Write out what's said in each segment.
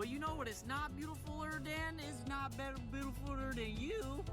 But you know what is not beautifuler than? It's not better beautifuler than you.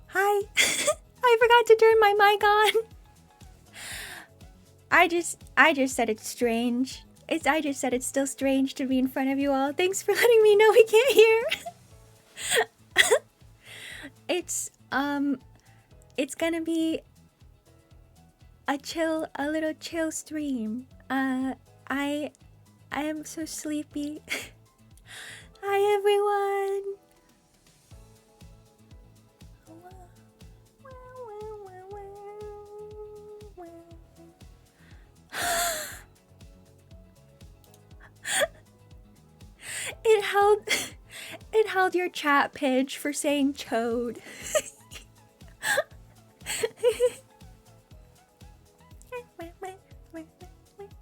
Hi. I forgot to turn my mic on. I just said it's strange. I just said it's still strange to be in front of you all. Thanks for letting me know we can't hear. It's gonna be a little chill stream. I am so sleepy. Hi everyone. It held your chat page for saying chode.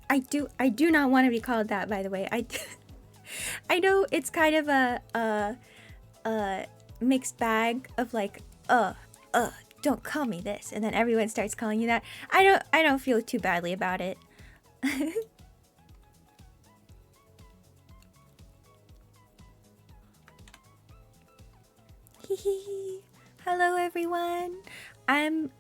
I do not want to be called that, by the way. I know it's kind of a mixed bag of like, don't call me this, and then everyone starts calling you that. I don't feel too badly about it. Hello everyone. I'm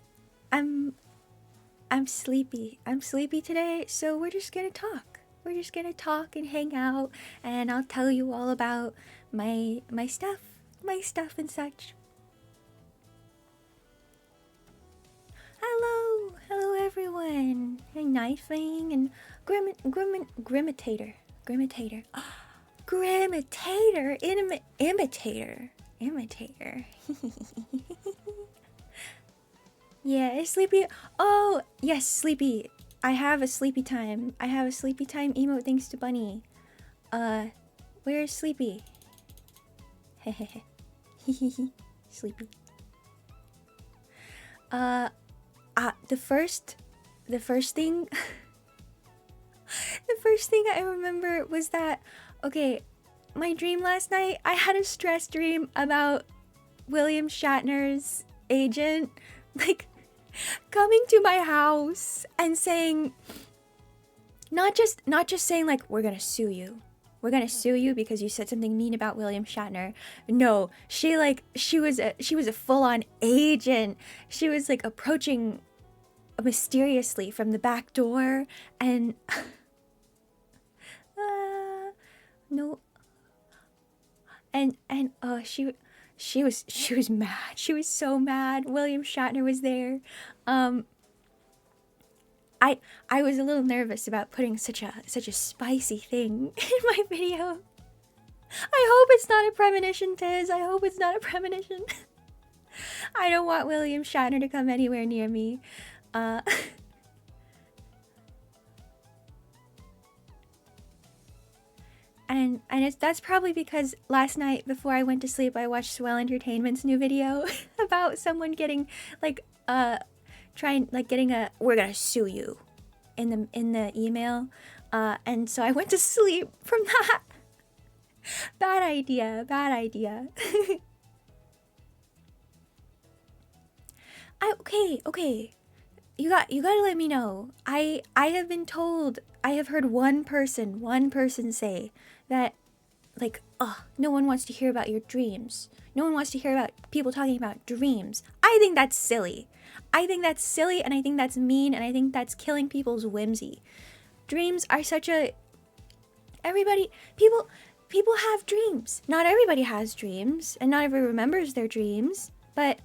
sleepy. I'm sleepy today, so we're just gonna talk. We're just gonna talk and hang out, and I'll tell you all about my stuff and such. Hello everyone. And Knifing and Grimitator. Grimitator, imitator. Yeah, it's sleepy. Oh, yes, sleepy. I have a sleepy time. I have a sleepy time emote thanks to Bunny. Where's Sleepy? Hehehe. Sleepy. The first thing first thing I remember was that, okay, my dream last night, I had a stress dream about William Shatner's agent, like, coming to my house and saying, not just saying like, we're gonna sue you. We're gonna sue you because you said something mean about William Shatner. No, she was a full-on agent. She was like approaching mysteriously from the back door and no, and she was mad. She was so mad. William Shatner was there. I was a little nervous about putting such a spicy thing in my video. I hope it's not a premonition, Tiz. I hope it's not a premonition. I don't want William Shatner to come anywhere near me. And that's probably because last night before I went to sleep, I watched Swell Entertainment's new video about someone getting like getting a "we're gonna sue you" in the email, and so I went to sleep from that. Bad idea. Okay. You gotta let me know. I have been told, I have heard one person say that, like, no one wants to hear about your dreams. No one wants to hear about people talking about dreams. I think that's silly. I think that's silly, and I think that's mean, and I think that's killing people's whimsy. Dreams are such a... People have dreams. Not everybody has dreams, and not everybody remembers their dreams, but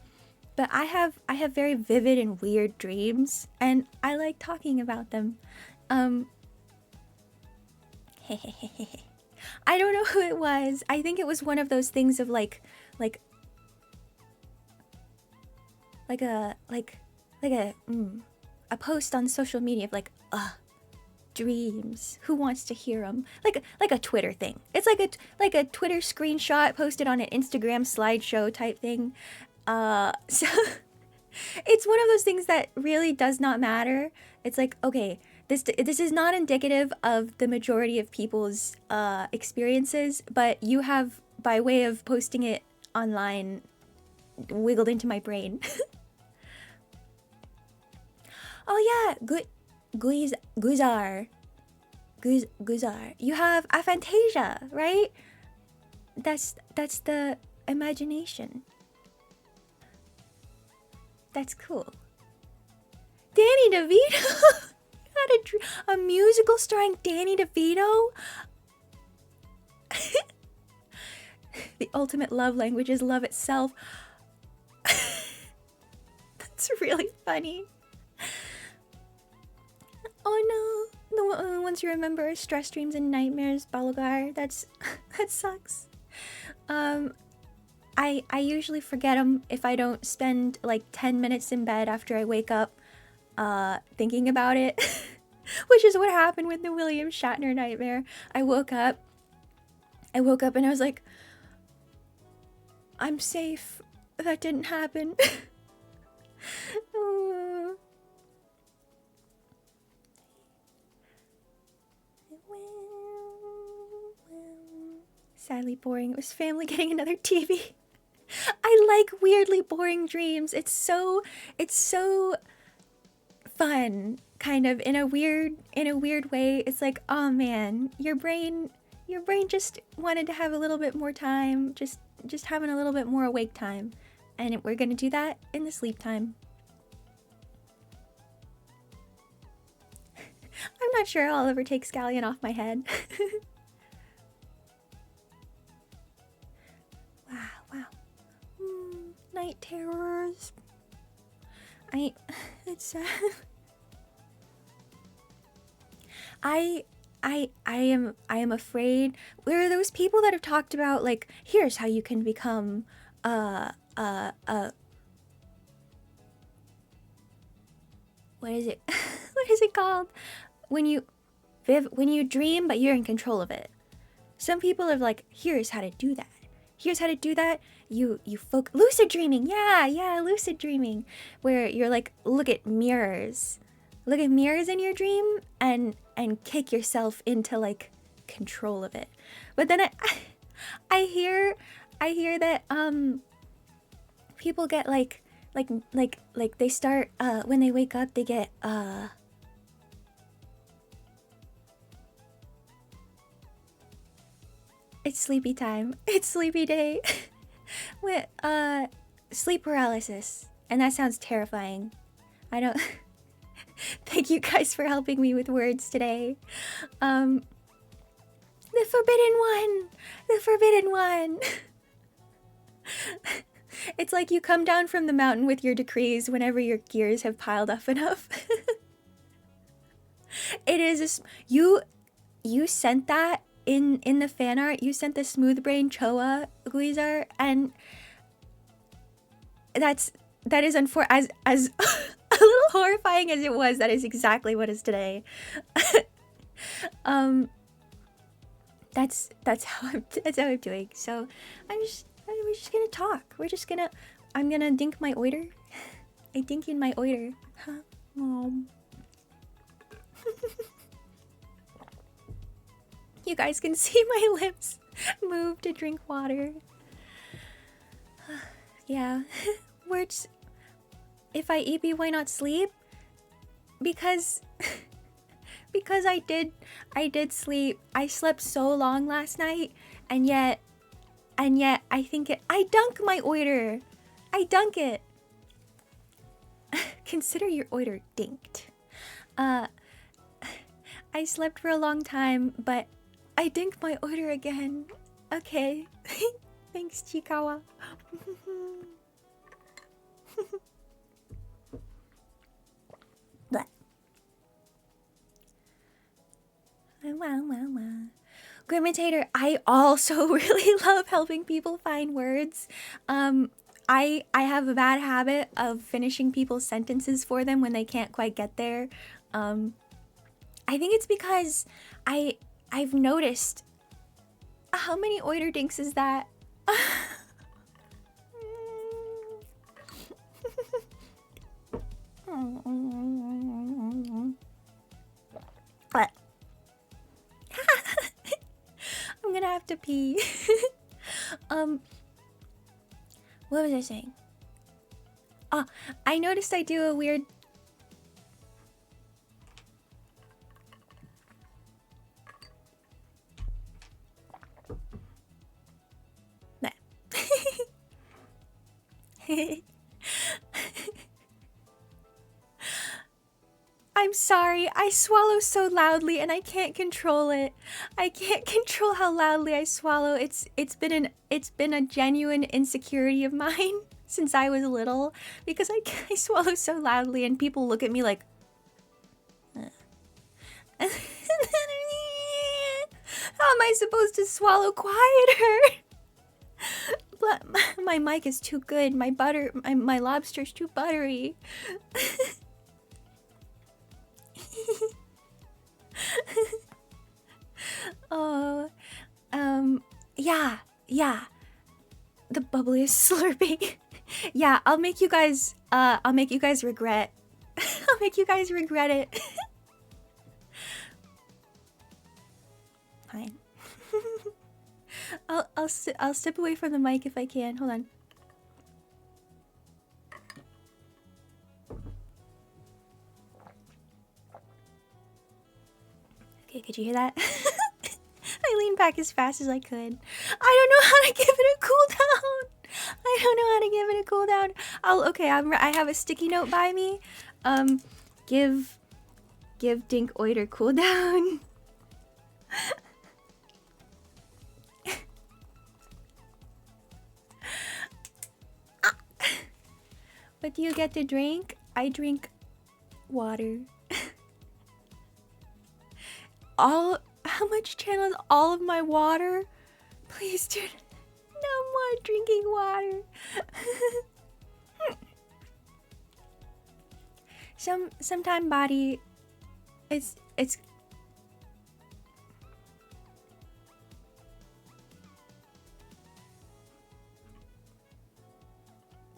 I have very vivid and weird dreams, and I like talking about them. I don't know who it was. I think it was one of those things of like a post on social media of like, dreams. Who wants to hear them? Like a Twitter thing. It's like a Twitter screenshot posted on an Instagram slideshow type thing. So it's one of those things that really does not matter. It's like, okay, this is not indicative of the majority of people's experiences, but you have, by way of posting it online, wiggled into my brain. Oh yeah, Guzar. You have aphantasia, right? That's the imagination. That's cool. Danny DeVito had a musical starring Danny DeVito. The ultimate love language is love itself. That's really funny. Oh no, the only ones you remember are stress dreams and nightmares, Balogar. That sucks. I usually forget them if I don't spend like 10 minutes in bed after I wake up thinking about it. Which is what happened with the William Shatner nightmare. I woke up and I was like, I'm safe. That didn't happen. Sadly boring. It was family getting another TV. I like weirdly boring dreams. It's so fun, kind of, in a weird way. It's like, oh man, your brain just wanted to have a little bit more time, just having a little bit more awake time, and we're gonna do that in the sleep time. I'm not sure I'll ever take Scallion off my head. Wow. Night terrors. It's sad. I am afraid. There are those people that have talked about, like, here's how you can become what is it? What is it called? When you dream but you're in control of it. Some people are like, here's how to do that. Here's how to do that. You lucid dreaming. Yeah, lucid dreaming, where you're like, look at mirrors in your dream, and and kick yourself into like control of it. But then I hear that people get like they start when they wake up they get it's sleepy time. It's sleepy day. With sleep paralysis. And that sounds terrifying. I don't Thank you guys for helping me with words today. The forbidden one. The forbidden one. It's like you come down from the mountain with your decrees whenever your gears have piled up enough. It is you sent that in the fan art. You sent the smooth brain Choa Guizar, and that is as a little horrifying as it was. That is exactly what is today. That's how I'm doing. So we're just gonna talk. I'm gonna dink my oiter. I dink in my oiter. Huh, Mom. You guys can see my lips move to drink water. Yeah. Words. If I eppy, why not sleep? Because I did sleep. I slept so long last night, and yet I think I dunk my oiter. I dunk it. Consider your oiter dinked. I slept for a long time, but I dink my oiter again. Okay. Thanks, Chikawa. Wow. Grimitator, I also really love helping people find words. I have a bad habit of finishing people's sentences for them when they can't quite get there. I think it's because I've noticed how many oiter dinks is that? What? I'm gonna have to pee. What was I saying? Oh, I noticed I do a weird... Nah. I'm sorry, I swallow so loudly and I can't control it. I can't control how loudly I swallow. It's been a genuine insecurity of mine since I was little, because I swallow so loudly and people look at me like, how am I supposed to swallow quieter? But my mic is too good. My lobster's too buttery. Oh, yeah. The bubbliest slurping. Yeah, I'll make you guys regret. I'll make you guys regret it. Fine. I'll step away from the mic if I can. Hold on. Okay, could you hear that? I leaned back as fast as I could. I don't know how to give it a cooldown. I have a sticky note by me. Give Dink Oiter cooldown. What do you get to drink? I drink water. How much channels all of my water? Please, dude. No more drinking water. Sometime body, it's.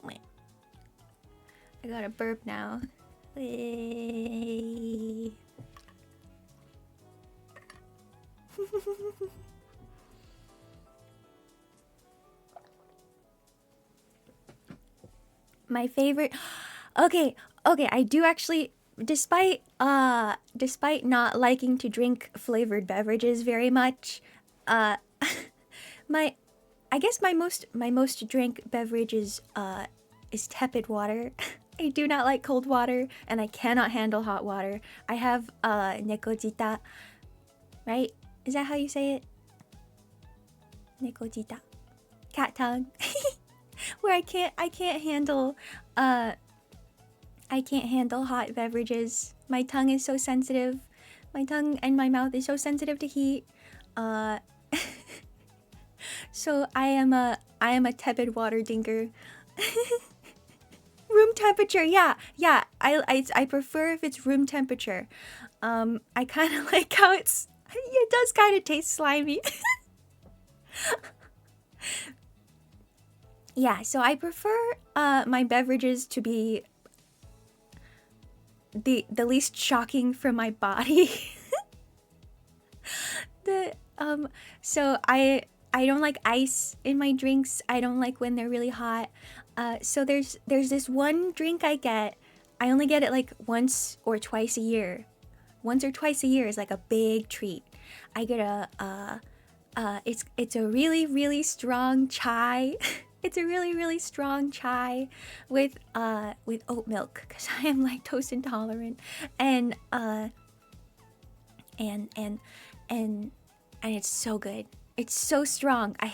Wait. I gotta burp now. My favorite. Okay, I do actually, despite not liking to drink flavored beverages very much, my I guess my most drink beverage is tepid water. I do not like cold water, and I cannot handle hot water. I have nekojita, right? Is that how you say it? Nekojita, cat tongue, where I can't handle hot beverages. My tongue is so sensitive. My tongue and my mouth is so sensitive to heat. So I am a tepid water dinker. Room temperature, yeah. I prefer if it's room temperature. I kind of like how it does kind of taste slimy. Yeah, so I prefer my beverages to be the least shocking for my body. So I don't like ice in my drinks. I don't like when they're really hot. So there's this one drink I get. I only get it like once or twice a year. Once or twice a year is like a big treat. I get it's a really strong chai. It's a really strong chai with oat milk because I am lactose intolerant, and it's so good. It's so strong. I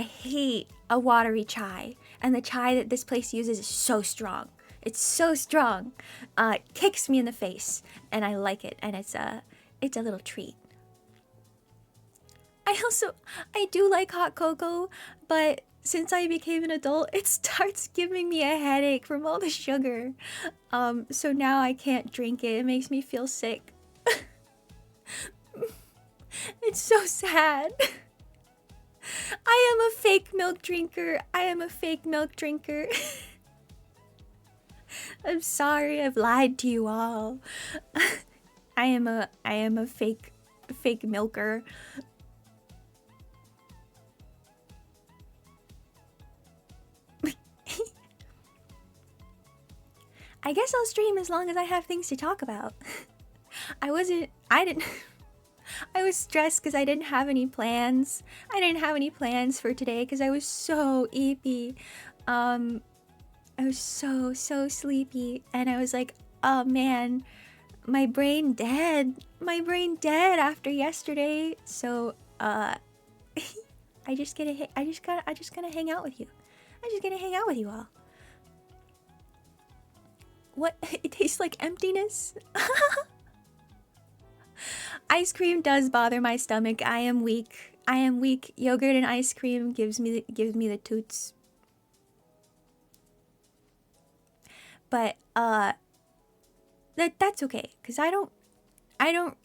hate a watery chai, and the chai that this place uses is so strong. It's so strong. It kicks me in the face, and I like it, and it's a little treat. I do like hot cocoa, but since I became an adult, it starts giving me a headache from all the sugar. So now I can't drink it. It makes me feel sick. It's so sad. I am a fake milk drinker. I'm sorry, I've lied to you all. I am a fake milker. I guess I'll stream as long as I have things to talk about. I was stressed because I didn't have any plans. I didn't have any plans for today because I was so eppy. I was so sleepy, and I was like, oh man, my brain dead after yesterday. So I just gonna hang out with you. I'm just gonna hang out with you all. What? It tastes like emptiness? Ice cream does bother my stomach. I am weak. Yogurt and ice cream gives me the toots. But that's okay, cuz I'm not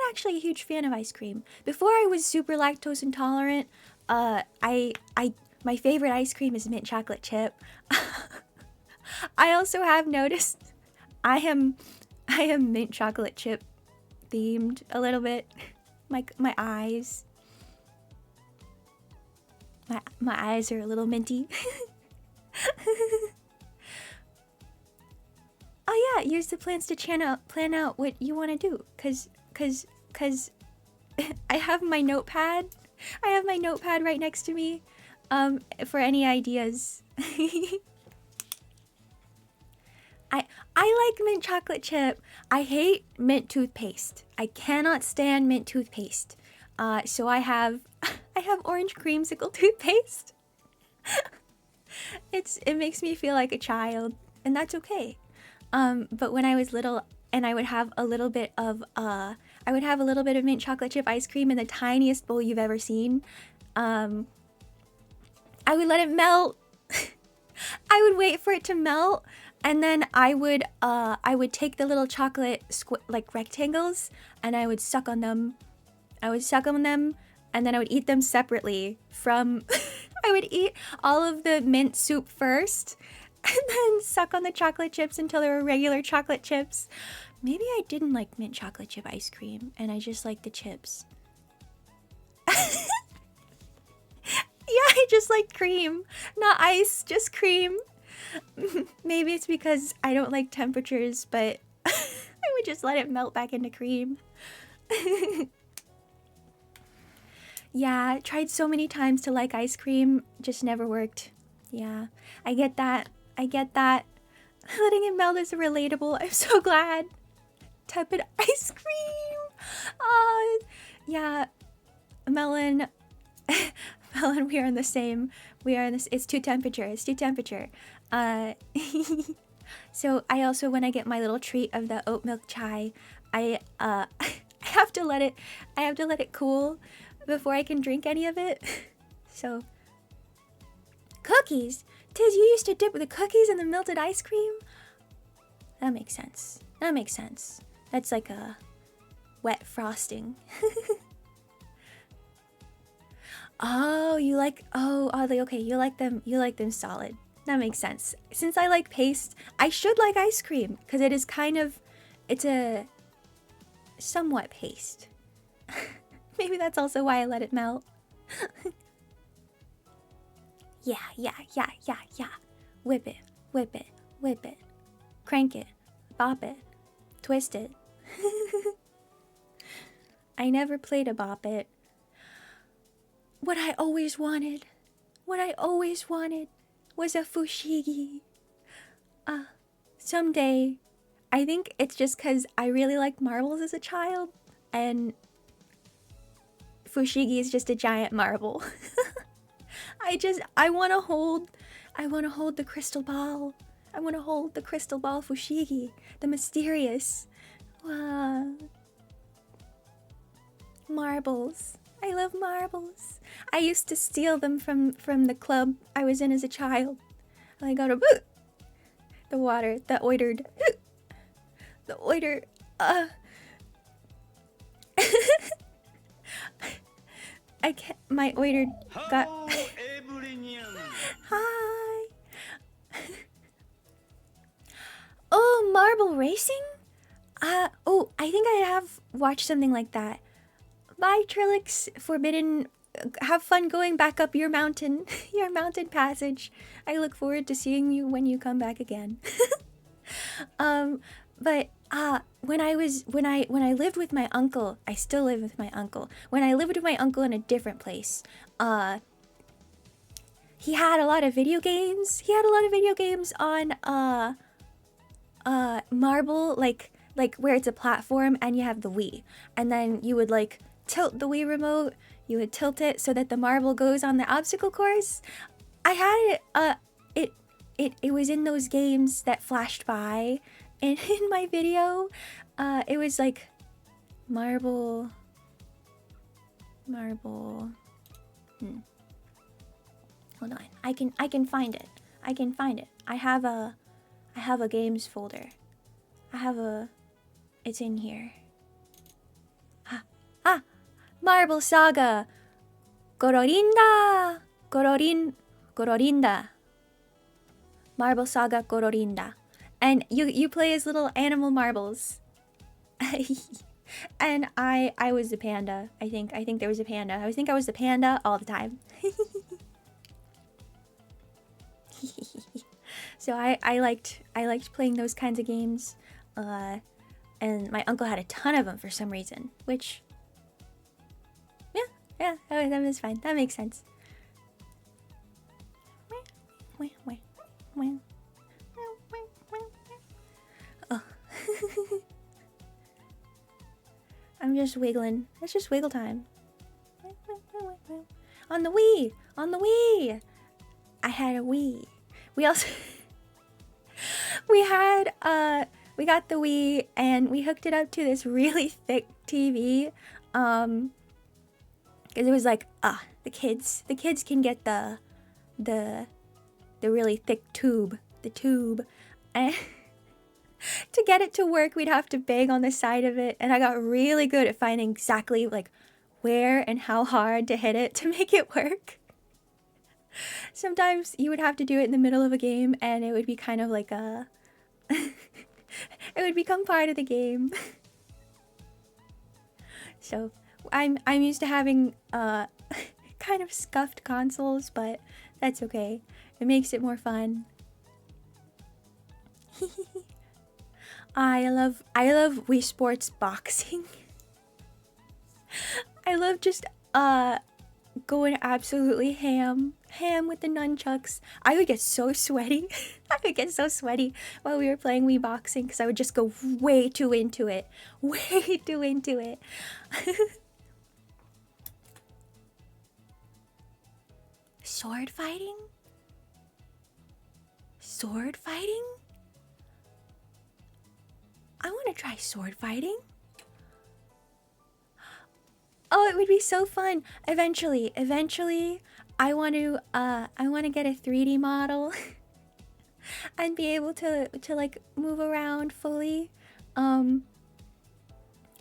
actually a huge fan of ice cream. Before I was super lactose intolerant, my favorite ice cream is mint chocolate chip. I also have noticed I am mint chocolate chip themed a little bit. My eyes. My eyes are a little minty. Oh yeah, use the plans to plan out what you want to do, cuz I have my notepad. I have my notepad right next to me for any ideas. I like mint chocolate chip. I hate mint toothpaste. I cannot stand mint toothpaste. So I have orange creamsicle toothpaste. It makes me feel like a child, and that's okay. But when I was little, and I would have a little bit of mint chocolate chip ice cream in the tiniest bowl you've ever seen. I would let it melt. I would wait for it to melt, and then I would take the little chocolate like rectangles, and I would suck on them. And then I would eat them separately from. I would eat all of the mint soup first, and then suck on the chocolate chips until they were regular chocolate chips. Maybe I didn't like mint chocolate chip ice cream, and I just liked the chips. just like cream, not ice, just cream. Maybe it's because I don't like temperatures, but I would just let it melt back into cream. Yeah, tried so many times to like ice cream, just never worked. Yeah, I get that. I get that. Letting it melt is relatable. I'm so glad. Tepid ice cream. Yeah, Melon. Melon, we are in the same. We are in this. It's too temperature. It's too temperature. So I also, when I get my little treat of the oat milk chai, I I have to let it cool before I can drink any of it. So cookies. Tiz, you used to dip the cookies in the melted ice cream? That makes sense. That makes sense. That's like a wet frosting. Oh, you like, oh, oddly, okay, you like them solid. That makes sense. Since I like paste, I should like ice cream, because it is kind of, it's a somewhat paste. Maybe that's also why I let it melt. Yeah. Whip it, whip it, whip it. Crank it, bop it, twist it. I never played a bop it. What I always wanted was a fushigi. Someday. I think it's just because I really liked marbles as a child, and fushigi is just a giant marble. I want to hold the crystal ball. I want to hold the crystal ball fushigi, the mysterious. Wow. Marbles. I love marbles. I used to steal them from the club I was in as a child. I got the water, the oitered. The oiter. I can't. My oitered got. Hi. Oh, marble racing? Oh, I think I have watched something like that. Bye, Trilix. Forbidden. Have fun going back up your mountain, your mountain passage. I look forward to seeing you when you come back again. But when I lived with my uncle, I still live with my uncle. When I lived with my uncle in a different place, he had a lot of video games. He had a lot of video games on marble, like where it's a platform and you have the Wii, and then you would like tilt the Wii remote. You would tilt it so that the marble goes on the obstacle course. I had it. It was in those games that flashed by in my video. It was like marble. Hold on. I can find it. I have a games folder. It's in here. Marble Saga. Gororinda. Marble Saga Gororinda. And you play as little animal marbles. And I was the panda. I think there was a panda. I think I was the panda all the time. So I liked playing those kinds of games. And my uncle had a ton of them for some reason, which yeah, that was fine. That makes sense. Oh. I'm just wiggling. It's just wiggle time. On the Wii! On the Wii! I had a Wii. We also we got the Wii and we hooked it up to this really thick TV. Because it was like, the kids can get the really thick tube, and to get it to work, we'd have to bang on the side of it, and I got really good at finding exactly like where and how hard to hit it to make it work. Sometimes you would have to do it in the middle of a game, and it would be kind of like a, it would become part of the game. So I'm used to having kind of scuffed consoles, but that's okay. It makes it more fun. I love Wii Sports boxing. I love just going absolutely ham with the nunchucks. I would get so sweaty. I would get so sweaty while we were playing Wii boxing because I would just go way too into it. Way too into it. Sword fighting? Sword fighting? I want to try sword fighting. Oh, it would be so fun. Eventually, I want to get a 3D model and be able to like move around fully. And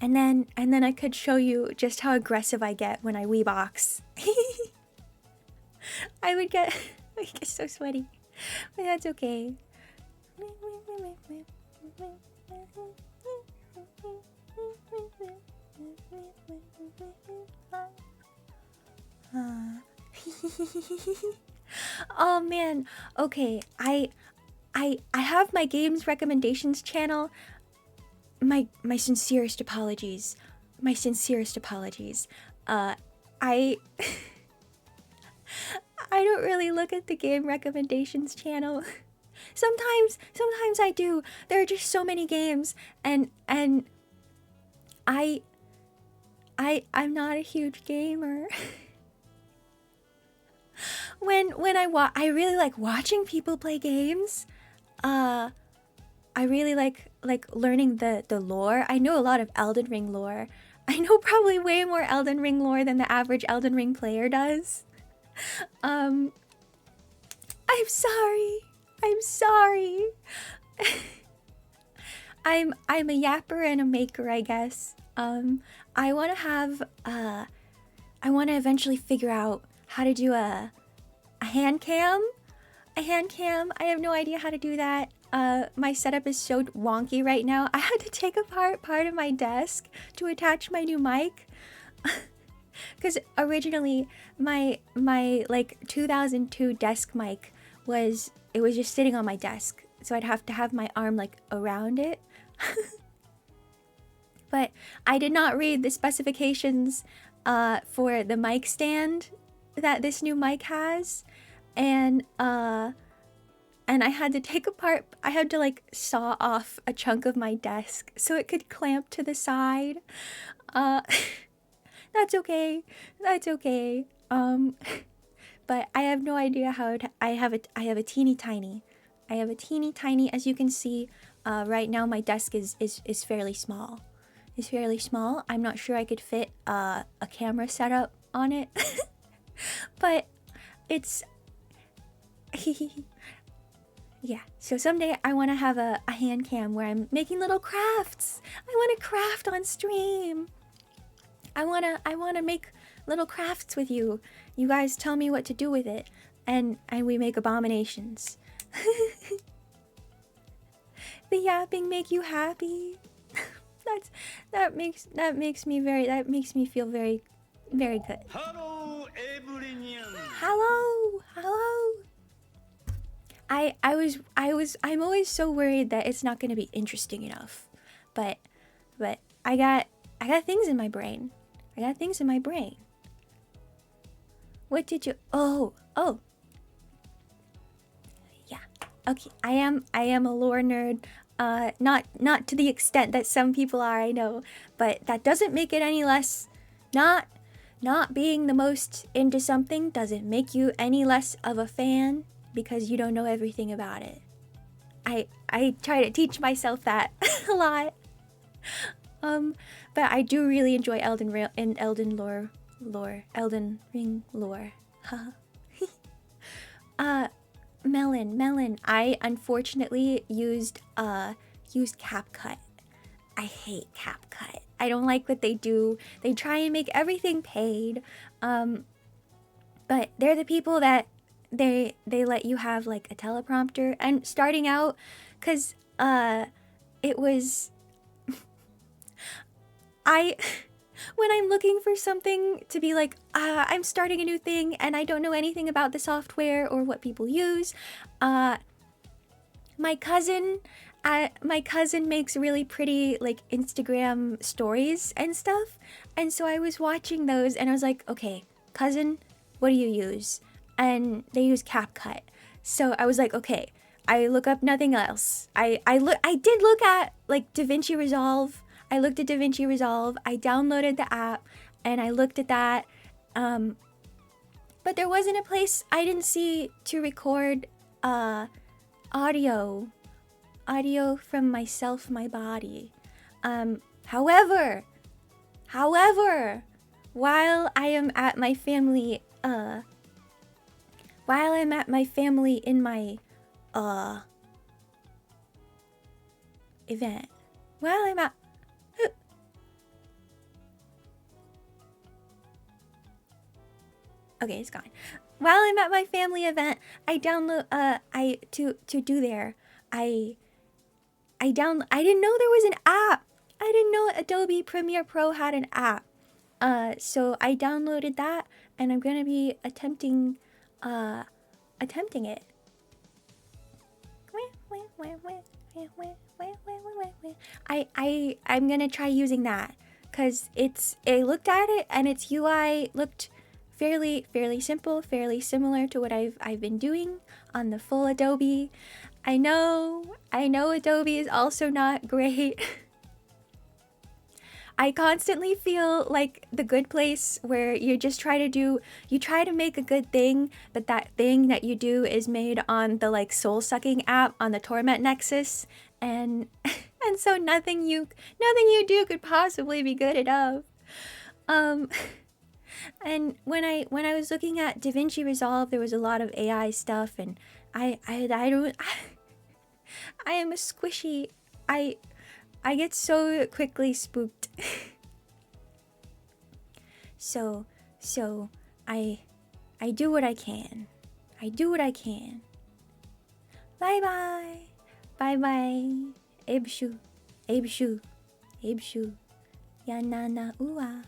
then I could show you just how aggressive I get when I Wii box. I would get so sweaty. But that's okay. Oh man. Okay, I have my games recommendations channel. My sincerest apologies. My sincerest apologies. I I don't really look at the game recommendations channel. Sometimes I do. There are just so many games, and I'm not a huge gamer. when I really like watching people play games. I really like learning the lore. I know a lot of Elden Ring lore. I know probably way more Elden Ring lore than the average Elden Ring player does. I'm sorry. I'm sorry. I'm a yapper and a maker, I guess. I want to eventually figure out how to do a hand cam. A hand cam. I have no idea how to do that. My setup is so wonky right now. I had to take apart part of my desk to attach my new mic. Because originally my like 2002 desk mic was just sitting on my desk, so I'd have to have my arm like around it. But I did not read the specifications for the mic stand that this new mic has, and I had to take apart. I had to like saw off a chunk of my desk so it could clamp to the side. That's okay. That's okay. But I have no idea how to, I have a teeny tiny, as you can see, right now my desk is fairly small. It's fairly small. I'm not sure I could fit a camera setup on it. But it's yeah, so someday I want to have a hand cam where I'm making little crafts. I want to craft on stream. I wanna make little crafts with you. You guys tell me what to do with it, and we make abominations. The yapping make you happy. that makes me feel very good. Hello, everyone. Hello. I'm always so worried that it's not gonna be interesting enough, but I got things in my brain. What did you? Oh. Yeah. Okay. I am a lore nerd. Not to the extent that some people are, I know, but that doesn't make it any less. Not being the most into something doesn't make you any less of a fan because you don't know everything about it. I try to teach myself that a lot. But I do really enjoy Elden Ring lore. Melon. I unfortunately used CapCut. I hate CapCut. I don't like what they do. They try and make everything paid. But they're the people that they let you have like a teleprompter. And starting out, cause it was when I'm looking for something to be like, I'm starting a new thing and I don't know anything about the software or what people use. My cousin makes really pretty like Instagram stories and stuff. And so I was watching those and I was like, okay, cousin, what do you use? And they use CapCut. So I was like, okay, I look up nothing else. I did look at like DaVinci Resolve. I looked at DaVinci Resolve. I downloaded the app and I looked at that. But there wasn't a place I didn't see to record audio from myself, my body. However, while I am at my family in my event, while I'm at okay, it's gone. While I'm at my family event, I download to do there. I didn't know there was an app. I didn't know Adobe Premiere Pro had an app. So I downloaded that and I'm gonna be attempting it. I'm gonna try using that because I looked at it and its UI looked fairly simple, fairly similar to what I've been doing on the full Adobe. I know Adobe is also not great. I constantly feel like the good place where you just try to make a good thing, but that thing that you do is made on the like soul-sucking app on the Torment Nexus, and so nothing you do could possibly be good enough. And when I was looking at DaVinci Resolve, there was a lot of AI stuff, and I am a squishy. I get so quickly spooked. So I do what I can. Bye bye. Ebshu. Yanana ua.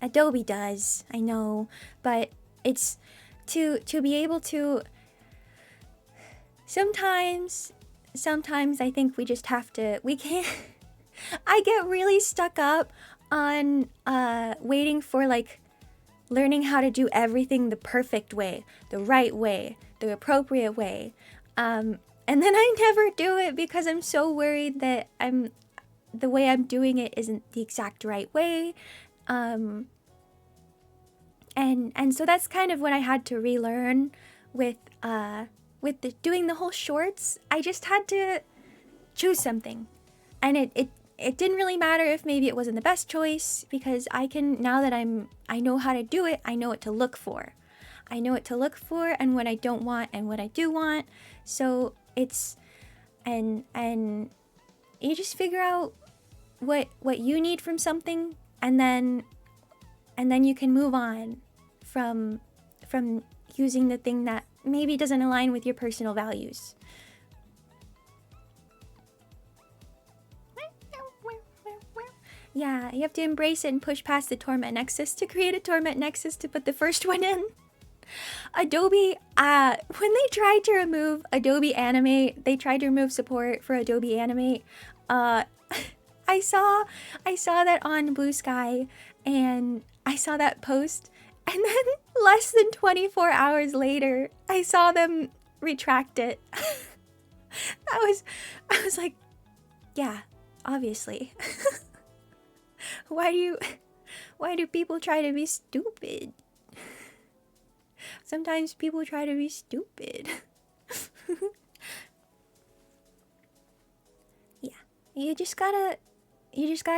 Adobe does, I know, but it's to be able to. Sometimes I think we just have to. We can't. I get really stuck up on waiting for like learning how to do everything the perfect way, the right way, the appropriate way, and then I never do it because I'm so worried that the way I'm doing it isn't the exact right way. And so that's kind of what I had to relearn with doing the whole shorts. I just had to choose something, and it didn't really matter if maybe it wasn't the best choice, because now that I know how to do it, I know what to look for. And what I don't want and what I do want. So it's and you just figure out what you need from something, and then you can move on from using the thing that maybe doesn't align with your personal values. Yeah, you have to embrace it and push past the Torment Nexus to create a Torment Nexus to put the first one in. Adobe, when they tried to remove Adobe Animate, they tried to remove support for Adobe Animate. I saw that on Blue Sky, and I saw that post, and then less than 24 hours later, I saw them retract it. I was like, yeah, obviously. Why do people try to be stupid? Sometimes people try to be stupid. Yeah, you just gotta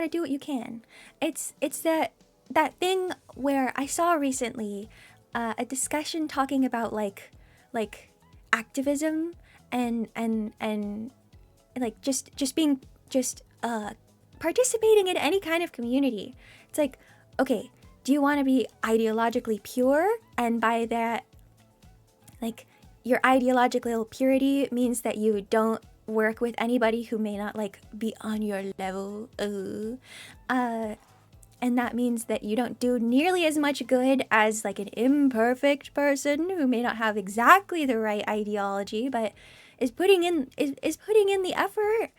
do what you can. It's that thing where I saw recently a discussion talking about like activism and like just participating in any kind of community. It's like, okay, do you want to be ideologically pure? And by that, like, your ideological purity means that you don't work with anybody who may not like be on your level. And that means that you don't do nearly as much good as like an imperfect person who may not have exactly the right ideology, but is putting in the effort.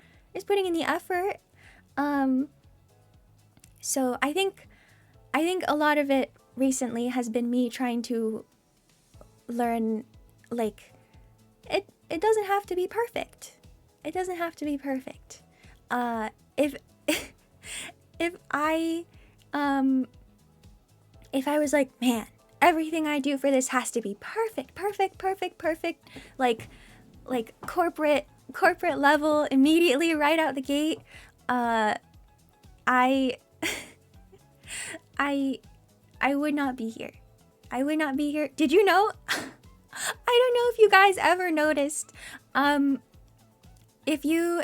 So I think a lot of it recently has been me trying to learn, like, it doesn't have to be perfect. It doesn't have to be perfect. If I was like, man, everything I do for this has to be perfect, like corporate level immediately right out the gate, I would not be here. I would not be here. Did you know? I don't know if you guys ever noticed, if you,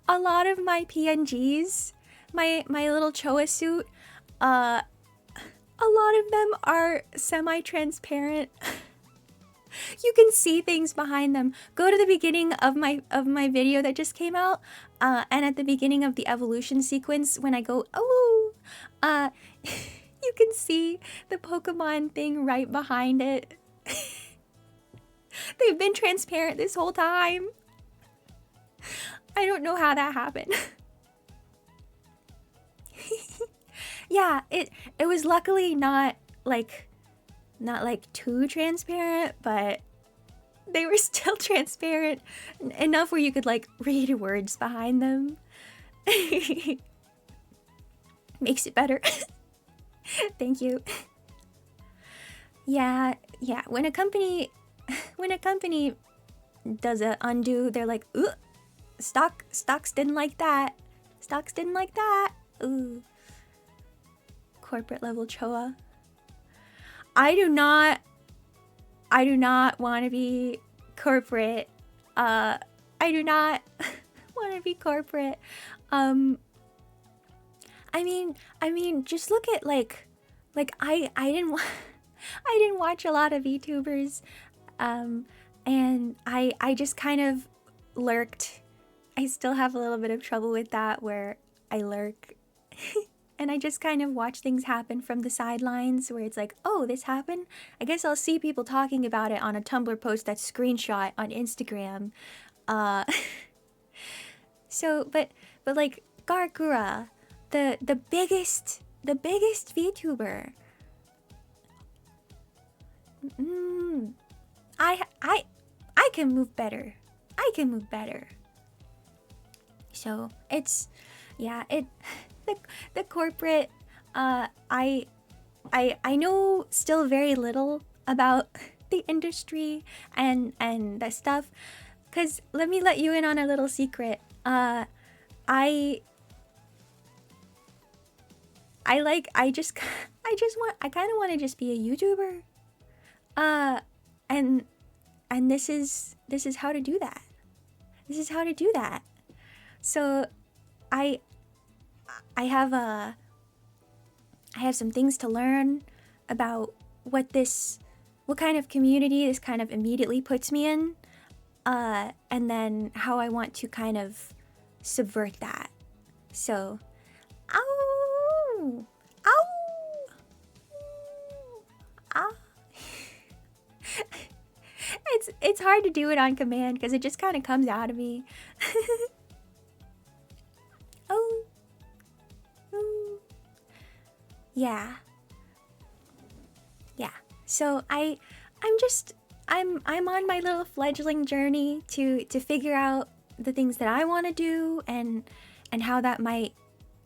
a lot of my PNGs, my little Choa suit, a lot of them are semi-transparent. You can see things behind them. Go to the beginning of my video that just came out, and at the beginning of the evolution sequence, when I go, oh, you can see the Pokemon thing right behind it. They've been transparent this whole time. I don't know how that happened. Yeah, it was luckily not like too transparent, but they were still transparent enough where you could like read words behind them. Makes it better. Thank you. Yeah, when a company does a undo, they're like, ooh, stocks didn't like that. Stocks didn't like that. Ooh. Corporate level Choa. I do not want to be corporate. I do not want to be corporate. I mean, just look at like I didn't watch a lot of VTubers, and I just kind of lurked. I still have a little bit of trouble with that, where I lurk. And I just kind of watch things happen from the sidelines, where it's like, oh, this happened? I guess I'll see people talking about it on a Tumblr post that's screenshot on Instagram. So, but like Gargura, the biggest VTuber. I can move better. So it's, yeah, the corporate, I know still very little about the industry and that stuff, because let me let you in on a little secret. I kind of want to just be a YouTuber, and this is how to do that. So I have some things to learn about what kind of community this kind of immediately puts me in, and then how I want to kind of subvert that. So, ow, it's hard to do it on command because it just kind of comes out of me. Oh. Yeah. So I'm on my little fledgling journey to figure out the things that I want to do, and how that might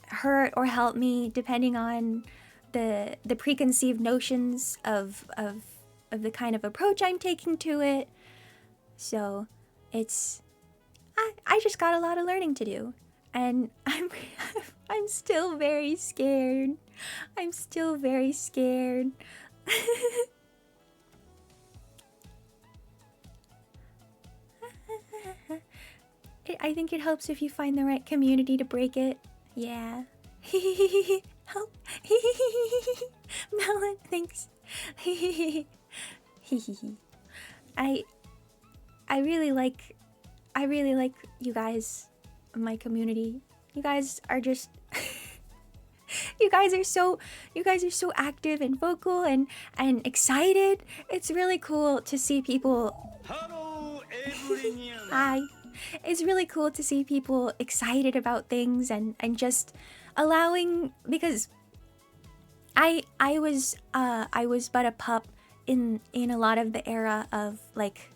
hurt or help me depending on the preconceived notions of the kind of approach I'm taking to it. So it's, I just got a lot of learning to do, and I'm still very scared. I think it helps if you find the right community to break it. Yeah. Help. Melon, thanks. I really like I really like you guys, my community. You guys are just you guys are so active and vocal and excited. It's really cool to see people. Hello, everyone. Hi. It's really cool to see people excited about things and just allowing, because I was but a pup in a lot of the era of like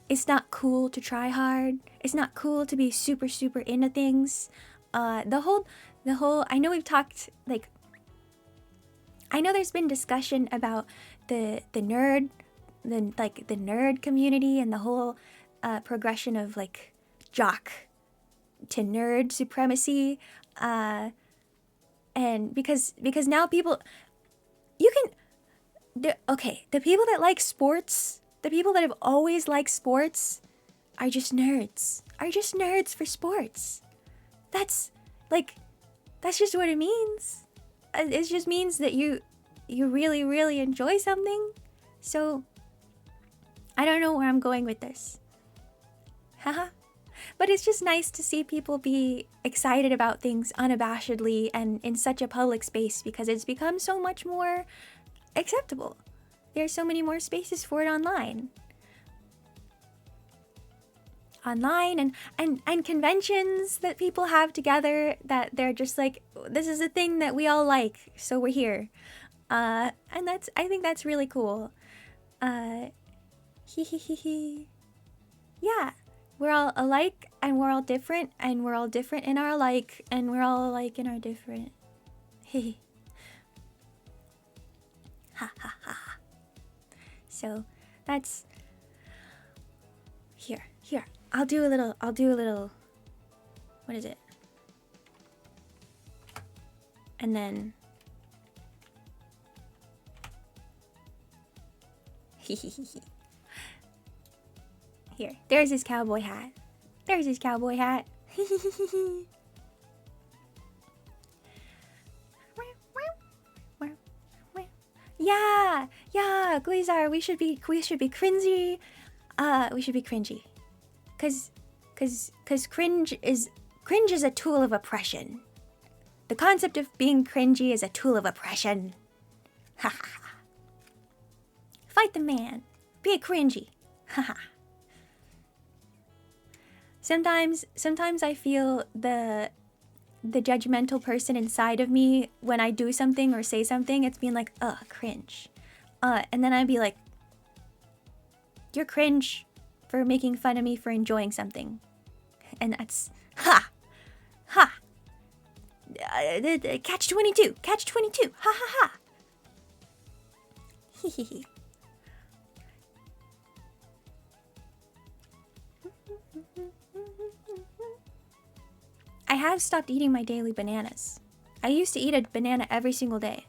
it's not cool to try hard. It's not cool to be super into things. The whole I know we've talked, like, I know there's been discussion about the nerd community and the whole progression of like jock to nerd supremacy, and because now people, you can, the people that like sports, the people that have always liked sports are just nerds. Are just nerds for sports. That's just what it means. It just means that you really enjoy something. So I don't know where I'm going with this. Haha. But it's just nice to see people be excited about things unabashedly and in such a public space, because it's become so much more acceptable. There's so many more spaces for it online. And conventions that people have together that they're just like, this is a thing that we all like, so we're here. And I think that's really cool. Yeah. We're all alike and we're all different, and we're all different in our alike, and we're all alike in our different. Hehe. Ha ha ha. So that's here. I'll do a little, what is it? And then here, there's his cowboy hat. Yeah, Glazar, we should be cringy. We should be cringy. Cause cringe is a tool of oppression. The concept of being cringy is a tool of oppression. Ha ha ha. Fight the man. Be cringy. Ha ha. Sometimes I feel the judgmental person inside of me when I do something or say something. It's being like, cringe. And then I'd be like, you're cringe for making fun of me for enjoying something. And that's, ha! Catch 22, ha ha ha. Hehehe. I have stopped eating my daily bananas. I used to eat a banana every single day.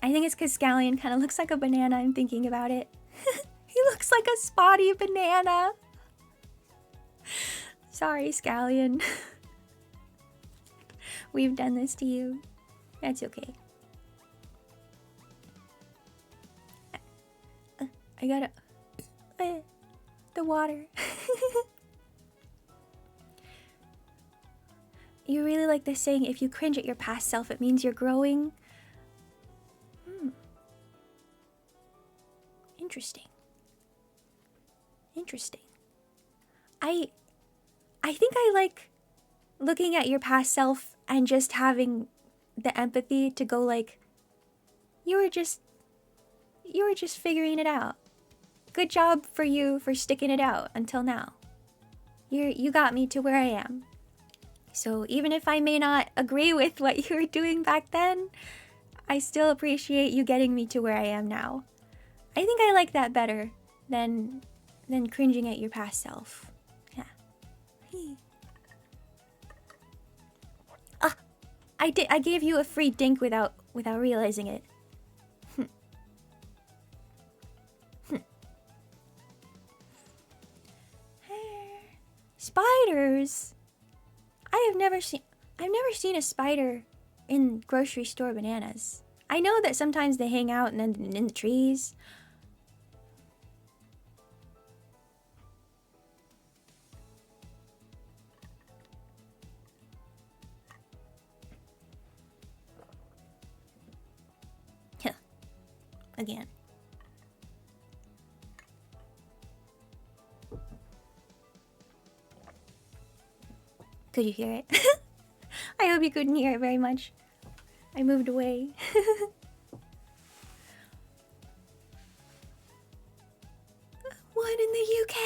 I think it's because Scallion kind of looks like a banana. I'm thinking about it. He looks like a spotty banana. Sorry, Scallion. We've done this to you. That's okay. I gotta... the water. You really like this saying, if you cringe at your past self, it means you're growing. Interesting. I think I like looking at your past self and just having the empathy to go like, you were just figuring it out. Good job for you for sticking it out until now. You got me to where I am. So even if I may not agree with what you were doing back then, I still appreciate you getting me to where I am now. I think I like that better than cringing at your past self. Yeah. I gave you a free dink without realizing it. Spiders. I've never seen a spider in grocery store bananas. I know that sometimes they hang out in the trees. again. Could you hear it? I hope you couldn't hear it very much. I moved away. One in the UK?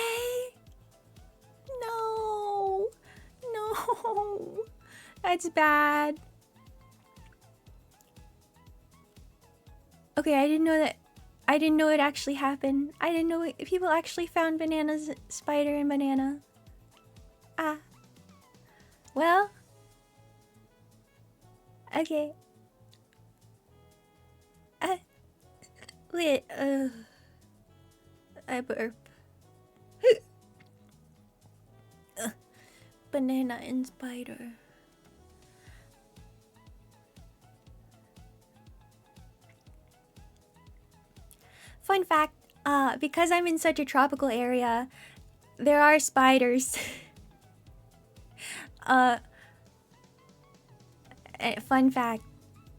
No. No. That's bad. Okay, I didn't know that. I didn't know it actually happened. I didn't know people actually found Banana's spider and banana. Ah. Well. Okay. Wait, I burp. Banana and spider. Fun fact, because I'm in such a tropical area, there are spiders. Fun fact.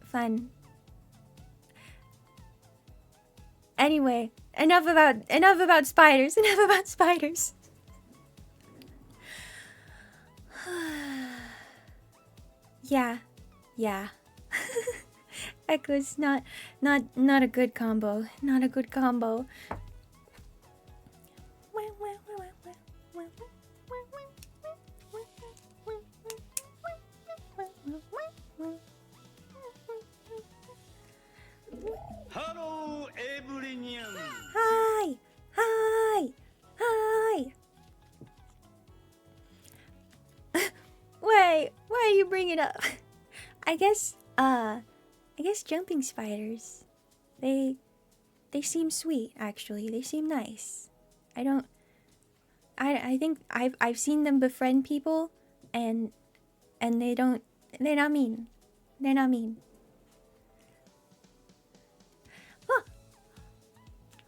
Fun. Anyway, enough about spiders. Enough about spiders. Yeah. Echo's not a good combo. Not a good combo. Hello, everyone. Hi. Wait, why are you bringing it up? I guess jumping spiders. They seem sweet, actually. They seem nice. I think I've seen them befriend people, and they're not mean. They're not mean.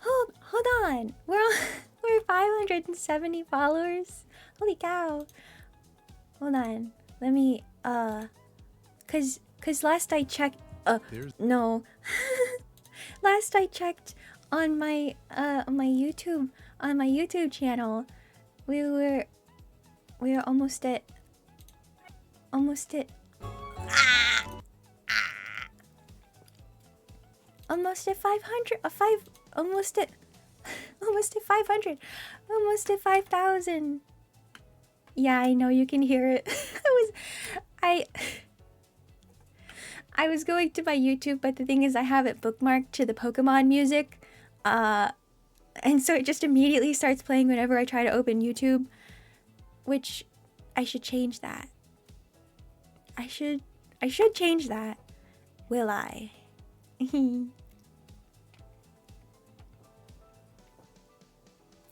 Oh, hold on. We're 570 followers. Holy cow. Hold on. Let me cause last I checked no. Last I checked on my YouTube channel, we were almost at almost at 500 almost at 500, almost at 5,000. Yeah, I know you can hear it. I was going to my YouTube, but the thing is I have it bookmarked to the Pokemon music. And so it just immediately starts playing whenever I try to open YouTube, which I should change that. I should change that. Will I?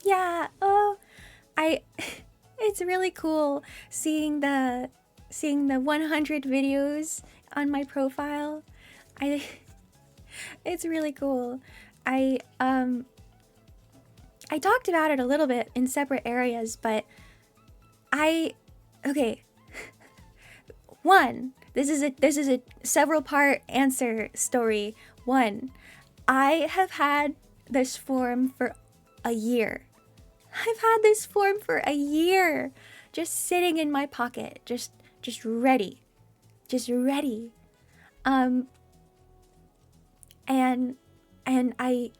Yeah, it's really cool seeing the 100 videos on my profile. It's really cool. I talked about it a little bit in separate areas, but okay. One, this is a several part answer story. One, I have had this form for a year. I've had this form for a year, just sitting in my pocket, just ready. And I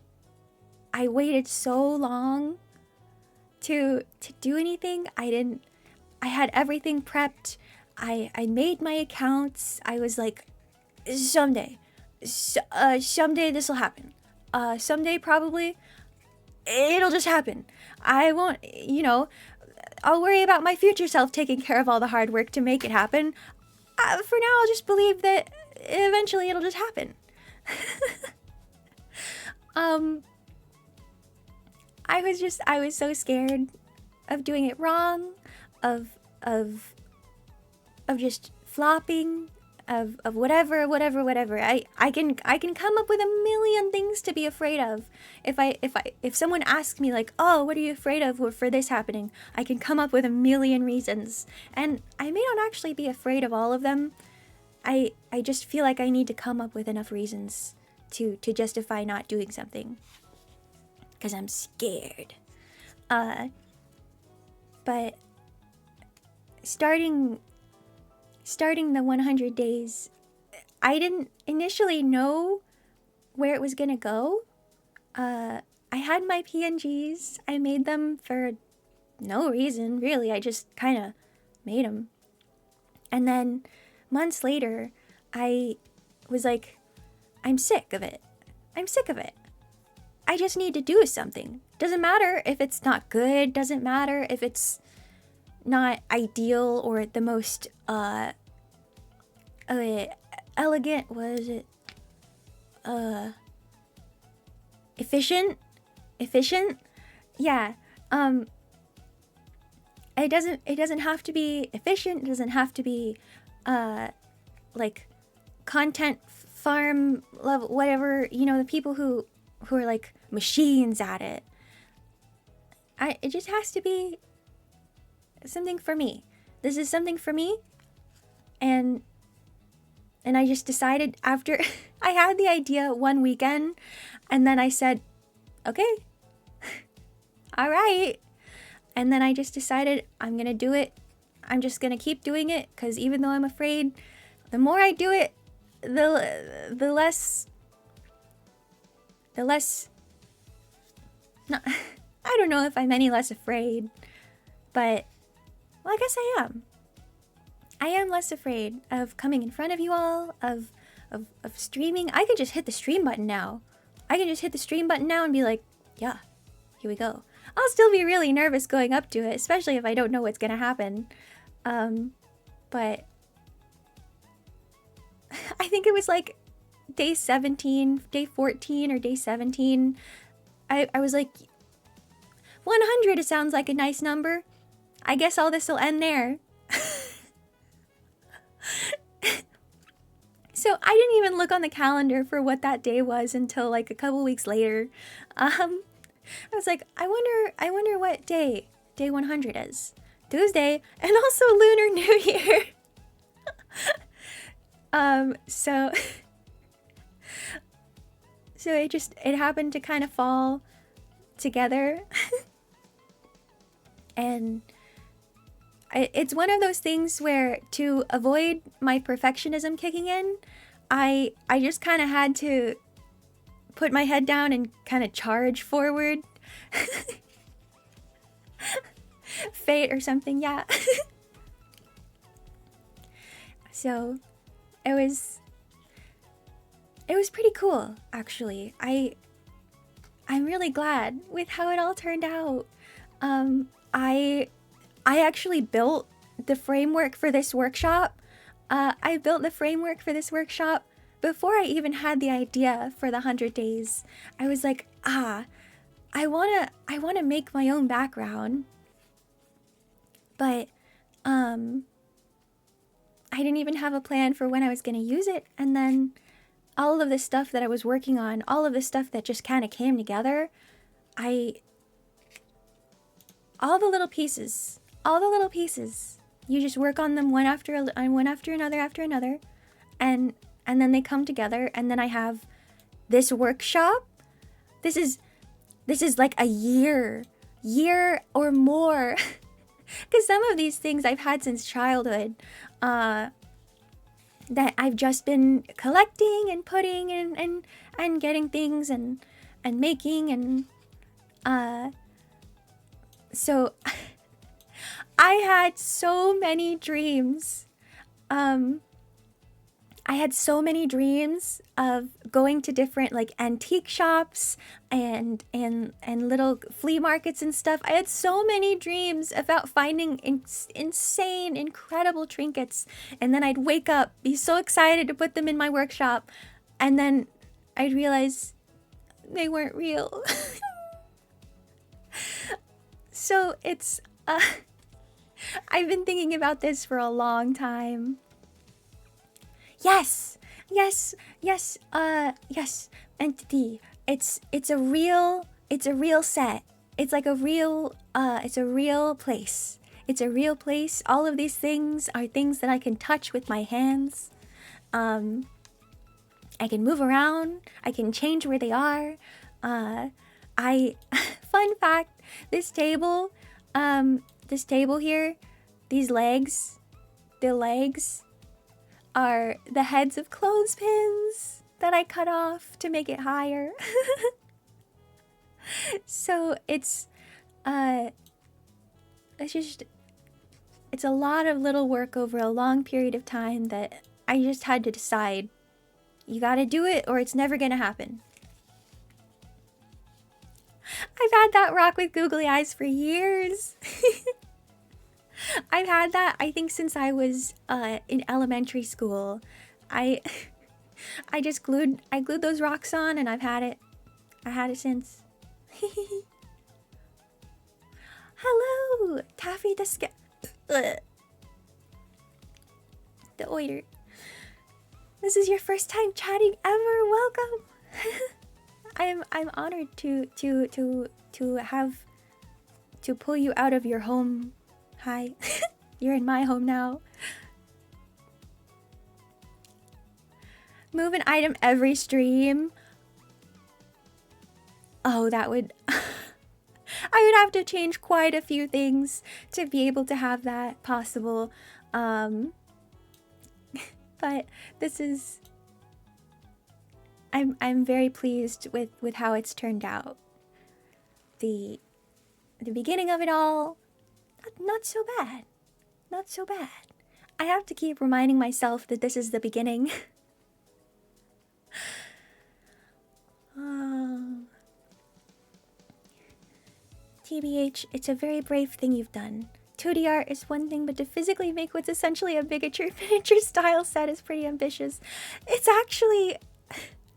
waited so long to do anything. I had everything prepped. I made my accounts. I was like, someday this will happen. Someday probably it'll just happen. I won't, I'll worry about my future self taking care of all the hard work to make it happen. For now, I'll just believe that eventually it'll just happen. I was so scared of doing it wrong, of just flopping, of whatever. I can come up with a million things to be afraid of. If someone asks me like, oh, what are you afraid of for this happening? I can come up with a million reasons. And I may not actually be afraid of all of them. I just feel like I need to come up with enough reasons to justify not doing something. Because I'm scared. But starting the 100 days, I didn't initially know where it was gonna go. I had my PNGs. I made them for no reason, really. I just kind of made them. And then months later, I was like, I'm sick of it. I'm sick of it. I just need to do something. Doesn't matter if it's not good. Doesn't matter if it's not ideal or the most elegant. What is it? Efficient. Yeah. It doesn't have to be efficient. It doesn't have to be like content farm level, whatever, you know, the people who are like machines at it. It just has to be something for me. This is something for me. And I just decided after I had the idea one weekend, and then I said, okay, all right. And then I just decided I'm gonna do it. I'm just gonna keep doing it, because even though I'm afraid, the more I do it, the less no, I don't know if I'm any less afraid, but well, I guess I am. I am less afraid of coming in front of you all, of streaming. I can just hit the stream button now. I can just hit the stream button now and be like, yeah, here we go. I'll still be really nervous going up to it, especially if I don't know what's gonna happen. But I think it was like day 17, day 14 or day 17. I was like, 100, it sounds like a nice number. I guess all this will end there. So I didn't even look on the calendar for what that day was until like a couple weeks later. I was like, I wonder what day 100 is. Tuesday, and also Lunar New Year. So it happened to kind of fall together. And it's one of those things where, to avoid my perfectionism kicking in, I just kind of had to put my head down and kind of charge forward. Fate or something, yeah. So it was pretty cool, actually. I'm really glad with how it all turned out. I actually built the framework for this workshop. I built the framework for this workshop before I even had the idea for the 100 days. I was like, I wanna make my own background. But I didn't even have a plan for when I was gonna use it. And then all of the stuff that I was working on, all of the stuff that just kind of came together, all the little pieces, you just work on them one after another, and then they come together, and then I have this workshop. This is like a year or more, because some of these things I've had since childhood, that I've just been collecting and putting and getting things and making, and so I had so many dreams. I had so many dreams of going to different like antique shops and little flea markets and stuff. I had so many dreams about finding insane, incredible trinkets, and then I'd wake up, be so excited to put them in my workshop, and then I'd realize they weren't real. So it's I've been thinking about this for a long time. Yes, entity. It's a real set. It's like a real place. It's a real place. All of these things are things that I can touch with my hands. I can move around. I can change where they are. Fun fact, this table here, these legs, the legs are the heads of clothespins that I cut off to make it higher. So it's a lot of little work over a long period of time that I just had to decide, you gotta do it or it's never gonna happen. I've had that rock with googly eyes for years. I've had that, I think, since I was in elementary school. I glued those rocks on, and I've had it. I had it since. Hello, Taffy the oiter. This is your first time chatting ever. Welcome. I'm honored to pull you out of your home. Hi. You're in my home now. Move an item every stream. Oh, that would I would have to change quite a few things to be able to have that possible. But this is I'm very pleased with how it's turned out. The beginning of it all, not so bad. Not so bad. I have to keep reminding myself that this is the beginning. TBH, it's a very brave thing you've done. 2D art is one thing, but to physically make what's essentially a miniature style set is pretty ambitious. It's actually,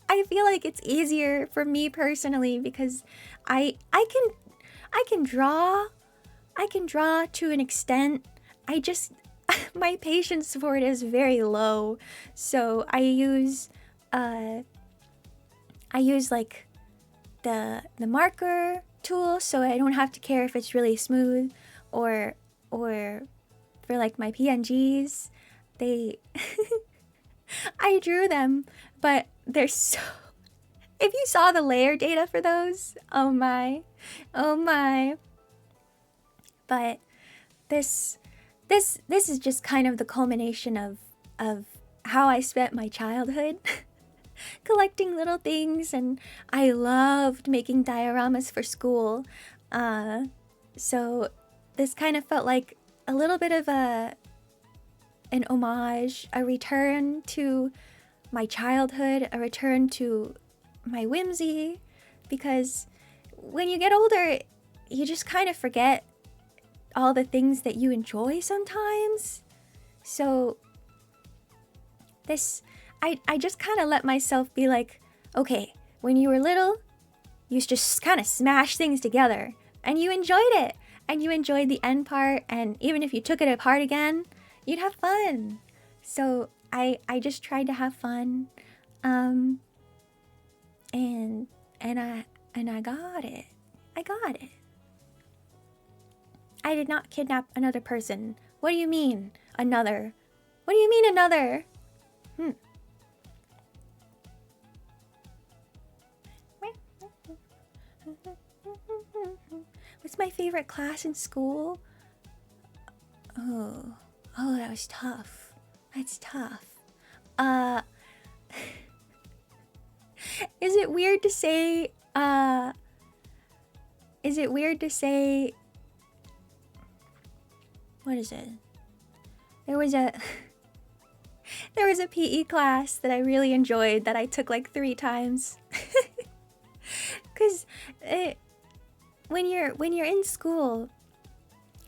I feel like it's easier for me personally because I can draw to an extent. I just my patience for it is very low, so I use like the marker tool, so I don't have to care if it's really smooth, or for like my PNGs, they I drew them, but they're so, if you saw the layer data for those, oh my. But this is just kind of the culmination of how I spent my childhood. Collecting little things, and I loved making dioramas for school. So this kind of felt like a little bit of an homage, a return to my childhood, a return to my whimsy, because when you get older, you just kind of forget all the things that you enjoy sometimes. So I just kind of let myself be like, okay, when you were little, you just kind of smash things together, and you enjoyed it, and you enjoyed the end part, and even if you took it apart again, you'd have fun. So I just tried to have fun, and I got it. I got it. I did not kidnap another person. What do you mean, another? What do you mean, another? What's my favorite class in school? Oh, that was tough. That's tough. Is it weird to say, what is it? There was a PE class that I really enjoyed that I took like 3 times. Cause when you're in school,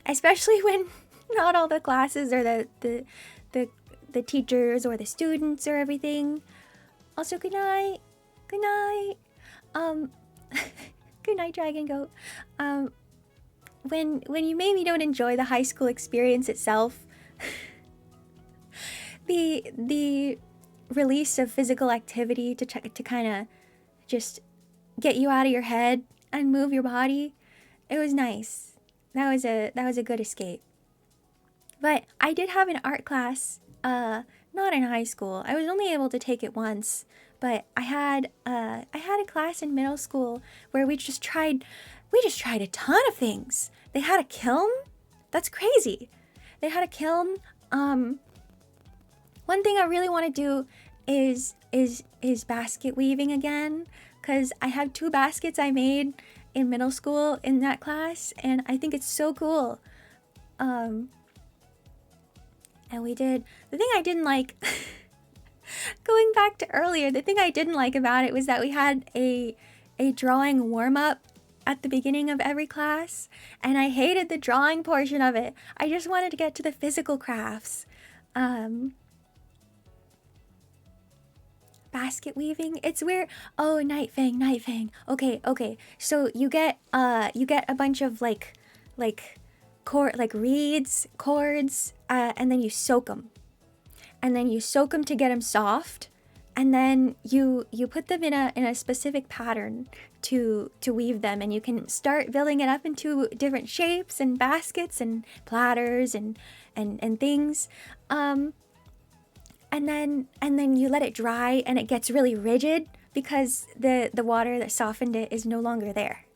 especially when not all the classes or the teachers or the students or everything. Also, good night. Good night. Good night, Dragon Goat. When you maybe don't enjoy the high school experience itself, the release of physical activity to kind of just get you out of your head and move your body, it was nice. That was a good escape. But I did have an art class, not in high school. I was only able to take it once, but I had a class in middle school where we just tried a ton of things. They had a kiln. That's crazy. They had a kiln. One thing I really want to do is basket weaving again, because I have 2 baskets I made in middle school in that class, and I think it's so cool. And we did the thing I didn't like. Going back to earlier, the thing I didn't like about it was that we had a drawing warm-up at the beginning of every class, and I hated the drawing portion of it. I just wanted to get to the physical crafts. Basket weaving, it's where, oh, night fang. Okay. So you get a bunch of like reeds, cords, and then you soak them. And then you soak them to get them soft, and then you put them in a specific pattern to weave them, and you can start building it up into different shapes and baskets and platters and things. And then you let it dry, and it gets really rigid because the water that softened it is no longer there.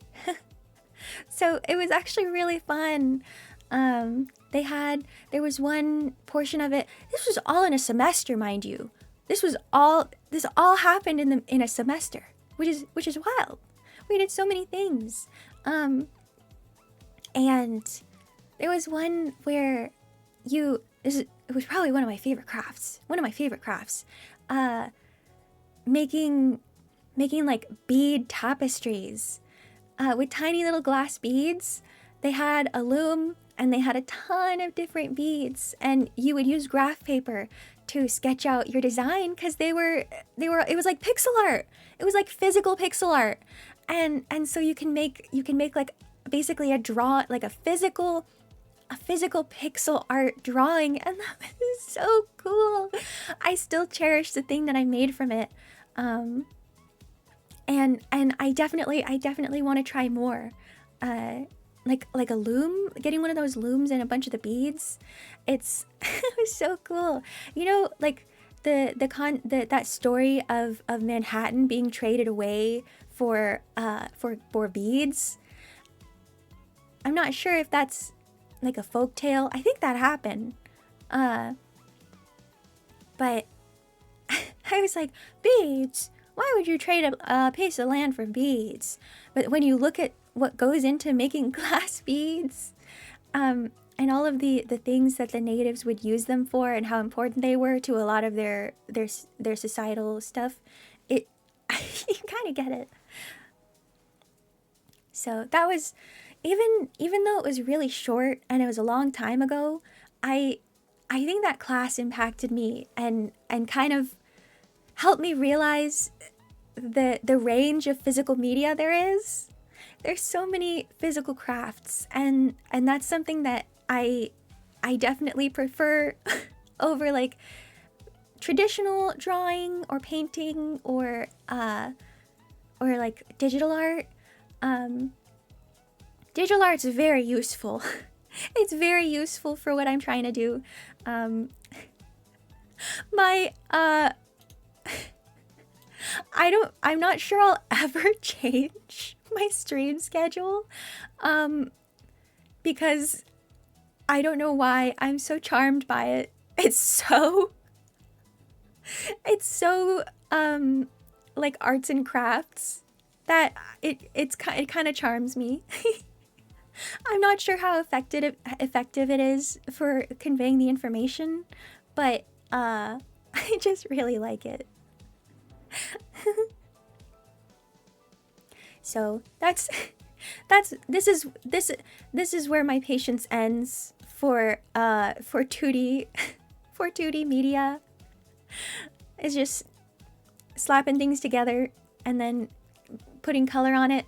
So it was actually really fun. There was one portion of it. This was all in a semester, mind you. This all happened in a semester, which is wild. We did so many things. And there was one where it was probably one of my favorite crafts. Making like bead tapestries with tiny little glass beads. They had a loom, and they had a ton of different beads, and you would use graph paper to sketch out your design, because it was like pixel art. It was like physical pixel art. And so you can make like basically a physical pixel art drawing, and that was so cool. I still cherish the thing that I made from it. And I definitely want to try more. Like a loom, getting one of those looms and a bunch of the beads. It was so cool. You know, like that story of Manhattan being traded away for beads. I'm not sure if that's like a folk tale. I think that happened. But I was like, beads? Why would you trade a piece of land for beads? But when you look at what goes into making glass beads, and all of the things that the natives would use them for, and how important they were to a lot of their societal stuff, you kind of get it. So that was, even though it was really short and it was a long time ago, I think that class impacted me and kind of helped me realize the range of physical media there is. There's so many physical crafts, and that's something that I definitely prefer over like traditional drawing or painting or like digital art. Digital art's very useful. It's very useful for what I'm trying to do. I'm not sure I'll ever change my stream schedule, because I don't know why I'm so charmed by it. It's so like arts and crafts that it kind of charms me. I'm not sure how effective it is for conveying the information, but I just really like it. So this is where my patience ends for 2D media. It's just slapping things together and then putting color on it.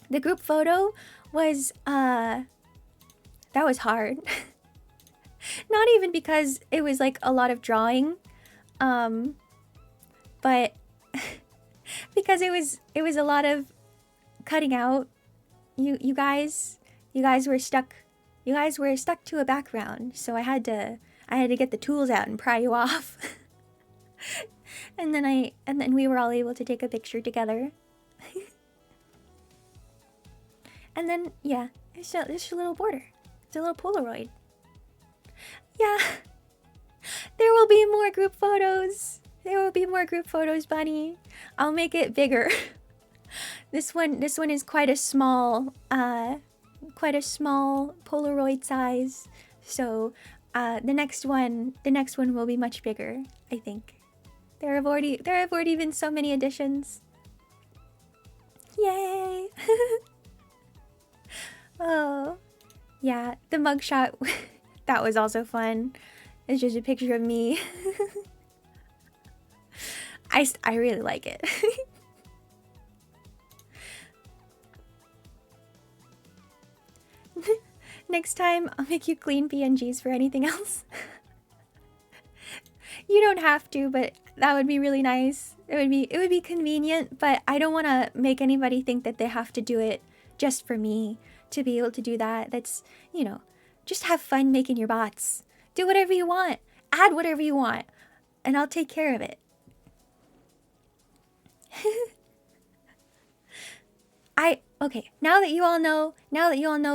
The group photo was that was hard. Not even because it was like a lot of drawing, but because it was a lot of cutting out. You guys were stuck to a background, so I had I had to get the tools out and pry you off. and then we were all able to take a picture together. And then yeah, it's a little border. It's a little Polaroid. Yeah. There will be more group photos. There will be more group photos, Bunny. I'll make it bigger. This one is quite a small Polaroid size. So the next one will be much bigger, I think. There have already been so many additions. Yay! Oh, yeah, the mugshot, that was also fun. It's just a picture of me. I really like it. Next time, I'll make you clean PNGs for anything else. You don't have to, but that would be really nice. It would be convenient, but I don't want to make anybody think that they have to do it just for me to be able to do that. That's, you know, just have fun making your bots. Do whatever you want. Add whatever you want, and I'll take care of it. Okay, now that you all know,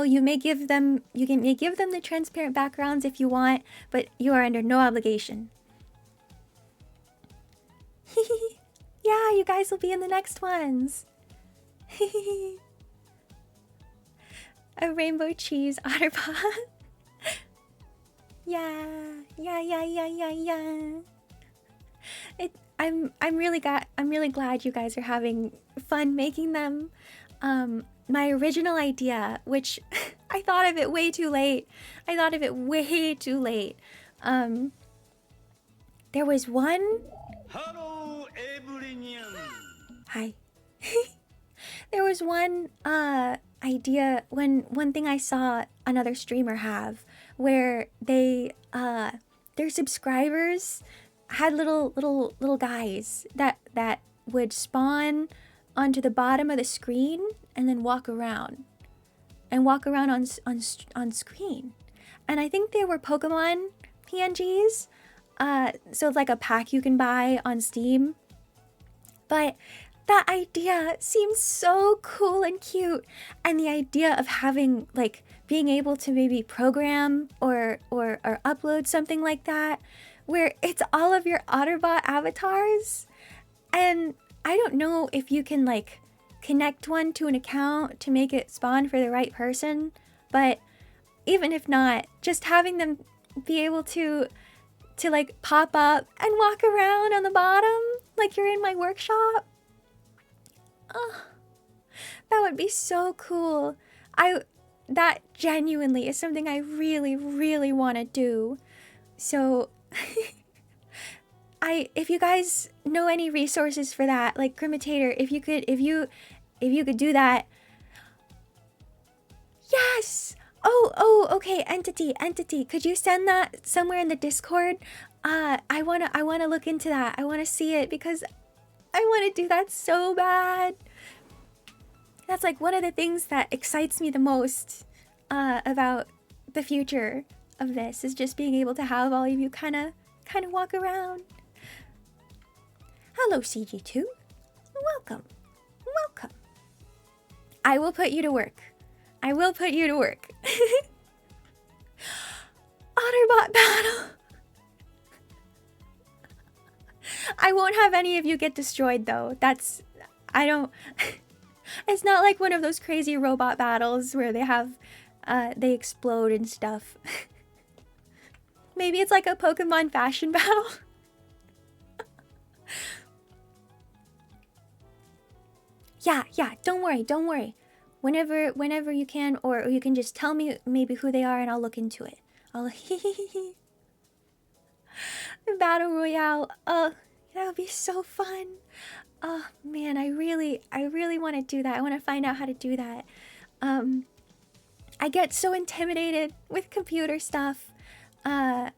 you may give them the transparent backgrounds if you want, but you are under no obligation. Yeah, you guys will be in the next ones. A rainbow cheese otterbot. Yeah. I'm really glad you guys are having fun making them. My original idea, which I thought of it way too late. There was one. Hello, everyone. Hi. There was one idea, one thing I saw another streamer have, where they their subscribers had little guys that would spawn onto the bottom of the screen and then walk around on screen. And I think they were Pokemon PNGs. So like a pack you can buy on Steam. But that idea seems so cool and cute. And the idea of having, like, being able to maybe program or upload something like that, where it's all of your Otterbot avatars. And I don't know if you can, like, connect one to an account to make it spawn for the right person. But even if not, just having them be able to like pop up and walk around on the bottom like you're in my workshop. Oh, that would be so cool. That genuinely is something I really want to do. So if you guys know any resources for that, like Crimitator, if you could do that. Yes. Oh, okay, entity. Could you send that somewhere in the Discord? I wanna look into that. I wanna see it because I wanna do that so bad. That's like one of the things that excites me the most about the future of this, is just being able to have all of you kind of walk around. Hello, CG2. Welcome. I will put you to work. Otterbot battle. I won't have any of you get destroyed though. It's not like one of those crazy robot battles where they explode and stuff. Maybe it's like a Pokemon fashion battle. Yeah, don't worry. Whenever you can, or you can just tell me maybe who they are and I'll look into it. Battle Royale. Oh, that would be so fun. Oh man, I really want to do that. I want to find out how to do that. I get so intimidated with computer stuff. I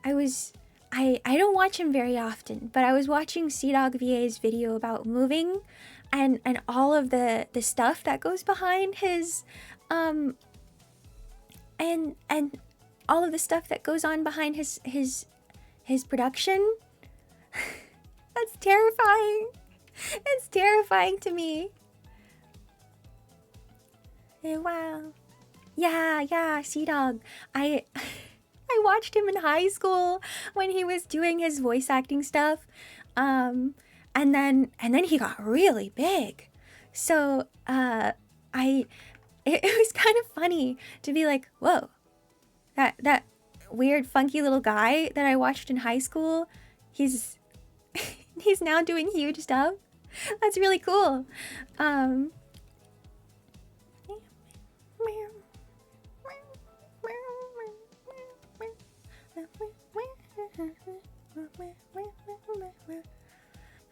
don't watch him very often, but I was watching CDog VA's video about moving and all of the stuff that goes behind his and all of the stuff that goes on behind his production. That's terrifying. It's terrifying to me. Wow. Yeah, Sea Dog. I watched him in high school when he was doing his voice acting stuff. And then he got really big. So it was kind of funny to be like, whoa, that weird funky little guy that I watched in high school, he's now doing huge stuff. That's really cool.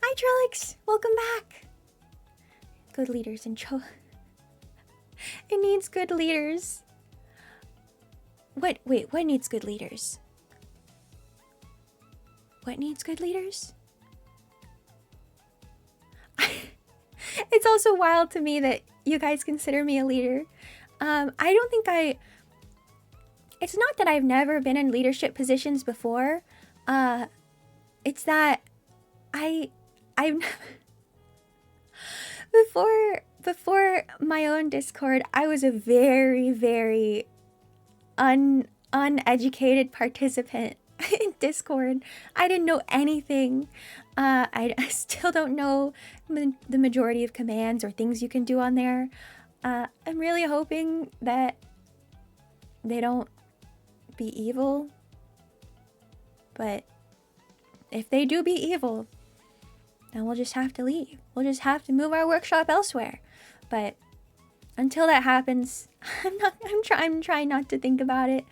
Hi Trellix, welcome back. Good leaders in Choa. It needs good leaders. Wait, what needs good leaders? What needs good leaders? It's also wild to me that you guys consider me a leader. I don't think it's not that I've never been in leadership positions before. It's that I've before my own Discord, I was a very, very uneducated participant in Discord. I didn't know anything. I still don't know the majority of commands or things you can do on there. I'm really hoping that they don't be evil. But if they do be evil, then we'll just have to leave. We'll just have to move our workshop elsewhere. But until that happens, I'm trying not to think about it.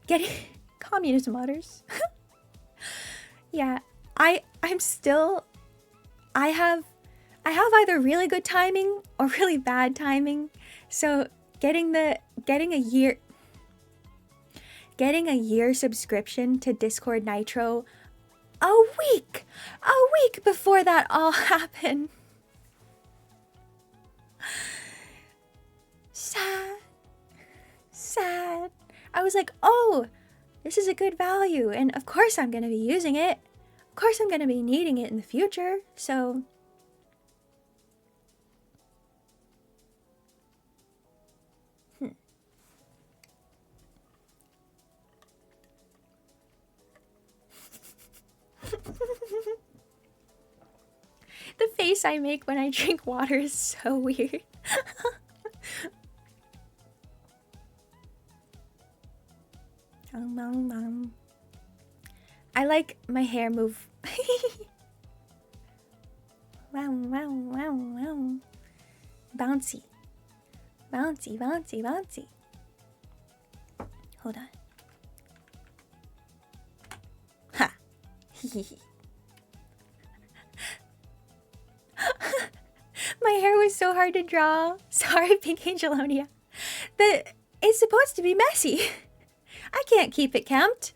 Getting communism otters. Yeah, I have either really good timing or really bad timing. So getting a year subscription to Discord Nitro a week before that all happened. Sad. I was like, oh, this is a good value, and of course I'm gonna be using it. Of course I'm gonna be needing it in the future, so... The face I make when I drink water is so weird. I like my hair move. Wow. Bouncy. Hold on. Ha. My hair was so hard to draw. Sorry, Pink Angelonia. It's supposed to be messy. I can't keep it kempt.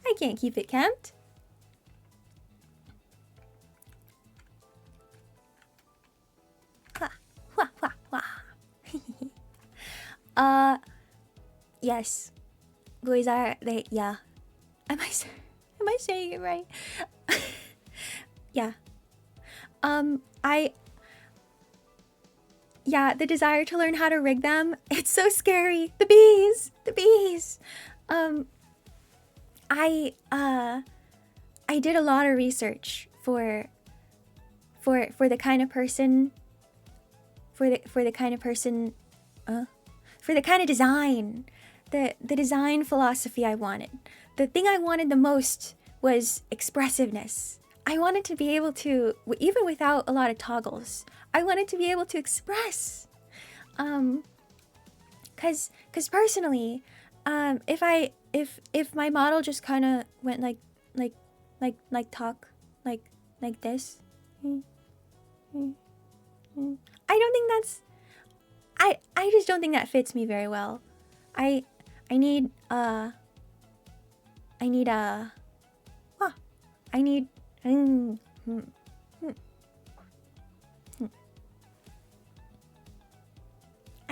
I can't keep it kempt. Yes. Boys are they? Yeah. Am I saying it right? Yeah. Yeah, the desire to learn how to rig them. It's so scary. The bees. I did a lot of research for the kind of person for the kind of design, the design philosophy I wanted. The thing I wanted the most was expressiveness. I wanted to be able to, even without a lot of toggles, I wanted to be able to express. Cause personally, if my model just kind of went like talk like this, I don't think that's. I just don't think that fits me very well. I need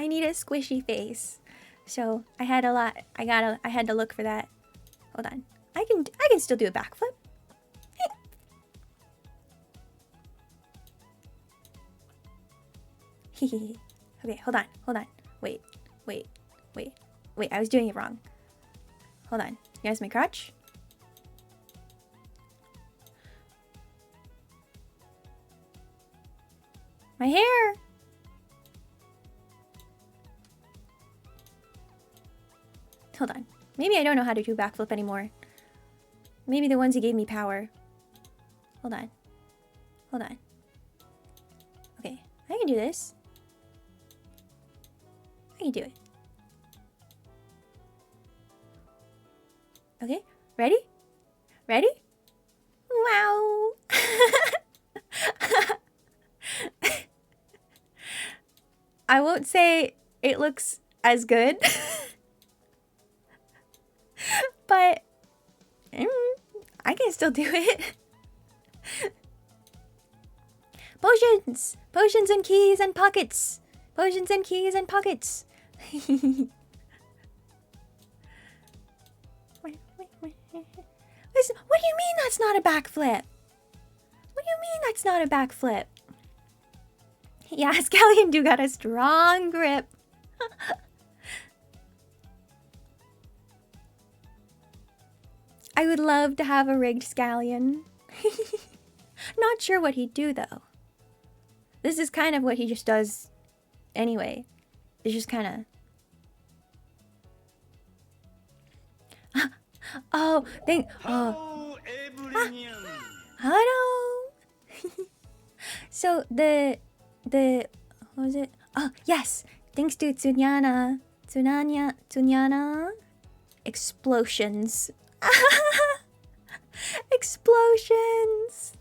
I need a squishy face. So I had to look for that. Hold on. I can still do a backflip. Okay, hold on. Wait. I was doing it wrong. Hold on. Here's my crotch. My hair. Hold on. Maybe I don't know how to do backflip anymore. Maybe the ones who gave me power. Hold on. Okay, I can do this. I can do it. Okay, ready? Wow. I won't say it looks as good. But I can still do it. Potions and keys and pockets. Listen, what do you mean that's not a backflip? Yeah, Scallion do got a strong grip. I would love to have a rigged Scallion. Not sure what he'd do though. This is kind of what he just does anyway. It's just kind of... Oh, Hello, everyone. Hello. So the what was it? Oh yes, thanks to Tsunyana, explosions. Explosions.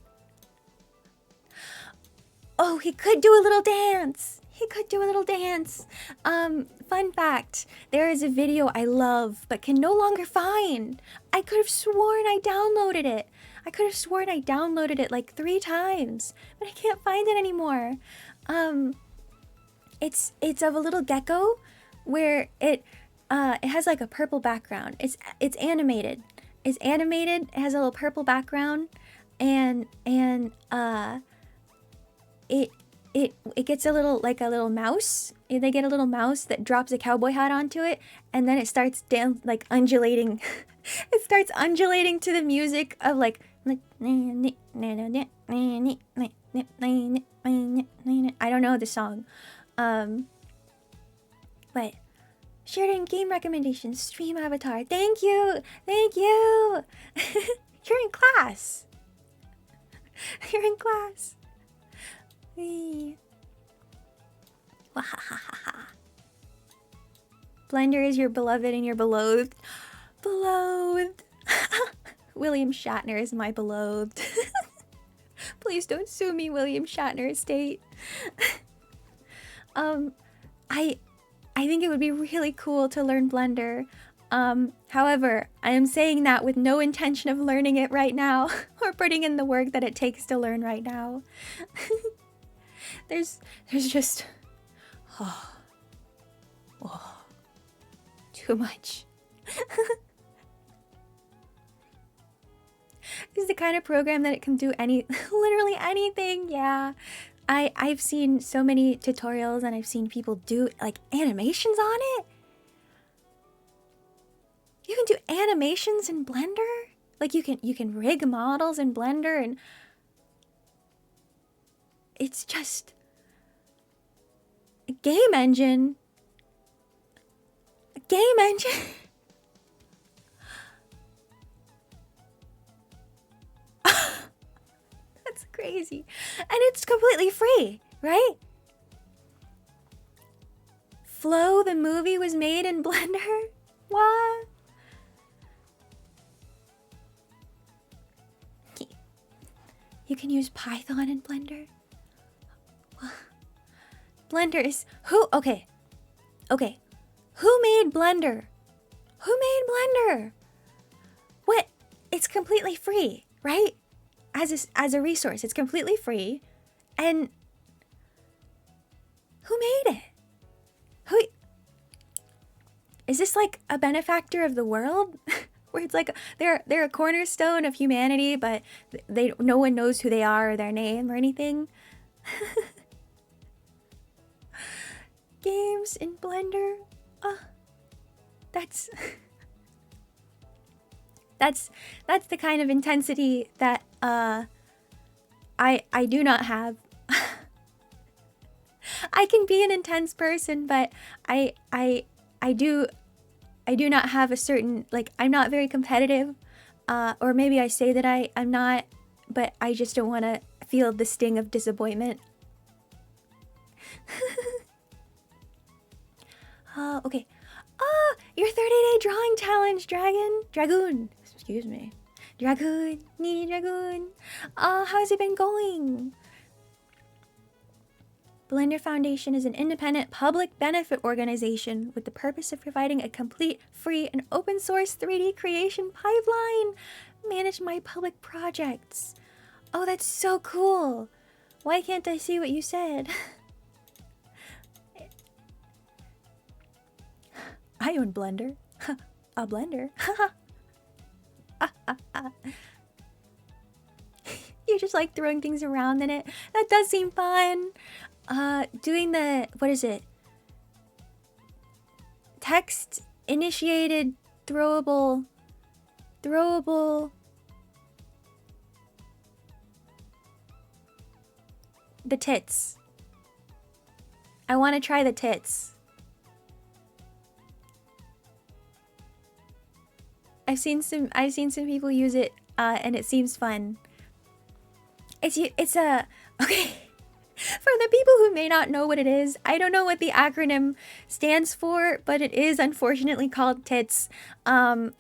Oh, he could do a little dance. Fun fact, there is a video I love but can no longer find. I could have sworn I downloaded it. Like 3 times, but I can't find it anymore. It's of a little gecko where it has like a purple background. It's animated. It has a little purple background, and it gets a little mouse. They get a little mouse that drops a cowboy hat onto it, and then it starts undulating. It starts undulating to the music of like I don't know the song. But shared in game recommendations, stream avatar. Thank you. You're in class. Wee. Blender is your beloved and your beloved. William Shatner is my beloved. Please don't sue me, William Shatner estate. I think it would be really cool to learn Blender. However, I am saying that with no intention of learning it right now or putting in the work that it takes to learn right now. There's just too much. This is the kind of program that it can do literally anything. Yeah, I've seen so many tutorials and I've seen people do like animations on it. You can do animations in Blender. Like you can rig models in Blender, and it's just a game engine. That's crazy. And it's completely free, right? Flow, the movie, was made in Blender? What? You can use Python in Blender? Blender is... Okay. Who made Blender? What? It's completely free, right? As a resource, it's completely free. And who made it? Who is this, like a benefactor of the world? Where it's like they're a cornerstone of humanity, but no one knows who they are or their name or anything. Games in Blender. That's that's the kind of intensity that I do not have. I can be an intense person, but I do not have a certain, like, I'm not very competitive, or maybe I say that I'm not, but I just don't want to feel the sting of disappointment. Okay. Your 30-day drawing challenge, Dragoon. Excuse me. Dragoon. How's it been going? Blender Foundation is an independent public benefit organization with the purpose of providing a complete, free, and open source 3D creation pipeline. Manage my public projects. Oh, that's so cool. Why can't I see what you said? I own Blender. A Blender. You just like throwing things around in it. That does seem fun. Doing the, what is it? Text initiated throwable. The tits. I want to try the tits. I've seen some people use it, and it seems fun. It's a, okay. For the people who may not know what it is, I don't know what the acronym stands for, but it is unfortunately called TITS,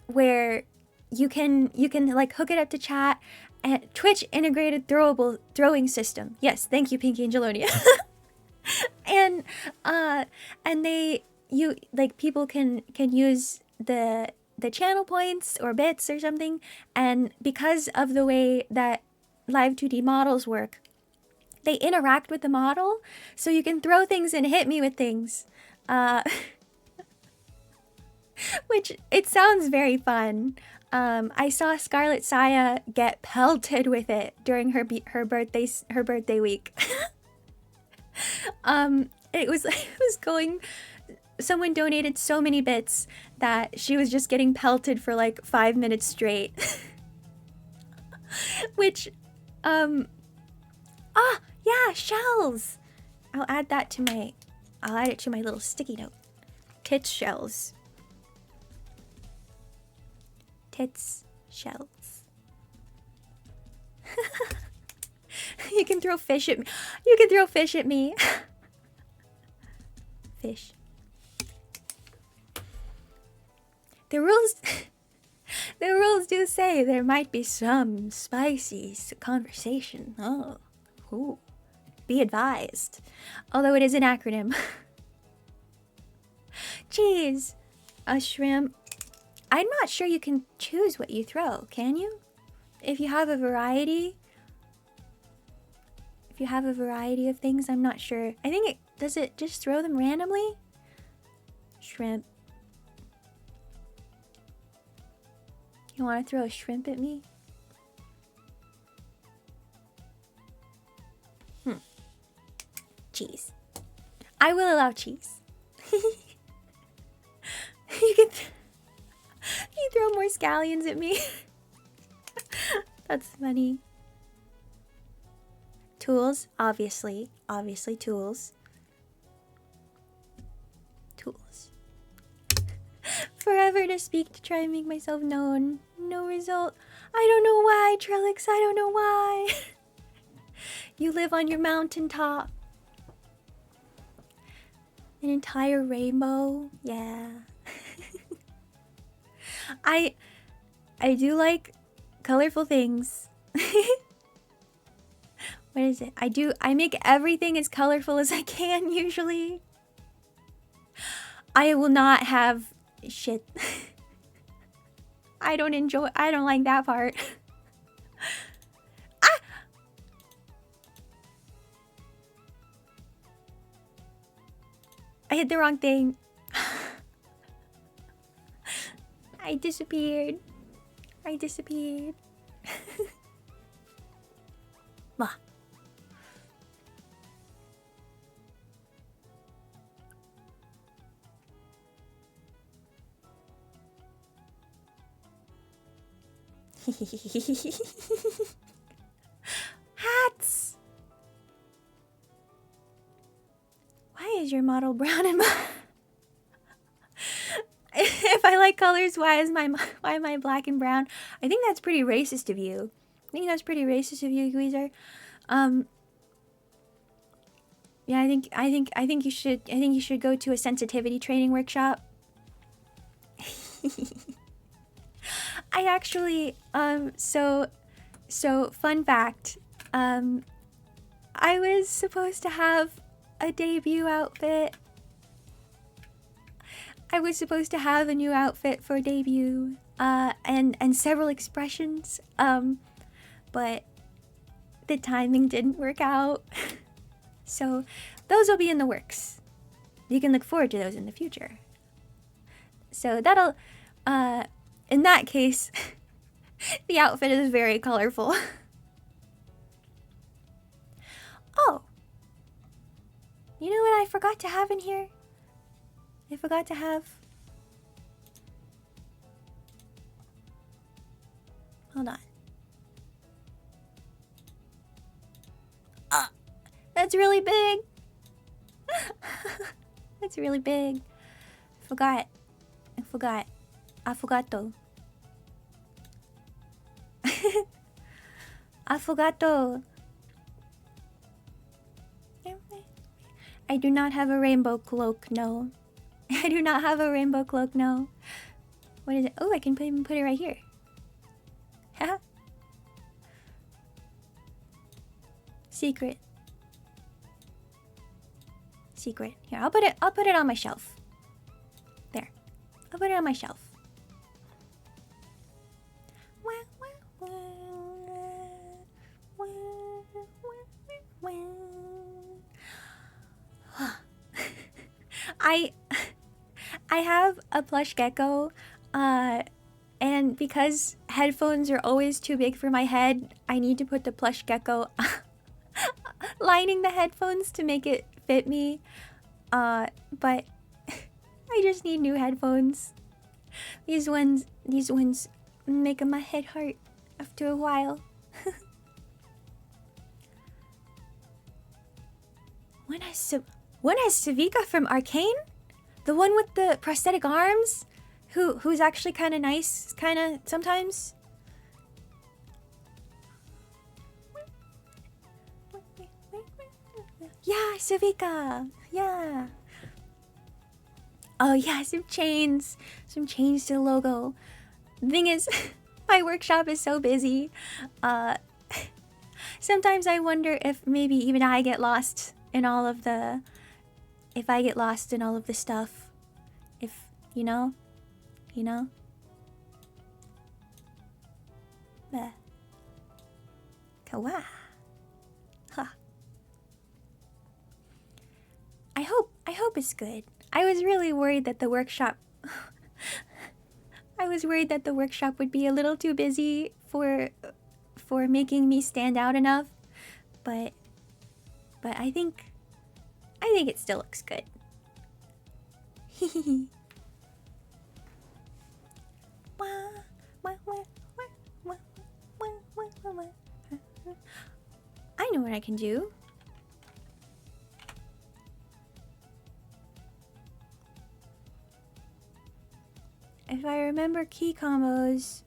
where you can like hook it up to chat, and Twitch integrated throwing system. Yes, thank you, Pinky Angelonia. And people can use the channel points or bits or something, and because of the way that live 2D models work, they interact with the model, so you can throw things and hit me with things. Which, it sounds very fun. I saw Scarlet Saya get pelted with it during her birthday week. It was going... Someone donated so many bits that she was just getting pelted for like 5 minutes straight. Which, yeah, shells. I'll add it to my little sticky note. Tits shells. Tits shells. You can throw fish at me. You can throw fish at me. Fish. The rules do say there might be some spicy conversation. Oh, ooh. Be advised. Although it is an acronym. Jeez. A shrimp. I'm not sure you can choose what you throw, can you? If you have a variety. If you have a variety of things, I'm not sure. I think does it just throw them randomly? Shrimp. You want to throw a shrimp at me? Cheese. I will allow cheese. You throw more scallions at me. That's funny. Tools, obviously tools. Forever to speak to try and make myself known. No result. I don't know why, Trellix. I don't know why. You live on your mountaintop. An entire rainbow. Yeah. I do like colorful things. What is it? I make everything as colorful as I can usually. I will not have shit. I don't like that part. Ah! I hit the wrong thing. I disappeared. I disappeared. Wah. Hats! Why is your model brown and if I like colors, why am I black and brown? I think that's pretty racist of you. I think that's pretty racist of you, Guizer. Yeah, I think you should go to a sensitivity training workshop. I actually so fun fact, I was supposed to have a debut outfit. I was supposed to have a new outfit for debut, and several expressions, but the timing didn't work out. So those will be in the works. You can look forward to those in the future. So that'll, in that case, the outfit is very colorful. Oh, you know what I forgot to have in here? I forgot to have... Hold on. That's really big. That's really big. I forgot. I forgot though. I forgot though. I do not have a rainbow cloak, no. I do not have a rainbow cloak, no. What is it? Oh, I can even put it right here. Haha. Secret. Secret. Here, I'll put it on my shelf. There. I'll put it on my shelf. I have a plush gecko, and because headphones are always too big for my head, I need to put the plush gecko lining the headphones to make it fit me. But I just need new headphones. These ones make my head hurt after a while. When has Savika from Arcane? The one with the prosthetic arms? Who's actually kind of nice, kind of sometimes? Yeah, Savika. Yeah. Oh yeah, some chains to the logo. The thing is, my workshop is so busy. Sometimes I wonder if maybe even I get lost in all of the... If I get lost in all of the stuff. If, you know? Kawa. Huh. I hope it's good. I was really worried that the workshop... I was worried that the workshop would be a little too busy for making me stand out enough. But I think it still looks good. I know what I can do. If I remember key combos...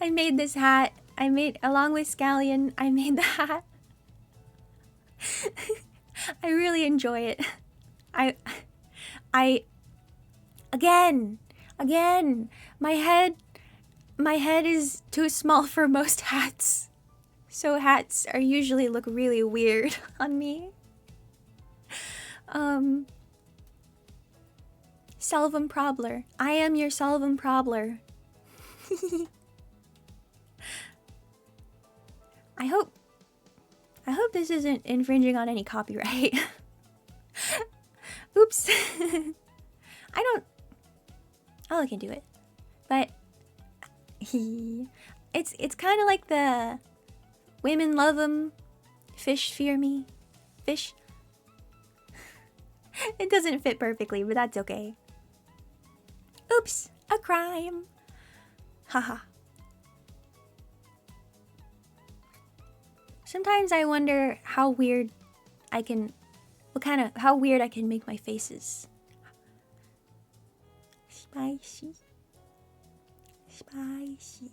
I made this hat. Along with Scallion, I made the hat. I really enjoy it. Again, my head is too small for most hats. So hats are usually look really weird on me. Selvum Probler. I am your Selvum Probler. I hope this isn't infringing on any copyright. Oops. I'll look into it. But it's kind of like the women love 'em, fish fear me. Fish. It doesn't fit perfectly, but that's okay. Oops, a crime. Haha. Sometimes I wonder how weird I can how weird I can make my faces. Spicy. Spicy.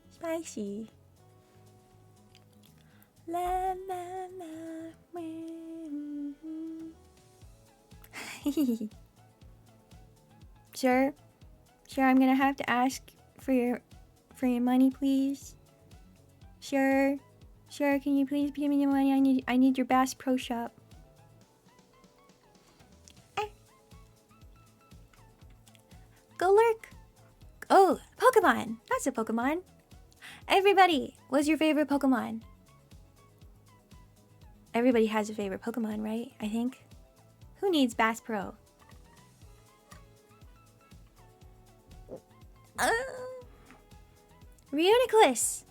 Spicy. La la la. Sir, I'm gonna have to ask for your money, please. Sure, can you please give me the money? I need your Bass Pro Shop. Go lurk. Oh, Pokemon. That's a Pokemon. Everybody, what's your favorite Pokemon? Everybody has a favorite Pokemon, right? I think. Who needs Bass Pro? Reuniclus.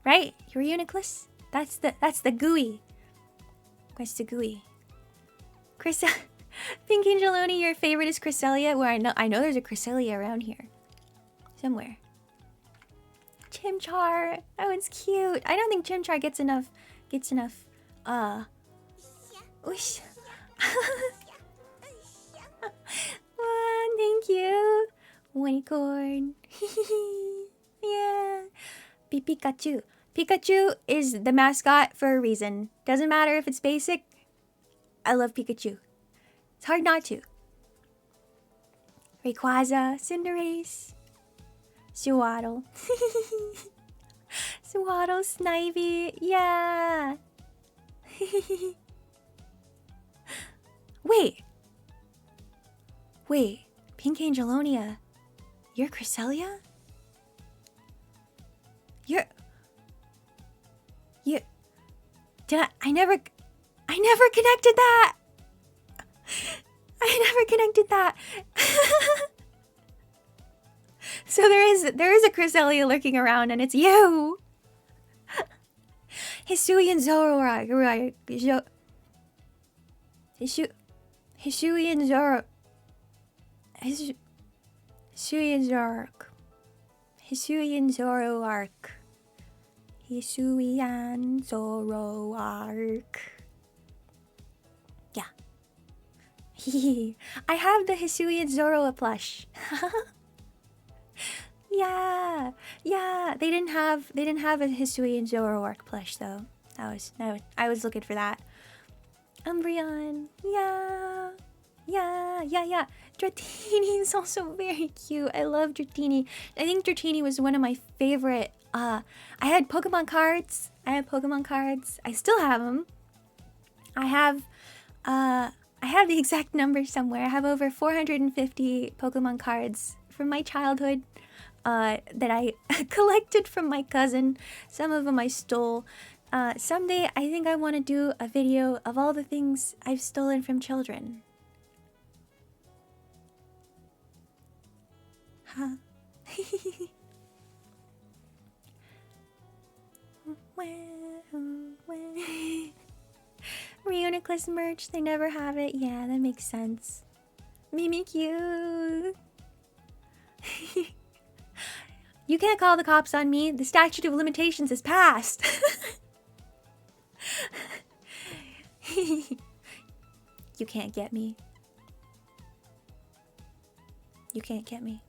Right? Reuniclus? That's the gooey. What's the gooey? Pink Angeloni, your favorite is Cresselia, where I know there's a Cresselia around here. Somewhere. Chimchar. That one's cute. I don't think Chimchar gets enough Whoosh. Thank you. Unicorn. Yeah. Pikachu. Pikachu is the mascot for a reason. Doesn't matter if it's basic. I love Pikachu. It's hard not to. Rayquaza, Cinderace, Sewaddle. Sewaddle, Snivy, yeah. Wait, Pink Angelonia, you're Cresselia? I never connected that. I never connected that. So there is a Cresselia lurking around, and it's you. Hisuian Zoroark, right? Hisuian Zoroark. Hisuian Zoroark. Hisuian Zoroark. Hisuian Zoroark. Yeah. I have the Hisuian Zoroa plush. Yeah. They didn't have a Hisuian Zoroark plush though. I was looking for that. Umbreon. Yeah. Dratini is also very cute. I love Dratini. I think Dratini was one of my favorite. I had Pokemon cards. I still have them. I have the exact number somewhere. I have over 450 Pokemon cards from my childhood that I collected from my cousin. Some of them I stole. Someday I think I want to do a video of all the things I've stolen from children. Huh? Reuniclus merch, they never have it. Yeah, that makes sense. Mimikyu. You can't call the cops on me. The statute of limitations is passed. You can't get me. You can't get me.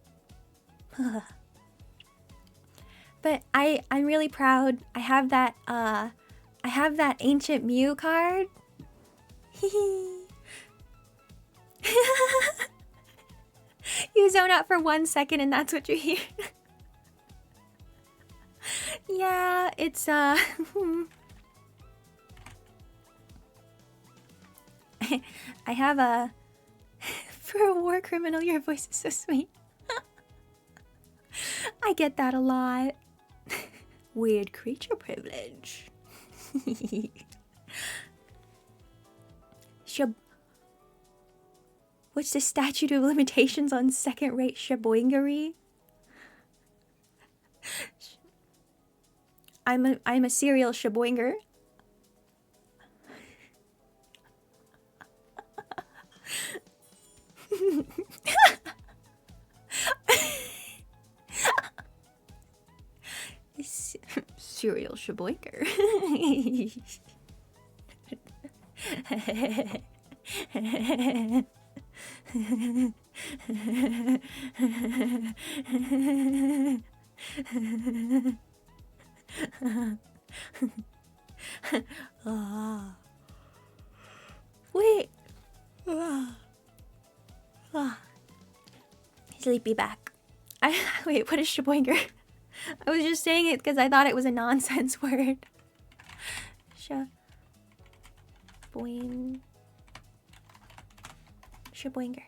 But I'm really proud. I have that Ancient Mew card. You zone out for 1 second and that's what you hear. Yeah, it's I have a for a war criminal, your voice is so sweet. I get that a lot. Weird creature privilege. What's the statute of limitations on second-rate shaboingery? I'm a serial shaboinger. Serial shaboinger. Wait. Sleepy back. Wait, what is shaboinger? I was just saying it because I thought it was a nonsense word. Shaboinger.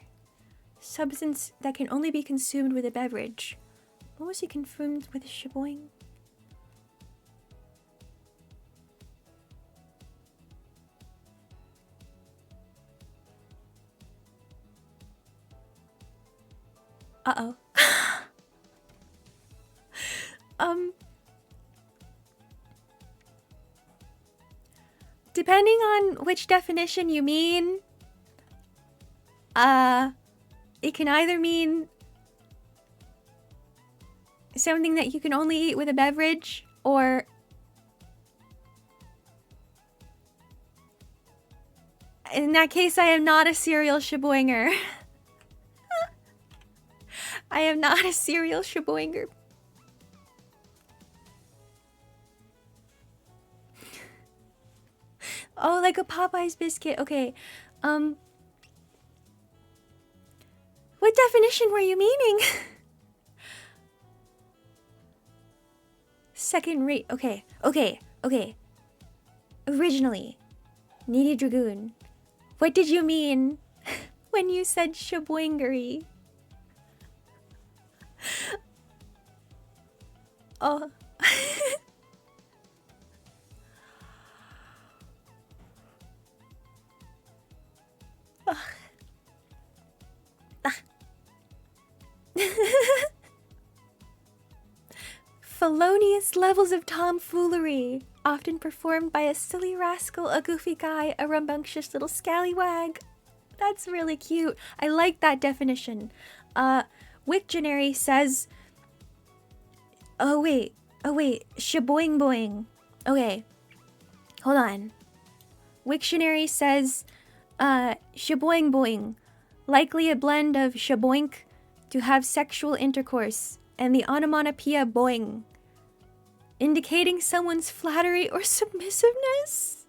Substance that can only be consumed with a beverage. What was he consumed with a shaboing? Uh-oh. Depending on which definition you mean, it can either mean something that you can only eat with a beverage, or in that case, I am not a serial shaboinger. I am not a serial shaboinger. Oh, like a Popeye's biscuit. Okay. What definition were you meaning? Second rate. Okay. Originally, Needy Dragoon, what did you mean when you said shaboingery? Oh. Felonious levels of tomfoolery, often performed by a silly rascal, a goofy guy, a rambunctious little scallywag. That's really cute. I like that definition. Wiktionary says... Oh wait. Shaboing boing. Okay. Hold on. Wiktionary says... shaboing boing. Likely a blend of shaboink, to have sexual intercourse, and the onomatopoeia boing, indicating someone's flattery or submissiveness.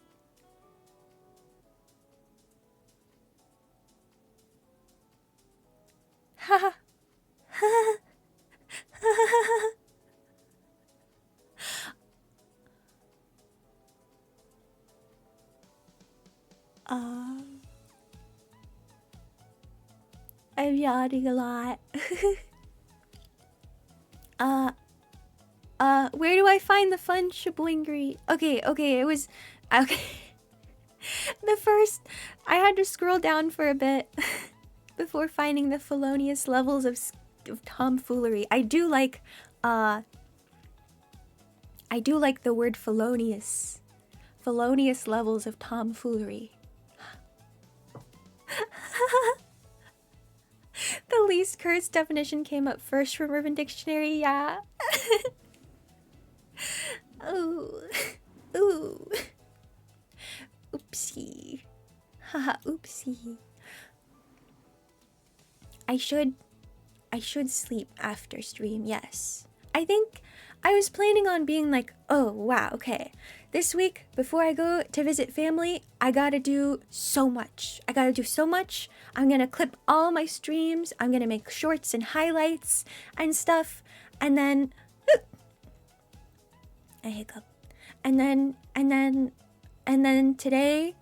Ha ha. I'm yawning a lot. Where do I find the fun shaboingery? Okay, it was... Okay. The first... I had to scroll down for a bit before finding the felonious levels of tomfoolery. I do like the word felonious. Felonious levels of tomfoolery. The least cursed definition came up first from Urban Dictionary, yeah. Ooh. Oopsie. Haha, oopsie. I should sleep after stream, yes. I think I was planning on being like, oh wow, okay. This week, before I go to visit family, I gotta do so much. I'm gonna clip all my streams. I'm gonna make shorts and highlights and stuff. And then... I hiccup. And then today...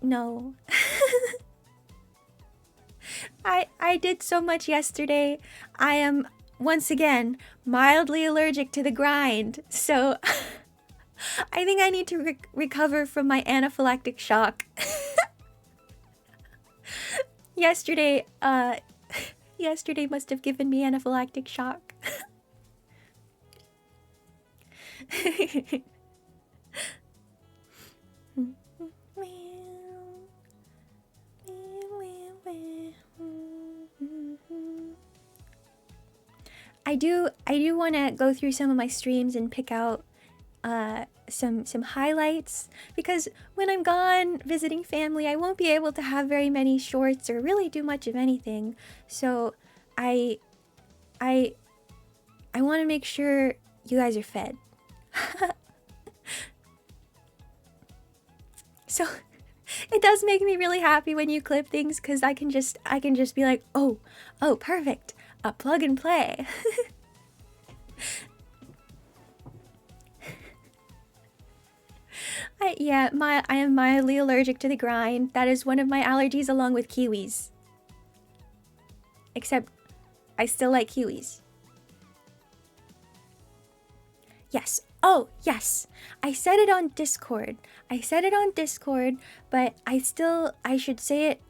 no. I did so much yesterday. I am once again, mildly allergic to the grind. So I think I need to recover from my anaphylactic shock. Yesterday, yesterday must have given me anaphylactic shock. I do want to go through some of my streams and pick out some highlights, because when I'm gone visiting family, I won't be able to have very many shorts or really do much of anything. So I want to make sure you guys are fed. So it does make me really happy when you clip things, because I can just be like, oh, perfect, a plug and play. I am mildly allergic to the grind. That is one of my allergies, along with kiwis. Except I still like kiwis. Yes. Oh, yes. I said it on Discord. But I should say it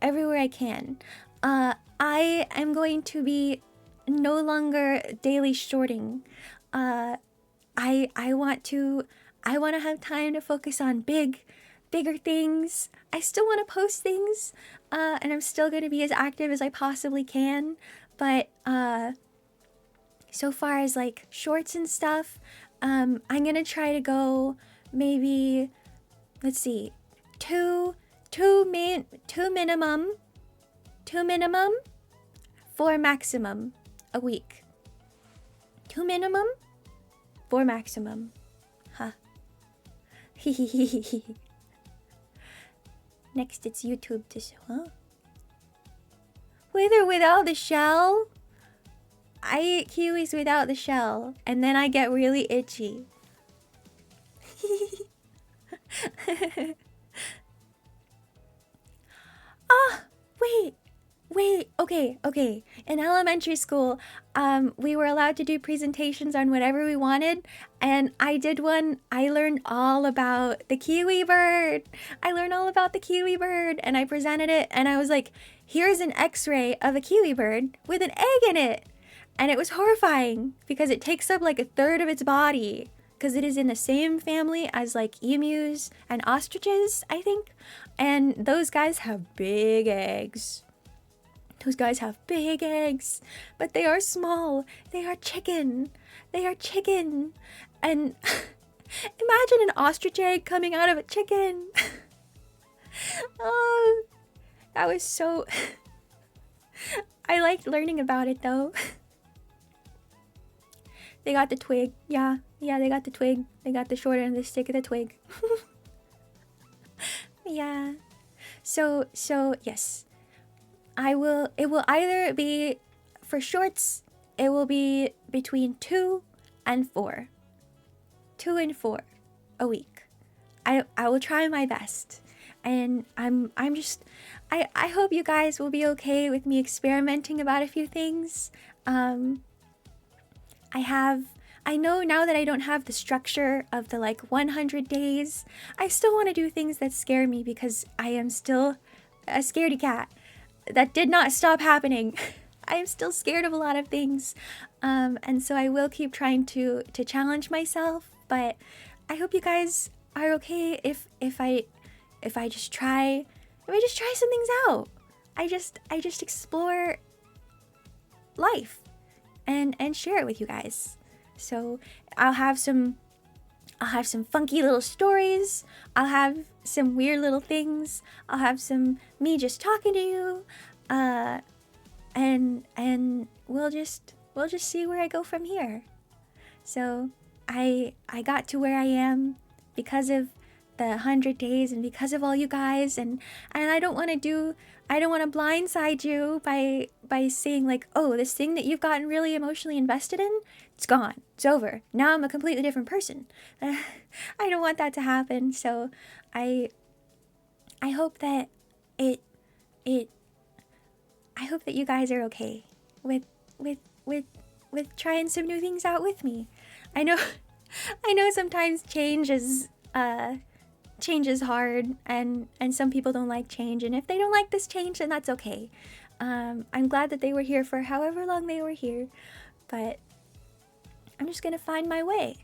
everywhere I can. I am going to be no longer daily shorting. I want to have time to focus on bigger things. I still want to post things, and I'm still going to be as active as I possibly can. But so far as like shorts and stuff, I'm gonna try to go maybe, let's see, two minimum, 4 maximum a week. 2 minimum, 4 maximum. Huh. Next it's YouTube huh? With or without the shell? I eat kiwis without the shell, and then I get really itchy. Ah, wait, okay. In elementary school, we were allowed to do presentations on whatever we wanted, and I did one. I learned all about the kiwi bird. And I presented it, and I was like, here's an x-ray of a kiwi bird with an egg in it. And it was horrifying, because it takes up like a third of its body, because it is in the same family as like emus and ostriches, I think. And those guys have big eggs. But they are small. They are chicken. And imagine an ostrich egg coming out of a chicken. Oh, that was so... I liked learning about it though. They got the twig. Yeah, they got the twig. They got the short end of the stick of the twig. Yeah. So yes. It will either be, for shorts, it will be between 2 and 4. 2 and 4 a week. I will try my best. And I hope you guys will be okay with me experimenting about a few things. I know now that I don't have the structure of the like 100 days, I still want to do things that scare me, because I am still a scaredy cat. That did not stop happening. I am still scared of a lot of things. And so I will keep trying to challenge myself, but I hope you guys are okay if I just try some things out. I just explore life and share it with you guys. So I'll have some funky little stories. I'll have some weird little things. I'll have some me just talking to you. And we'll just see where I go from here. So I got to where I am because of the 100 days and because of all you guys, and I don't want to blindside you by saying like, oh, this thing that you've gotten really emotionally invested in, it's gone, it's over, now I'm a completely different person. I don't want that to happen. So I hope that I hope that you guys are okay with with trying some new things out with me. I know I know sometimes change is hard, and some people don't like change, and if they don't like this change, then that's okay. I'm glad that they were here for however long they were here, but I'm just gonna find my way.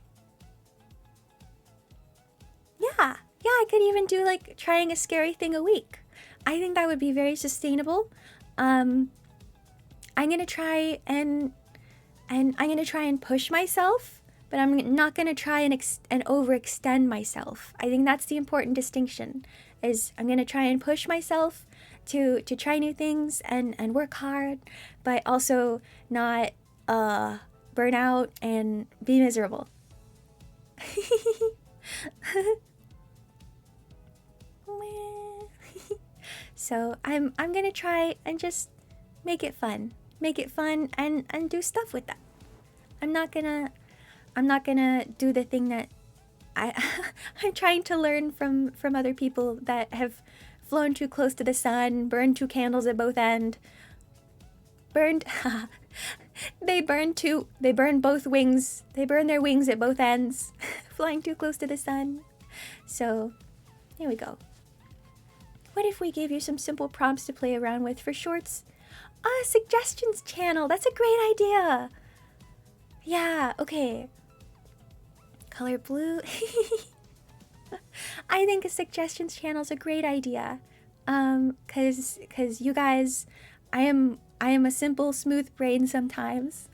Yeah, I could even do like trying a scary thing a week. I think that would be very sustainable. I'm gonna try and I'm gonna try and push myself, but I'm not gonna try and overextend myself. I think that's the important distinction. Is I'm gonna try and push myself to try new things and work hard, but also not burn out and be miserable. So I'm gonna try and just make it fun and do stuff with that. I'm not gonna do the thing that I'm trying to learn from other people that have flown too close to the sun, burned 2 candles at both ends. They burn both wings. They burn their wings at both ends, flying too close to the sun. So, here we go. What if we gave you some simple prompts to play around with for shorts? Suggestions channel. That's a great idea. Yeah, okay. Color blue. I think a suggestions channel is a great idea. Cause you guys, I am a simple, smooth brain sometimes,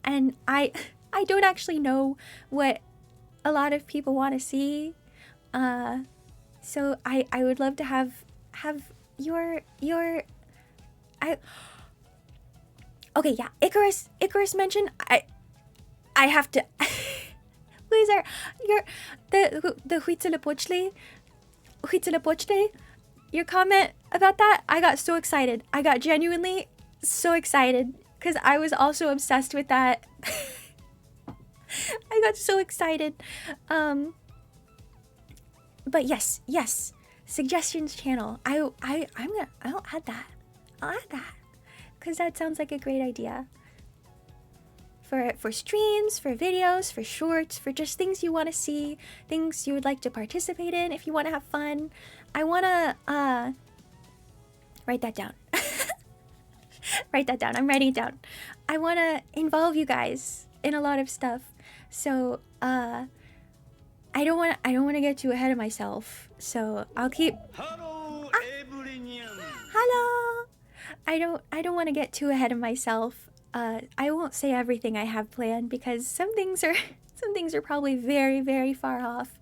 and I don't actually know what a lot of people want to see. So I would love to have your okay, yeah. Icarus mentioned I have to. Who is the Huitzilopochtli? Your comment about that, I got so excited. I got genuinely so excited because I was also obsessed with that. I got so excited. But yes, suggestions channel. I'll add that. I'll add that because that sounds like a great idea. For streams, for videos, for shorts, for just things you want to see, things you would like to participate in, if you want to have fun. I want to write that down. Write that down. I'm writing it down. I want to involve you guys in a lot of stuff. So, I don't want to get too ahead of myself. So, I'll keep Hello, everyone. Hello. I don't want to get too ahead of myself. I won't say everything I have planned because some things are probably very, very far off.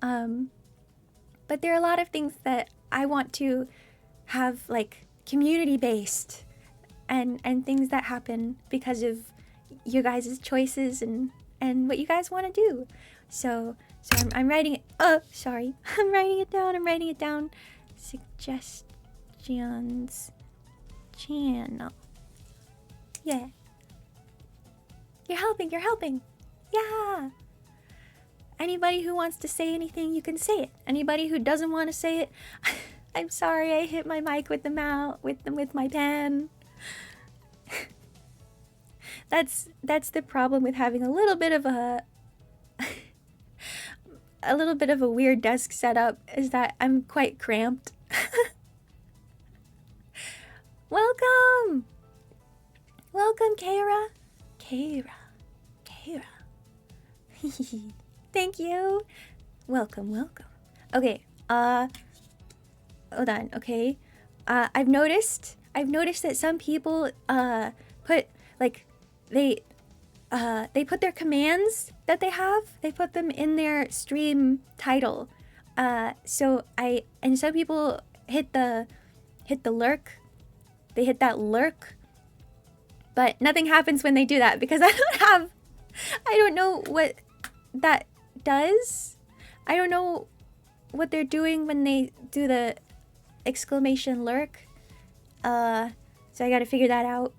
But there are a lot of things that I want to have like community based and things that happen because of you guys' choices and what you guys want to do. So I'm writing it. Oh, sorry. I'm writing it down. Suggestions channel. Yeah. You're helping. Yeah. Anybody who wants to say anything, you can say it. Anybody who doesn't want to say it, I'm sorry, I hit my mic with with my pen. That's the problem with having a little bit of a weird desk setup, is that I'm quite cramped. Welcome, Kara. Thank you. Welcome. Okay. Hold on. Okay. I've noticed that some people put like they put their commands that they have. They put them in their stream title. So and some people hit the lurk. They hit that lurk. But nothing happens when they do that because I don't know what that does. I don't know what they're doing when they do the exclamation lurk. So I gotta figure that out.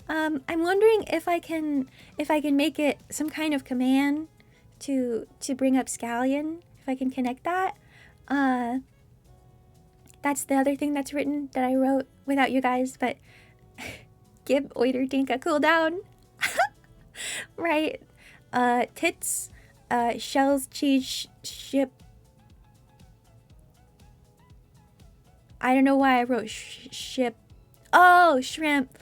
I'm wondering if I can make it some kind of command to bring up Scallion, if I can connect that. That's the other thing that's written that I wrote without you guys, but Give Oiterdink a cooldown. Right. Tits, shells, cheese, ship. I don't know why I wrote ship. Oh, shrimp.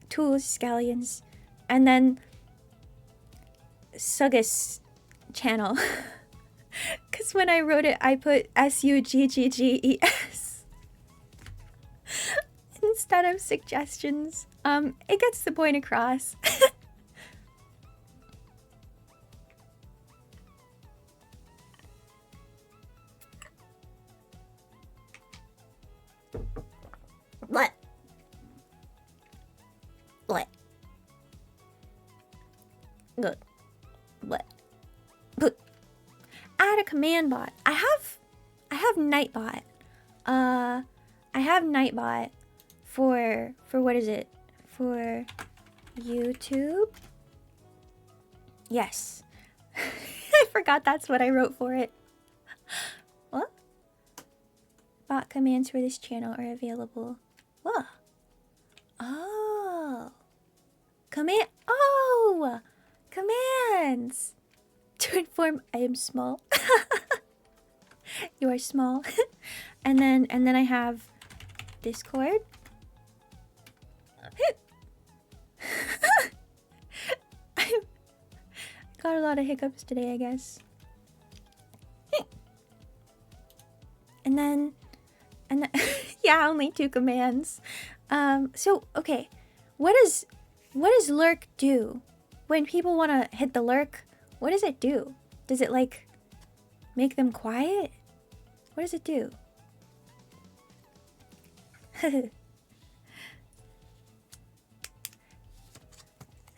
Tools, scallions. And then Suggus channel. Because when I wrote it, I put SUGGGES instead of suggestions. It gets the point across. What? What? Good. What? Good. Add a command bot. I have Nightbot. I have Nightbot for what is it? For YouTube? Yes. I forgot that's what I wrote for it. What? Bot commands for this channel are available. What? Oh. Command. Oh! Commands! To inform I am small. You are small. and then I have Discord. I got a lot of hiccups today, I guess. and then yeah, only 2 commands. So okay, what does lurk do? When people want to hit the lurk, what does it do? Does it like make them quiet? What does it do?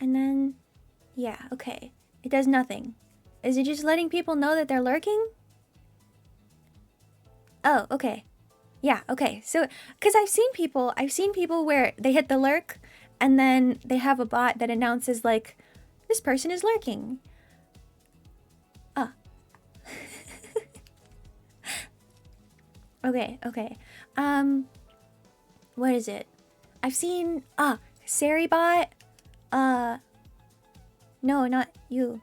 And then, yeah, okay. It does nothing. Is it just letting people know that they're lurking? Oh, okay. Yeah, okay. So, because I've seen people where they hit the lurk and then they have a bot that announces like, this person is lurking. Ah. Okay. What is it? I've seen Saribot. No, not you.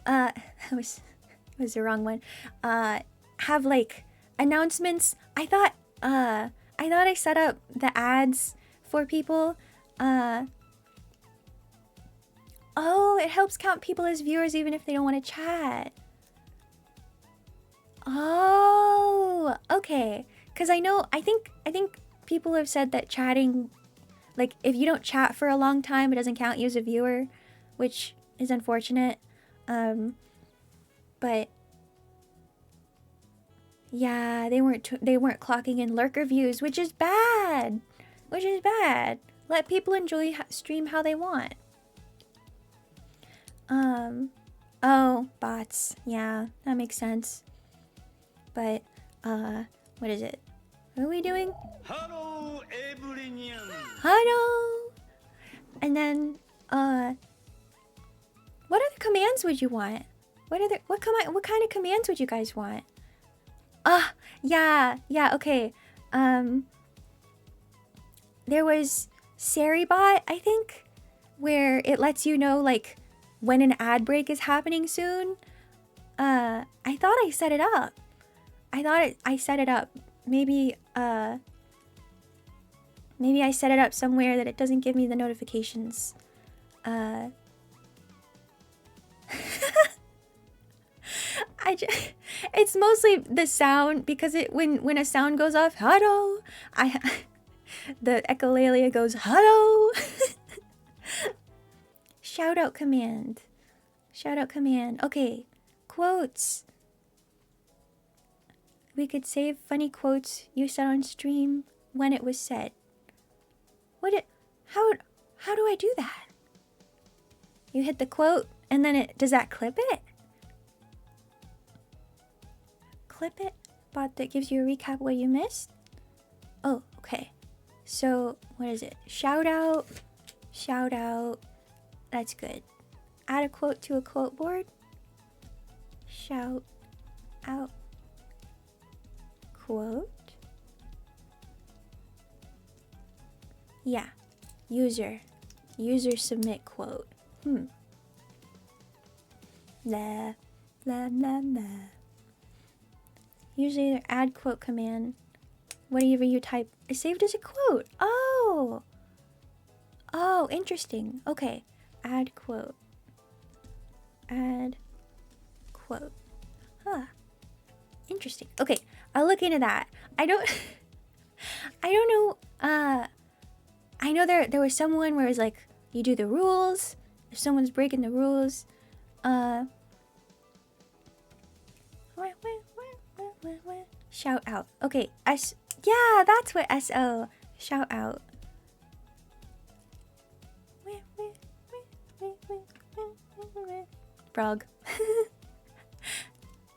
That was the wrong one. Have like announcements. I thought I set up the ads for people. Oh, it helps count people as viewers even if they don't want to chat. Oh, okay. Cause I think people have said that chatting, like if you don't chat for a long time, it doesn't count you as a viewer, which is unfortunate. But yeah, they weren't clocking in lurker views, which is bad. Let people enjoy stream how they want. Oh, bots. Yeah, that makes sense. But, what is it? What are we doing? Hello, everyone. Hello! And then, what other commands would you want? What kind of commands would you guys want? Yeah, okay. There was Saribot, I think, where it lets you know, like, when an ad break is happening soon. I thought I set it up. Maybe I set it up somewhere that it doesn't give me the notifications. It's mostly the sound, because when a sound goes off, hello, the echolalia goes hello. Shout out command. Okay, quotes. We could save funny quotes you said on stream when it was said. How do I do that? You hit the quote and then does that clip it? Clip it? Bot that gives you a recap what you missed? Oh, okay. So, what is it? Shout out. That's good. Add a quote to a quote board. Shout out. Quote. Yeah. User submit quote. La la la la. Usually either add quote command. Whatever you type is saved as a quote. Oh. Oh, interesting. Okay. Add quote. Add quote. Huh. Interesting. Okay, I'll look into that. I don't know. I know there was someone where it was like you do the rules. If someone's breaking the rules, shout out. Okay, yeah, that's what SO. Shout out. Frog.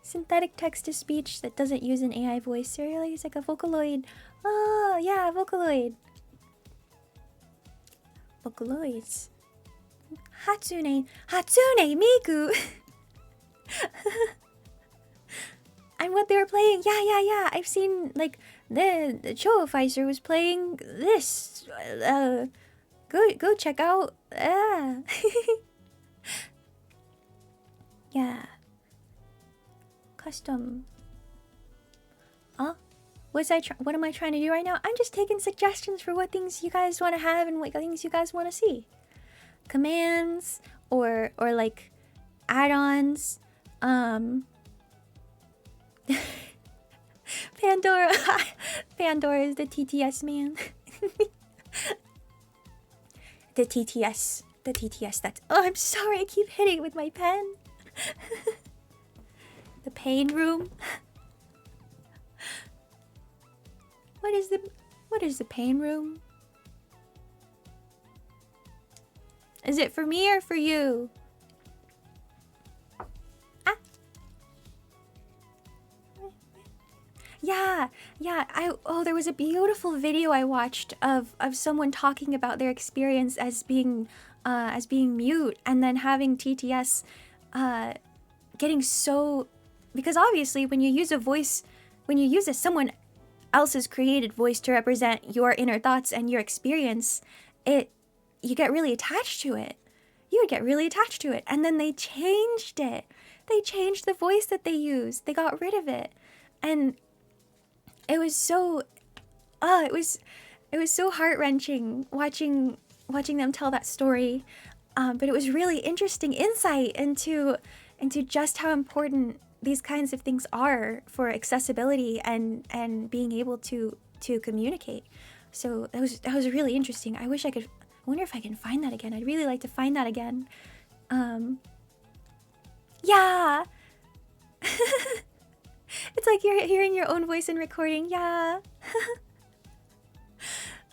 Synthetic text-to-speech that doesn't use an AI voice. Serially, it's like a Vocaloid. Oh, yeah, Vocaloid. Vocaloids. Hatsune Miku. And what they were playing. Yeah. I've seen, like, the Choa Pfizer was playing this. Go check out. Yeah. Custom. What am I trying to do right now? I'm just taking suggestions for what things you guys want to have and what things you guys want to see. Commands or like add-ons. Pandora. Pandora is the TTS man. The TTS. That's. Oh, I'm sorry. I keep hitting it with my pen. The pain room. What is the pain room? Is it for me or for you? Yeah. There was a beautiful video I watched of someone talking about their experience as being mute and then having TTS getting so, because obviously when you use someone else's created voice to represent your inner thoughts and your experience, you get really attached to it. You would get really attached to it. And then they changed it. They changed the voice that they used. They got rid of it. And it was so it was so heart-wrenching watching them tell that story. But it was really interesting insight into just how important these kinds of things are for accessibility and being able to communicate. So that was really interesting. I wonder if I can find that again. I'd really like to find that again. Yeah. It's like you're hearing your own voice in recording. Yeah.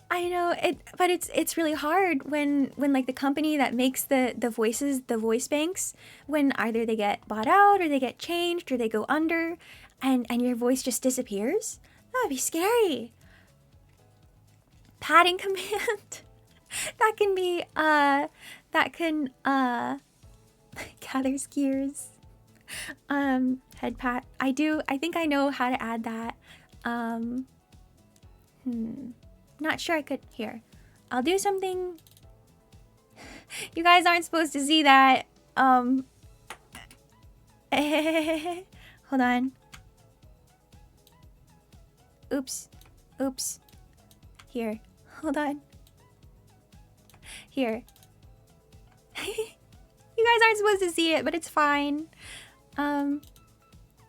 I know it, but it's really hard when like the company that makes the voices, the voice banks, when either they get bought out or they get changed or they go under, and your voice just disappears. That would be scary. Padding command. That can be gathers gears. Head pat. I think I know how to add that. Not sure I could. Here, I'll do something. You guys aren't supposed to see that. Hold on. Oops. Here. Hold on. Here. You guys aren't supposed to see it, but it's fine.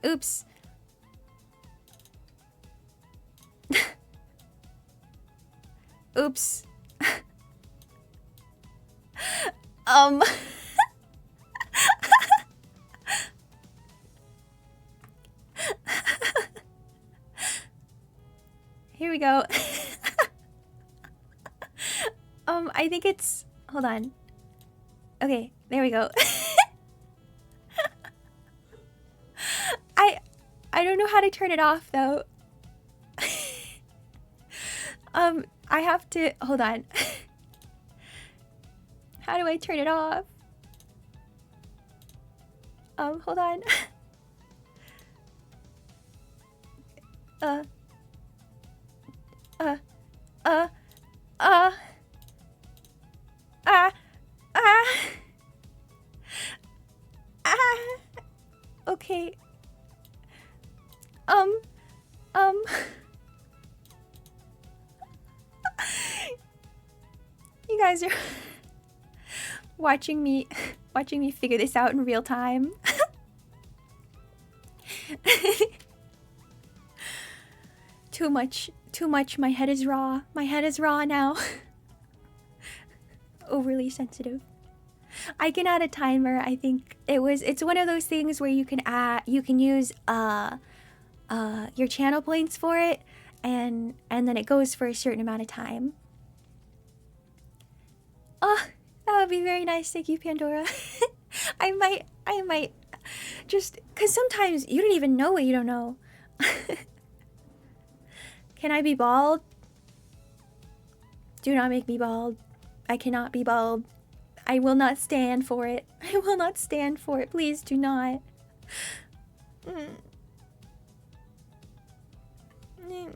Oops. Oops. Here we go. I think it's... Hold on. Okay, there we go. I don't know how to turn it off, though. I have to... Hold on. How do I turn it off? Hold on. um, um. You guys are watching me figure this out in real time. Too much. My head is raw. My head is raw now. Overly sensitive. I can add a timer. I think it's one of those things where you can use your channel points for it, and then it goes for a certain amount of time. Oh, that would be very nice. Thank you, Pandora. I might just, because sometimes you don't even know what you don't know. Can I be bald? Do not make me bald. I cannot be bald. I will not stand for it. I will not stand for it. Please do not.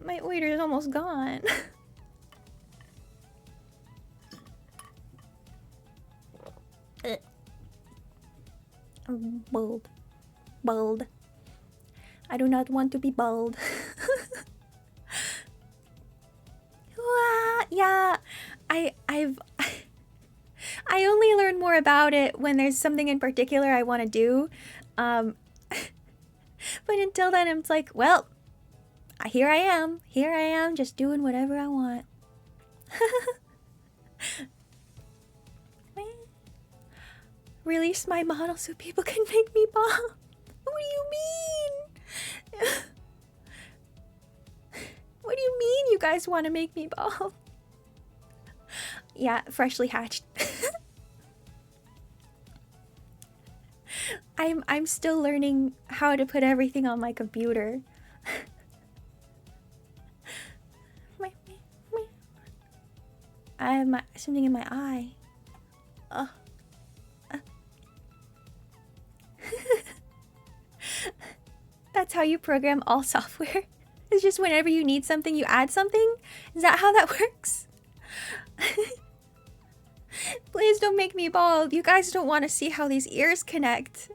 My oiter is almost gone. Bald. Bald. I do not want to be bald. Yeah, I only learn more about it when there's something in particular I want to do. But until then, it's like, well, here I am. Here I am, just doing whatever I want. Release my model so people can make me bald. What do you mean? What do you mean you guys want to make me bald? Yeah, freshly hatched. I'm still learning how to put everything on my computer. I have something in my eye. That's how you program all software. It's just whenever you need something, you add something? Is that how that works? Please don't make me bald. You guys don't want to see how these ears connect.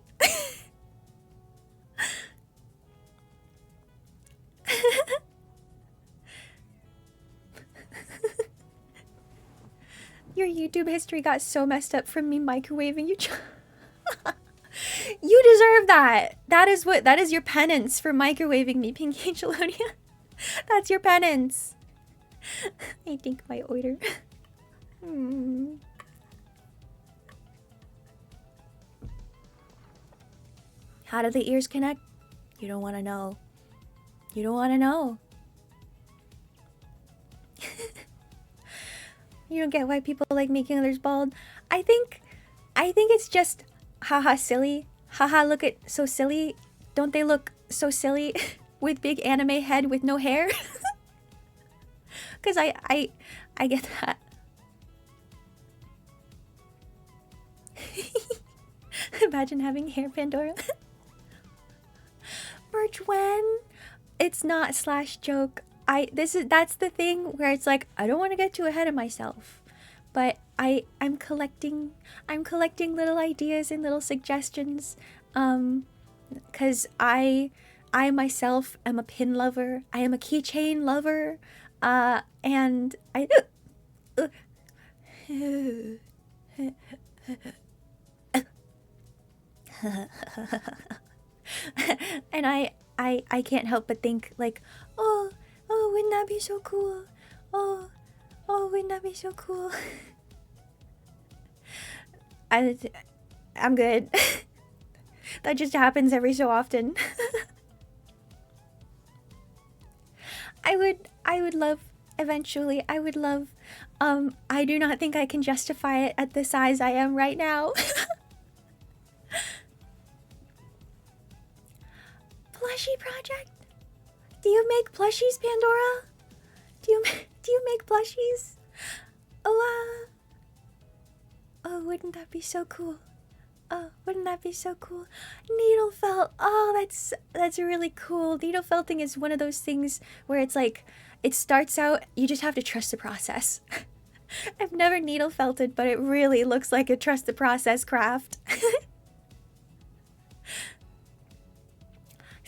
Your YouTube history got so messed up from me microwaving you. You deserve that. That is your penance for microwaving me, Pink Angelonia. That's your penance. I think my oiter. How do the ears connect? You don't want to know. You don't want to know. You don't get why people like making others bald. I think it's just haha silly. Haha, look at so silly. Don't they look so silly with big anime head with no hair? Cause I get that. Imagine having hair, Pandora. Merch when? It's not slash joke. That's the thing where it's like I don't want to get too ahead of myself, but I'm collecting little ideas and little suggestions, cause I myself am a pin lover. I am a keychain lover, and and I can't help but think like, oh, wouldn't that be so cool? Oh, wouldn't that be so cool? I'm good. That just happens every so often. I would love, eventually, I would love, I do not think I can justify it at the size I am right now. Plushie project? Do you make plushies, Pandora? Do you make plushies? Oh, wouldn't that be so cool? Oh, wouldn't that be so cool? Needle felt. Oh, that's really cool. Needle felting is one of those things where it's like, it starts out, you just have to trust the process. I've never needle felted, but it really looks like a trust the process craft.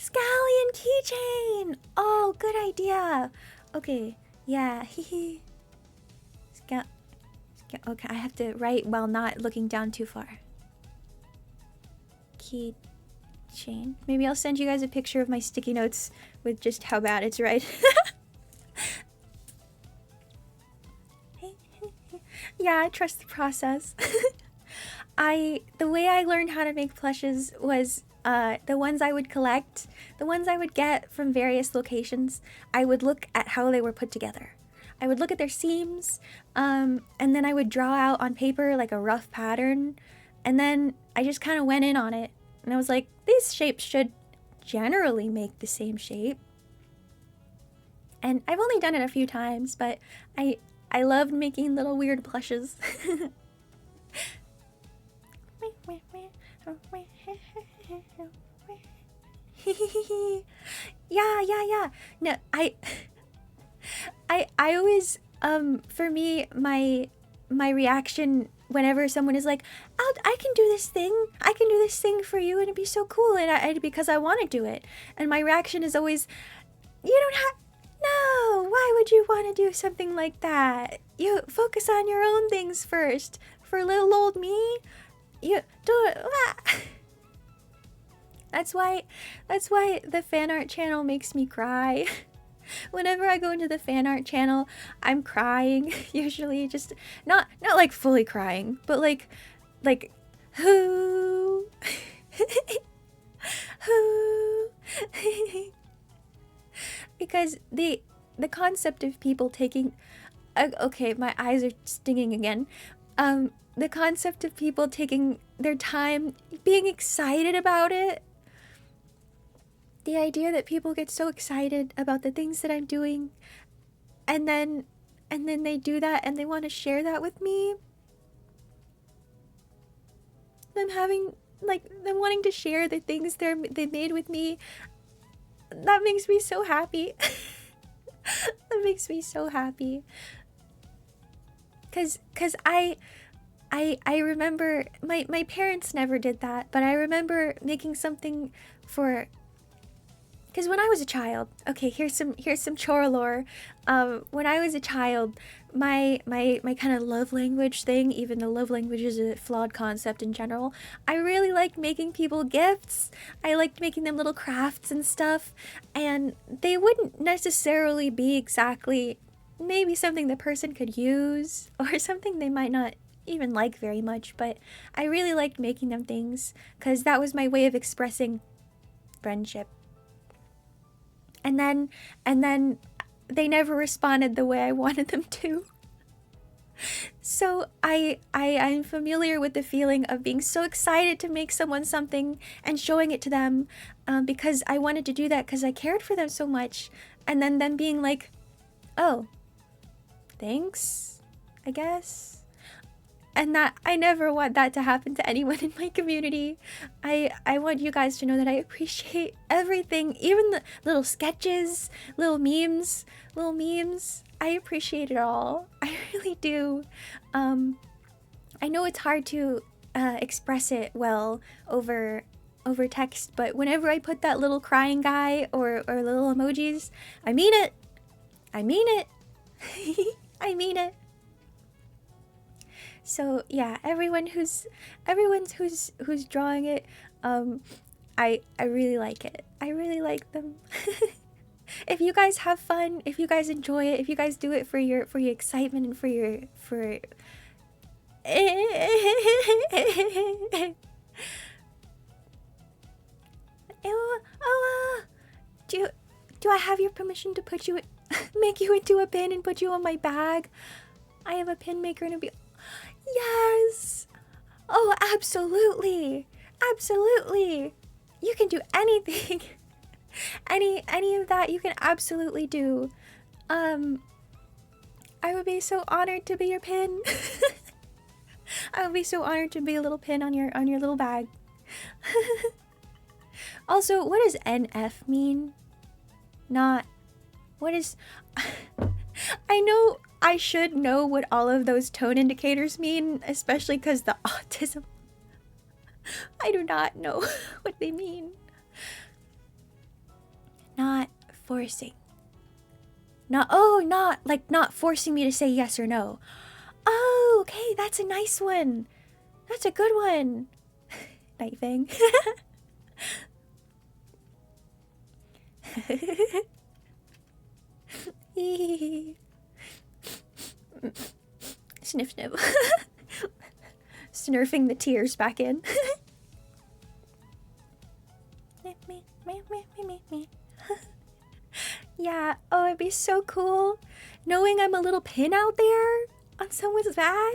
Scallion keychain! Oh, good idea. Okay, yeah. Okay, I have to write while not looking down too far. Keychain. Maybe I'll send you guys a picture of my sticky notes with just how bad it's right. Yeah, I trust the process. The way I learned how to make plushes was the ones I would collect, the ones I would get from various locations, I would look at how they were put together. I would look at their seams, and then I would draw out on paper like a rough pattern, and then I just kind of went in on it. And I was like, these shapes should generally make the same shape. And I've only done it a few times, but I loved making little weird plushes. Yeah. No, I always for me my reaction whenever someone is like, I can do this thing for you and it'd be so cool, and because I want to do it, and my reaction is always, you don't have, no, why would you want to do something like that? You focus on your own things first. For little old me, you do it. That's why the fan art channel makes me cry. Whenever I go into the fan art channel, I'm crying. Usually, just not like fully crying, but like who because the concept of people taking okay, my eyes are stinging again. The concept of people taking their time, being excited about it. The idea that people get so excited about the things that I'm doing, and then they do that and they want to share that with me. Them wanting to share the things they made with me. That makes me so happy. That makes me so happy. Cause I remember my parents never did that, but I remember making something for. Because when I was a child, okay, here's some Choa lore. When I was a child, my kind of love language thing, even though love language is a flawed concept in general, I really liked making people gifts. I liked making them little crafts and stuff, and they wouldn't necessarily be exactly maybe something the person could use or something they might not even like very much, but I really liked making them things because that was my way of expressing friendship. And then they never responded the way I wanted them to. So I'm familiar with the feeling of being so excited to make someone something and showing it to them, because I wanted to do that because I cared for them so much, and then them being like, oh, thanks, I guess. And that I never want that to happen to anyone in my community. I want you guys to know that I appreciate everything, even the little sketches, little memes. I appreciate it all. I really do. I know it's hard to express it well over text, but whenever I put that little crying guy or little emojis, I mean it. I mean it. I mean it. So yeah, everyone who's drawing it, I really like it. I really like them. If you guys have fun, if you guys enjoy it, if you guys do it for your excitement and for do I have your permission to put you make you into a pin and put you on my bag? I have a pin maker and a yes! Oh, absolutely! Absolutely! You can do anything. any of that you can absolutely do. I would be so honored to be your pin. I would be so honored to be a little pin on your little bag. Also, what does NF mean? Not what is I know I should know what all of those tone indicators mean, especially because the autism. I do not know what they mean. Forcing. Not forcing me to say yes or no. Oh, okay, that's a nice one. That's a good one. Night Fang. Sniff sniff. Snurfing the tears back in. Yeah, oh, it'd be so cool knowing I'm a little pin out there on someone's bag.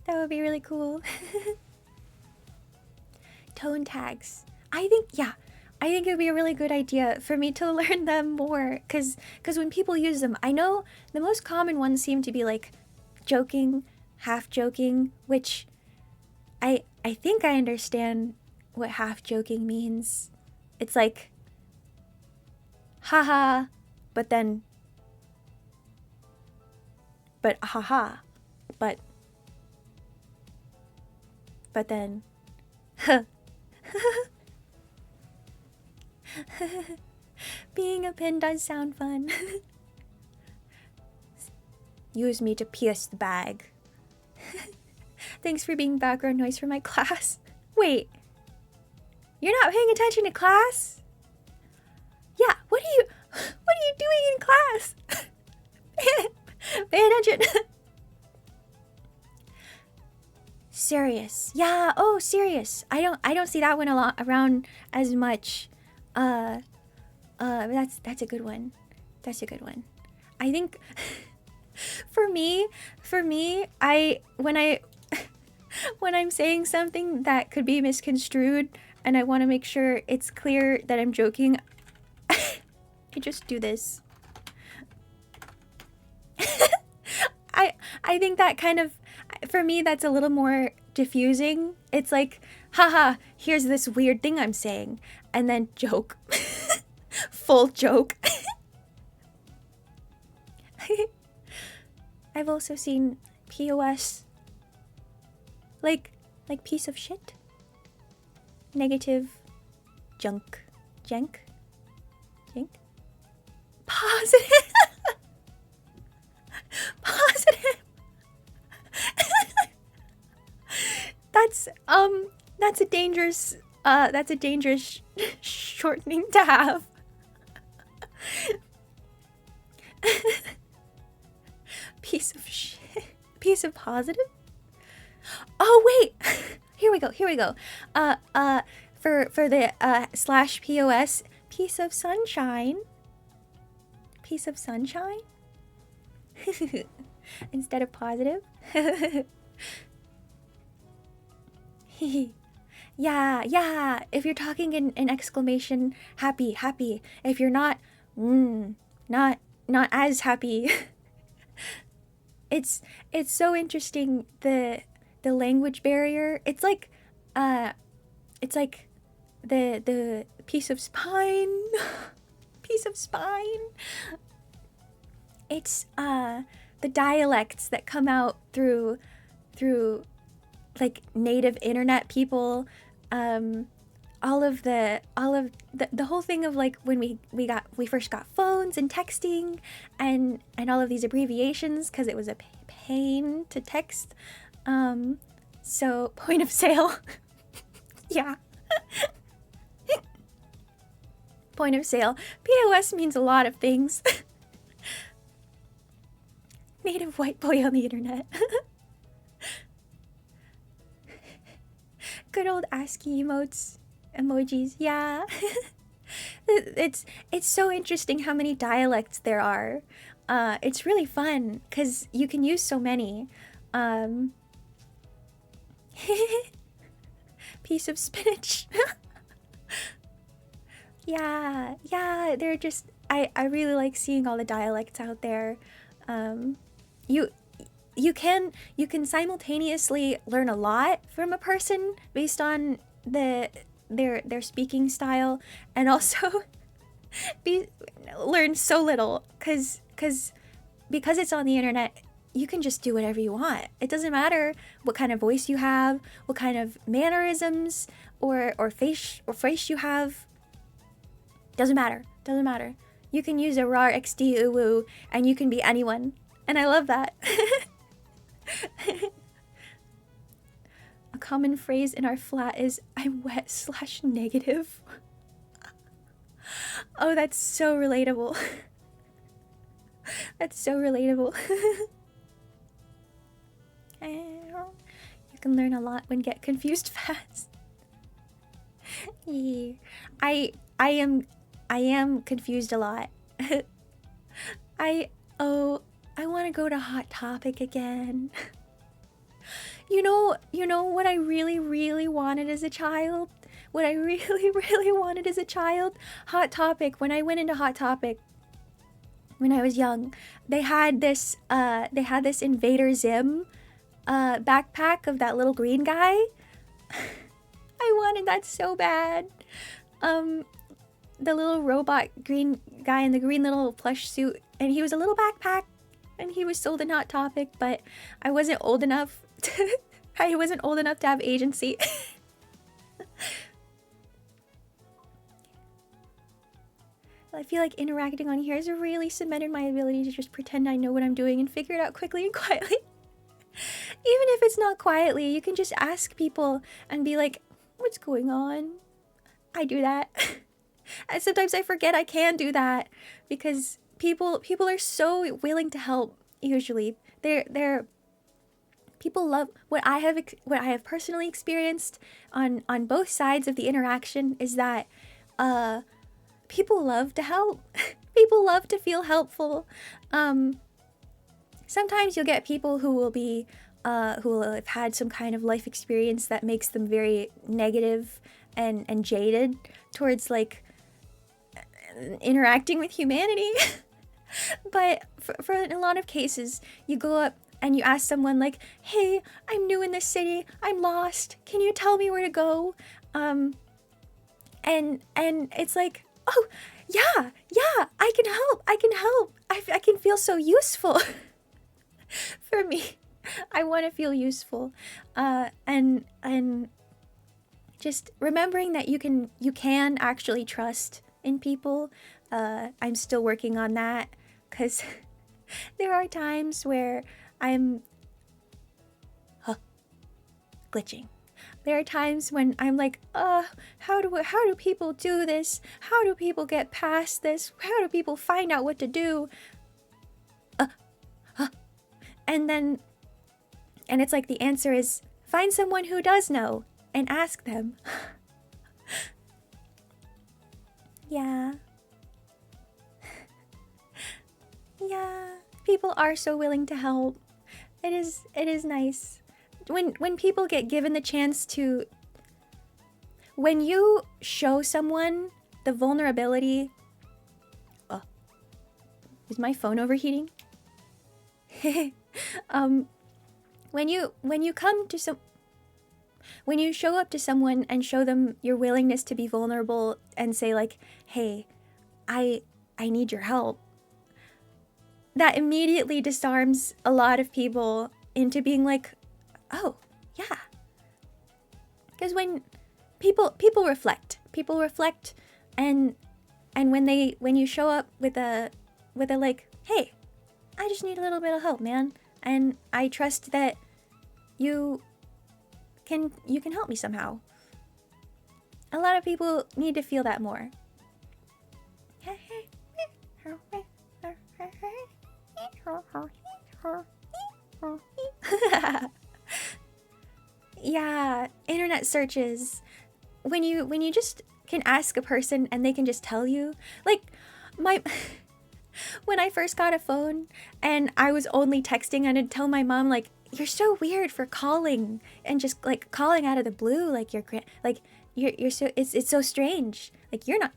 That would be really cool. Tone tags. I think it would be a really good idea for me to learn them more, because when people use them, I know the most common ones seem to be like joking, half joking, which I think I understand what half joking means. It's like haha, but haha, but then being a pin does sound fun. Use me to pierce the bag. Thanks for being background noise for my class. Wait, you're not paying attention to class? Yeah, what are you doing in class? Pay attention. Serious. Yeah, oh, serious. I don't see that one a lot around as much. That's a good one. That's a good one. I think for me, when I'm saying something that could be misconstrued and I want to make sure it's clear that I'm joking, I just do this. I think that kind of, for me, that's a little more diffusing. It's like, haha, here's this weird thing I'm saying, and then joke. Full joke. I've also seen POS like piece of shit, negative, junk, positive. Positive. That's a dangerous shortening to have. Piece of shit. Piece of positive? Oh wait. Here we go. For the slash POS, piece of sunshine. Piece of sunshine? Instead of positive. Yeah. If you're talking in exclamation, happy. If you're not, not as happy. It's so interesting, the language barrier. It's like the piece of spine. Piece of spine. It's the dialects that come out through like native internet people, all of the whole thing of like when we first got phones and texting and all of these abbreviations because it was a pain to text. So point of sale. Yeah. Point of sale. POS means a lot of things. Native white boy on the internet. Good old ASCII emojis. Yeah. It's so interesting how many dialects there are. It's really fun because you can use so many. Piece of spinach. Yeah, they're just, I really like seeing all the dialects out there. You can simultaneously learn a lot from a person based on their speaking style, and also learn so little because it's on the internet. you can just do whatever you want. It doesn't matter what kind of voice you have, what kind of mannerisms or face you have. Doesn't matter. Doesn't matter. You can use a raw XD uwu and you can be anyone. And I love that. A common phrase in our flat is I'm wet/negative. Oh, that's so relatable. That's so relatable. You can learn a lot when get confused fast. Yeah. I am confused a lot. I want to go to Hot Topic again. You know what I really wanted as a child? What I really wanted as a child? Hot Topic. When I went into Hot Topic when I was young, they had this Invader Zim backpack of that little green guy. I wanted that so bad. The little robot green guy in the green little plush suit, and he was a little backpack, and he was sold in Hot Topic, but I wasn't old enough to have agency. I feel like interacting on here has really cemented my ability to just pretend I know what I'm doing and figure it out quickly and quietly. Even if it's not quietly, you can just ask people and be like, what's going on? I do that. And sometimes I forget I can do that because people are so willing to help. Usually, people love what I have personally experienced on both sides of the interaction is that people love to help. People love to feel helpful. Sometimes you'll get people who will have had some kind of life experience that makes them very negative and jaded towards like interacting with humanity. But for in a lot of cases, you go up and you ask someone like, hey, I'm new in this city, I'm lost, can you tell me where to go? And it's like, oh yeah, I can help, I can feel so useful. For me, I want to feel useful, and just remembering that you can actually trust in people. I'm still working on that because there are times where I'm glitching. There are times when I'm like, how do people do this? How do people get past this? How do people find out what to do? And it's like the answer is find someone who does know and ask them. Yeah. Yeah. People are so willing to help. It is nice. When people get given the chance to, when you show someone the vulnerability. Is my phone overheating? When you show up to someone and show them your willingness to be vulnerable and say like, hey, I need your help, that immediately disarms a lot of people into being like, oh yeah. Because when people reflect, and when you show up with a like, hey, I just need a little bit of help, man, and I trust that you can help me somehow. A lot of people need to feel that more. Yeah, internet searches. When you just can ask a person and they can just tell you. Like when I first got a phone and I was only texting, I'd tell my mom like, you're so weird for calling and just like calling out of the blue, like you're so it's so strange. Like you're not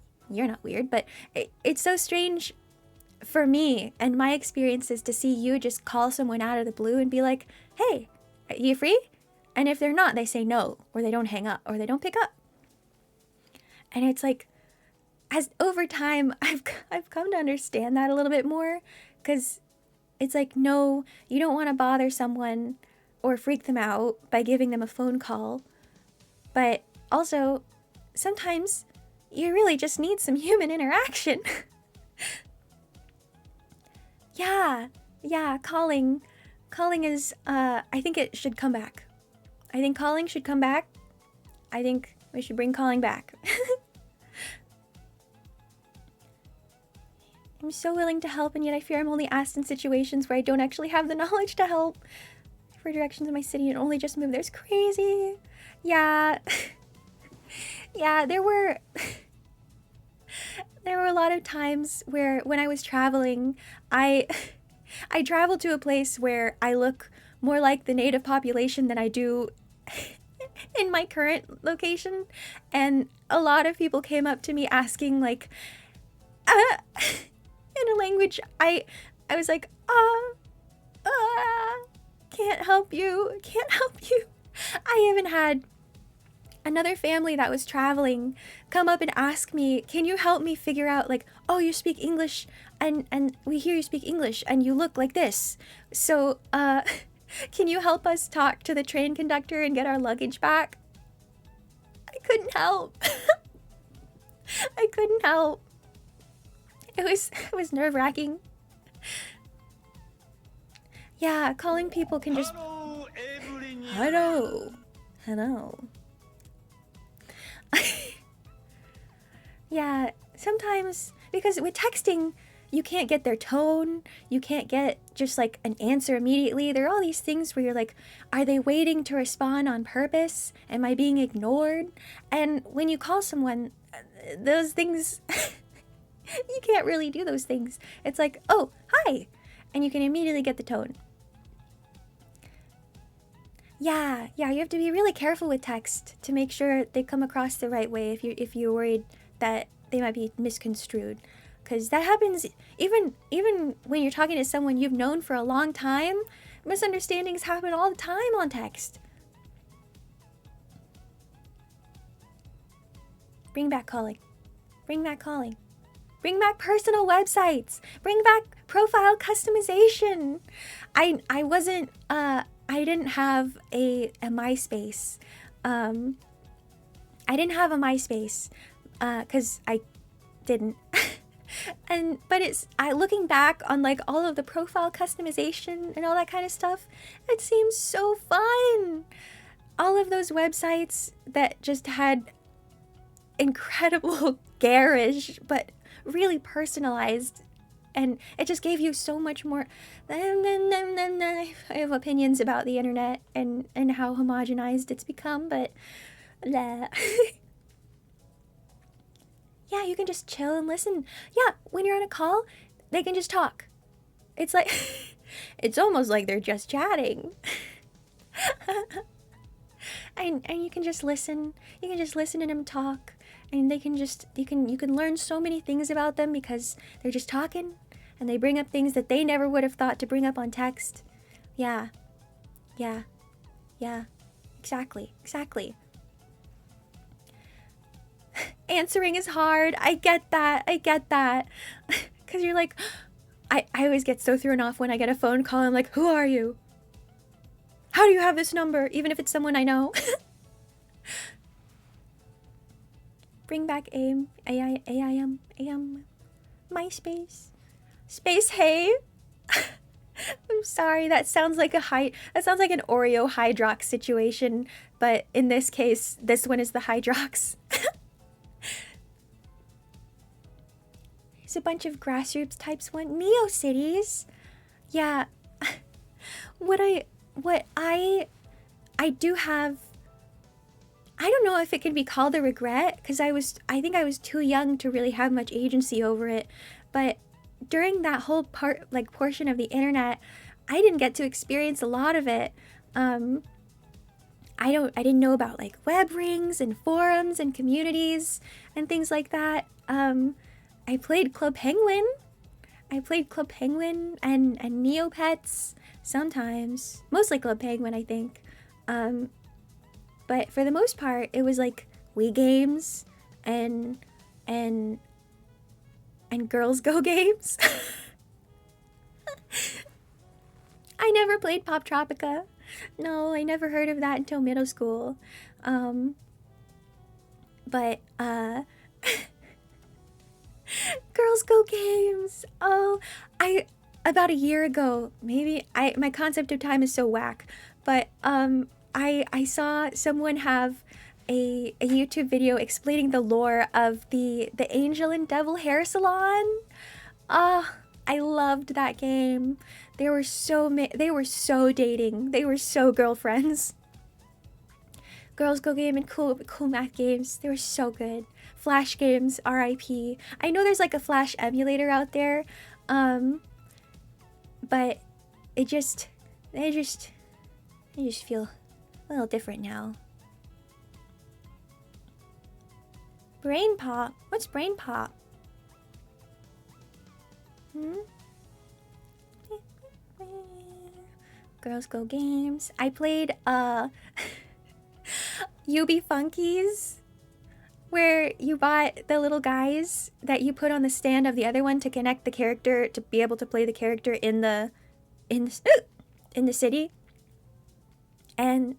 weird, but it's so strange for me and my experiences to see you just call someone out of the blue and be like, hey, are you free? And if they're not, they say no, or they don't hang up, or they don't pick up. And it's like, as over time, I've come to understand that a little bit more, because It's like, no, you don't want to bother someone or freak them out by giving them a phone call. But also, sometimes you really just need some human interaction. Yeah, calling. Calling is, I think it should come back. I think calling should come back. I think we should bring calling back. I'm so willing to help, and yet I fear I'm only asked in situations where I don't actually have the knowledge to help. For directions in my city and only just moved there's crazy. Yeah. Yeah, there were a lot of times where when I was traveling, I traveled to a place where I look more like the native population than I do in my current location, and a lot of people came up to me asking like in a language I was like, can't help you. I even had another family that was traveling come up and ask me, can you help me figure out, like, oh, you speak English, and we hear you speak English, and you look like this, so can you help us talk to the train conductor and get our luggage back? I couldn't help. I couldn't help. It was nerve-wracking. Yeah, calling people can just... Hello. Yeah, sometimes, because with texting, you can't get their tone, you can't get just like an answer immediately. There are all these things where you're like, are they waiting to respond on purpose? Am I being ignored? And when you call someone, those things, you can't really do those things. It's like, oh, hi, and you can immediately get the tone. Yeah, you have to be really careful with text to make sure they come across the right way if you're worried that they might be misconstrued. Because that happens even when you're talking to someone you've known for a long time. Misunderstandings happen all the time on text. Bring back calling. Bring back calling. Bring back personal websites. Bring back profile customization. I didn't have a MySpace. I didn't have a MySpace because I didn't. But looking back on like all of the profile customization and all that kind of stuff, it seems so fun. All of those websites that just had incredible garish but really personalized, and it just gave you so much more. I have opinions about the internet and how homogenized it's become, but yeah, you can just chill and listen. Yeah, when you're on a call, they can just talk. It's like, it's almost like they're just chatting. and you can just listen. You can just listen to them talk, and they can just, you can learn so many things about them because they're just talking, and they bring up things that they never would have thought to bring up on text. Yeah. Exactly. Answering is hard. I get that. Because you're like, I always get so thrown off when I get a phone call. I'm like, who are you? How do you have this number? Even if it's someone I know. Bring back AIM, MySpace, Space Hey. I'm sorry, that sounds like an Oreo Hydrox situation, but in this case, this one is the Hydrox. There's a bunch of grassroots types want Neo-Cities. Yeah. What I do have, I don't know if it can be called a regret, because I think I was too young to really have much agency over it, but during that whole portion of the internet, I didn't get to experience a lot of it. I didn't know about like web rings and forums and communities and things like that. I played Club Penguin. and Neopets sometimes. Mostly Club Penguin, I think. But for the most part, it was like Wii games and Girls Go games. I never played Pop Tropica. No, I never heard of that until middle school. But Girls Go Games. Oh, about a year ago, maybe my concept of time is so whack, but I saw someone have a YouTube video explaining the lore of the Angel and Devil hair salon. I loved that game. They were so dating. They were so girlfriends. Girls Go Game and cool math games. They were so good. Flash games, RIP. I know there's like a Flash emulator out there, but I just feel a little different now. Brain pop? What's brain pop? Girls Go Games. I played UB Funkies, where you bought the little guys that you put on the stand of the other one to connect the character to be able to play the character in the city. And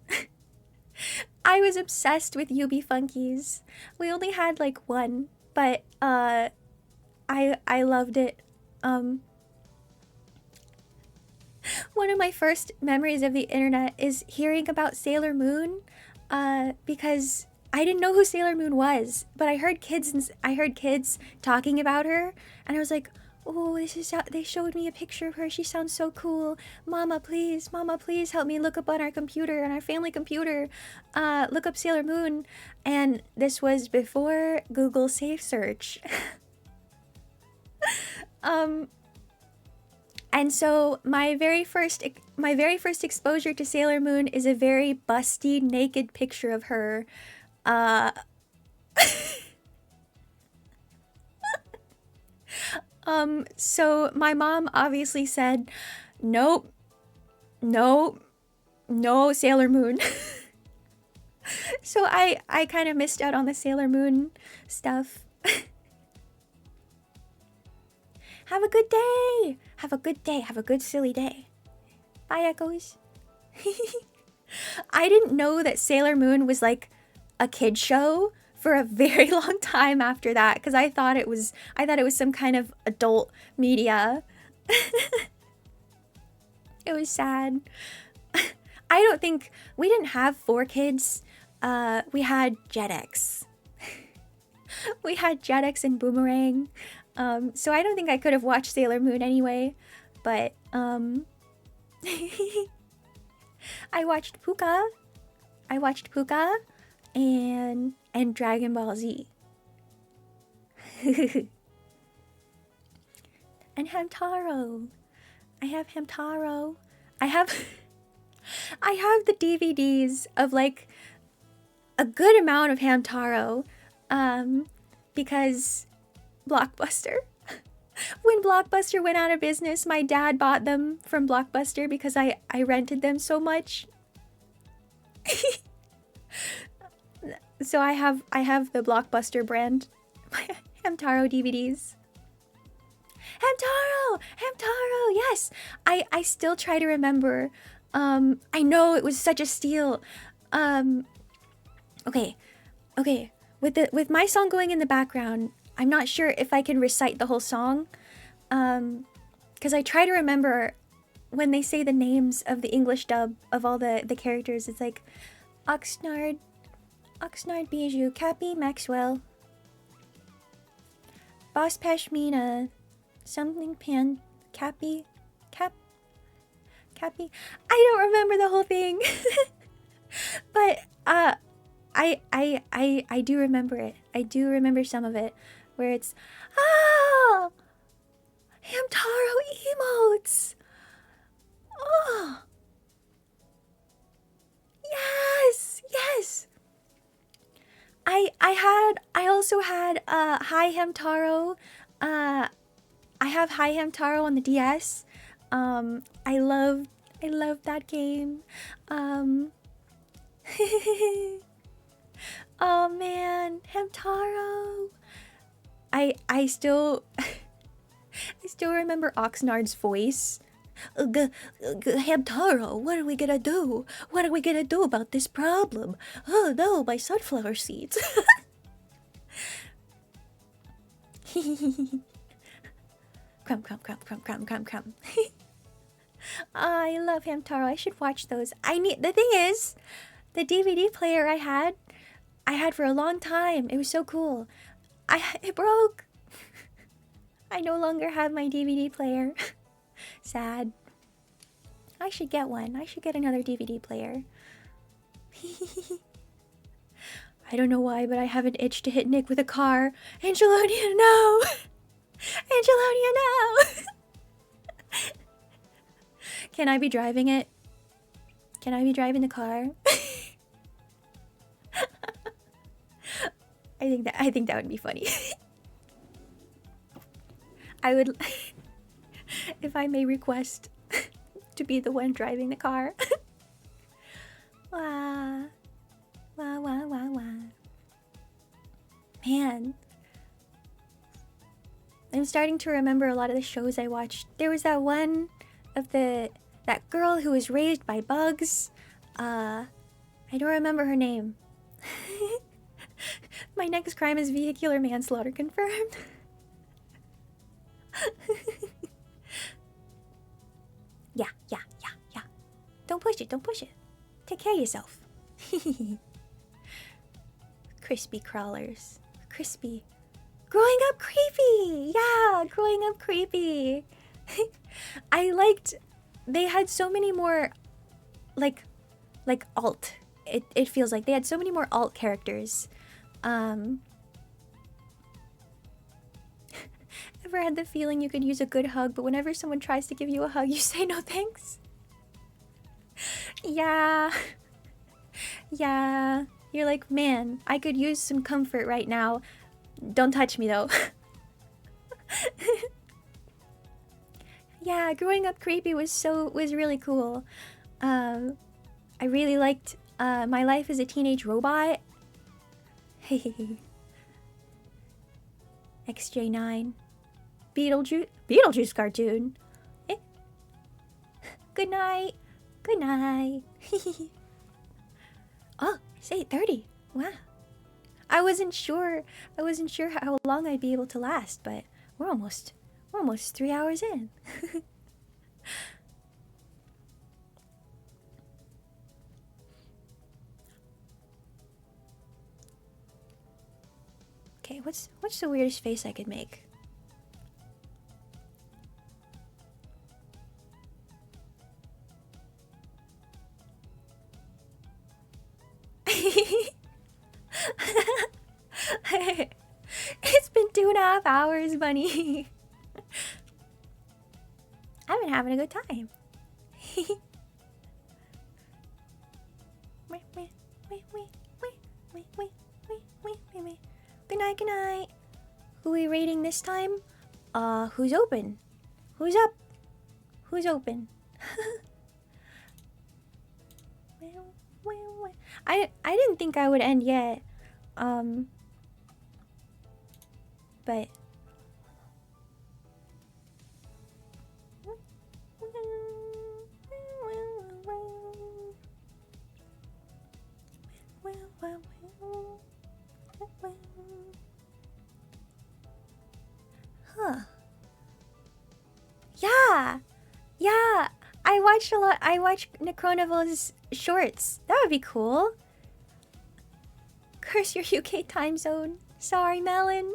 I was obsessed with UB Funkies. We only had like one, but I loved it. One of my first memories of the internet is hearing about Sailor Moon, because I didn't know who Sailor Moon was, but I heard kids talking about her, and I was like, oh, they showed me a picture of her. She sounds so cool. Mama, please help me look up on our computer, on our family computer, look up Sailor Moon. And this was before Google Safe Search. And so my very first exposure to Sailor Moon is a very busty, naked picture of her. So my mom obviously said, nope, no Sailor Moon. So I kind of missed out on the Sailor Moon stuff. Have a good day. Have a good day. Have a good silly day. Bye, Echoes. I didn't know that Sailor Moon was like a kid show for a very long time after that, because I thought it was some kind of adult media. It was sad. I don't think we didn't have 4Kids. We had Jetix. We had Jetix and Boomerang. So I don't think I could have watched Sailor Moon anyway, but I watched Puka. And Dragon Ball Z. And Hamtaro. I have Hamtaro. I have the DVDs of like a good amount of Hamtaro, because Blockbuster. When Blockbuster went out of business, my dad bought them from Blockbuster because I rented them so much. So I have the Blockbuster brand Hamtaro DVDs. Hamtaro, yes. I still try to remember. I know it was such a steal. Okay. With my song going in the background, I'm not sure if I can recite the whole song, because I try to remember when they say the names of the English dub of all the characters. It's like Oxnard, Bijou, Cappy, Maxwell, Boss Pashmina, something Pan, Cappy. I don't remember the whole thing, but I do remember it. I do remember some of it, where it's Hamtaro emotes. Oh, yes. I also had Hi Hamtaro. I have Hi Hamtaro on the DS. I love that game. Oh man, Hamtaro. I still remember Oxnard's voice. Hamtaro, what are we gonna do? What are we gonna do about this problem? Oh no, my sunflower seeds. Crumb, crumb, crumb, crumb, crumb, crumb, crumb. I love Hamtaro. I should watch those. The thing is, the DVD player I had for a long time. It was so cool. It broke. I no longer have my DVD player. Sad. I should get one. I should get another DVD player. I don't know why, but I have an itch to hit Nick with a car. Angelonia, no! Angelonia, no! Can I be driving it? Can I be driving the car? I think that would be funny. I would, if I may request, to be the one driving the car. Wah. Wah, wah, wah, wah. Man. I'm starting to remember a lot of the shows I watched. There was that one of that girl who was raised by bugs. I don't remember her name. My next crime is vehicular manslaughter confirmed. Yeah. Don't push it. Take care of yourself. Crispy crawlers. Crispy. Growing up creepy! Yeah, growing up creepy. I liked... They had so many more... Like alt. It feels like they had so many more alt characters. Ever had the feeling you could use a good hug, but whenever someone tries to give you a hug, you say no thanks? Yeah. Yeah. You're like, man, I could use some comfort right now. Don't touch me though. Yeah, growing up creepy was really cool. I really liked My Life as a Teenage Robot. XJ9. Beetlejuice cartoon. Eh. Good night. Oh, it's 8:30. Wow. I wasn't sure how long I'd be able to last, but we're almost 3 hours in. Okay, what's the weirdest face I could make? It's been 2.5 hours, bunny. I've been having a good time. Good night. Who are we rating this time? Who's open? Who's up? Who's open? I didn't think I would end yet. But huh. Yeah. I watched Necronovel's shorts. That would be cool. Curse your UK time zone. Sorry, Melon.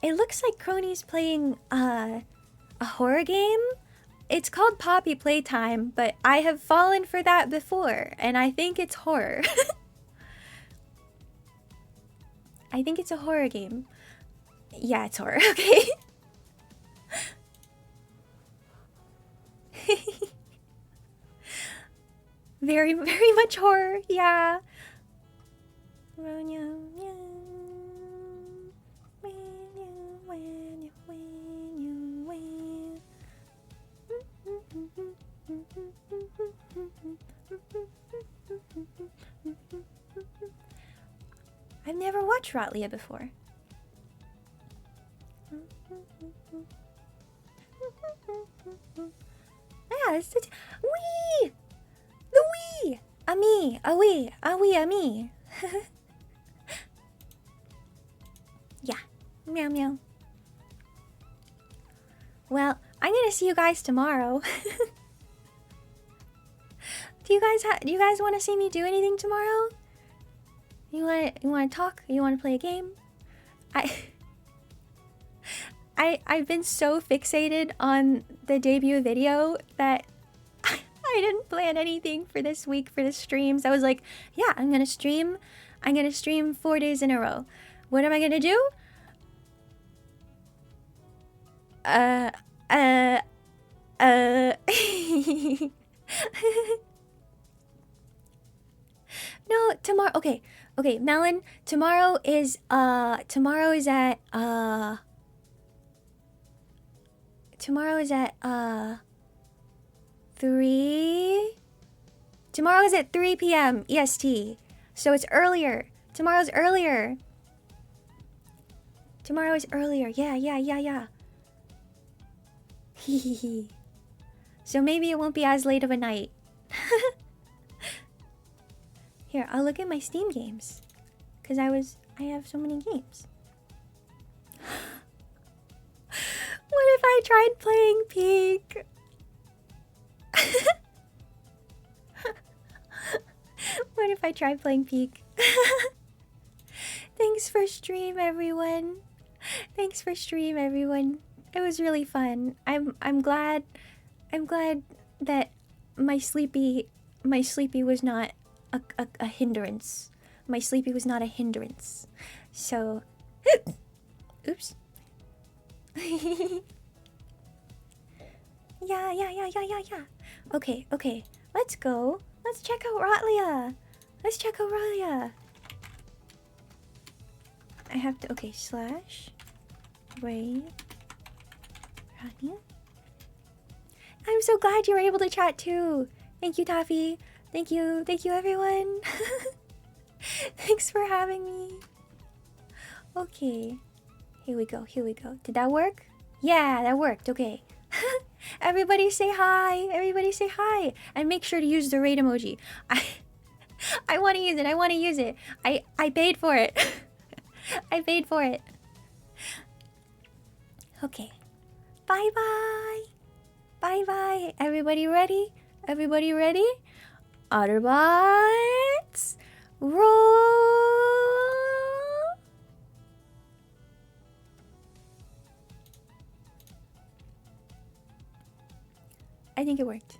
It looks like Crony's playing a horror game. It's called Poppy Playtime, but I have fallen for that before, and I think it's horror. I think it's a horror game. Yeah, it's horror, okay? Very, very much horror, yeah. I've never watched Rotlia before. Wee! The wee! A me, a wee, a me. Yeah. Meow meow. Well, I'm gonna see you guys tomorrow. Do you guys want to see me do anything tomorrow? You want to talk? You want to play a game? I've been so fixated on the debut video that I didn't plan anything for this week for the streams. I was like, yeah, I'm gonna stream 4 days in a row. What am I gonna do? No, tomorrow. Okay, Melon. Tomorrow is at 3. Tomorrow is at 3 p.m. EST. So it's earlier. Tomorrow's earlier. Tomorrow is earlier. Yeah. Hehehe. So maybe it won't be as late of a night. Here, I'll look at my Steam games. Cause I have so many games. What if I tried playing Peak? What if I tried playing Peak? Thanks for stream, everyone. Thanks for stream, everyone. It was really fun. I'm glad that my sleepy was not a hindrance. My sleepy was not a hindrance. So oops. Yeah. Okay. Let's go. Let's check out Rotlia. I have to slash Ray Rotlia. I'm so glad you were able to chat too. Thank you, Taffy. Thank you everyone. Thanks for having me. Okay. Here we go. Did that work? Yeah, that worked. Okay. Everybody say hi. And make sure to use the raid emoji. I want to use it. I paid for it. I paid for it. Okay. Bye. Everybody ready? Otterbots, roll! I think it worked.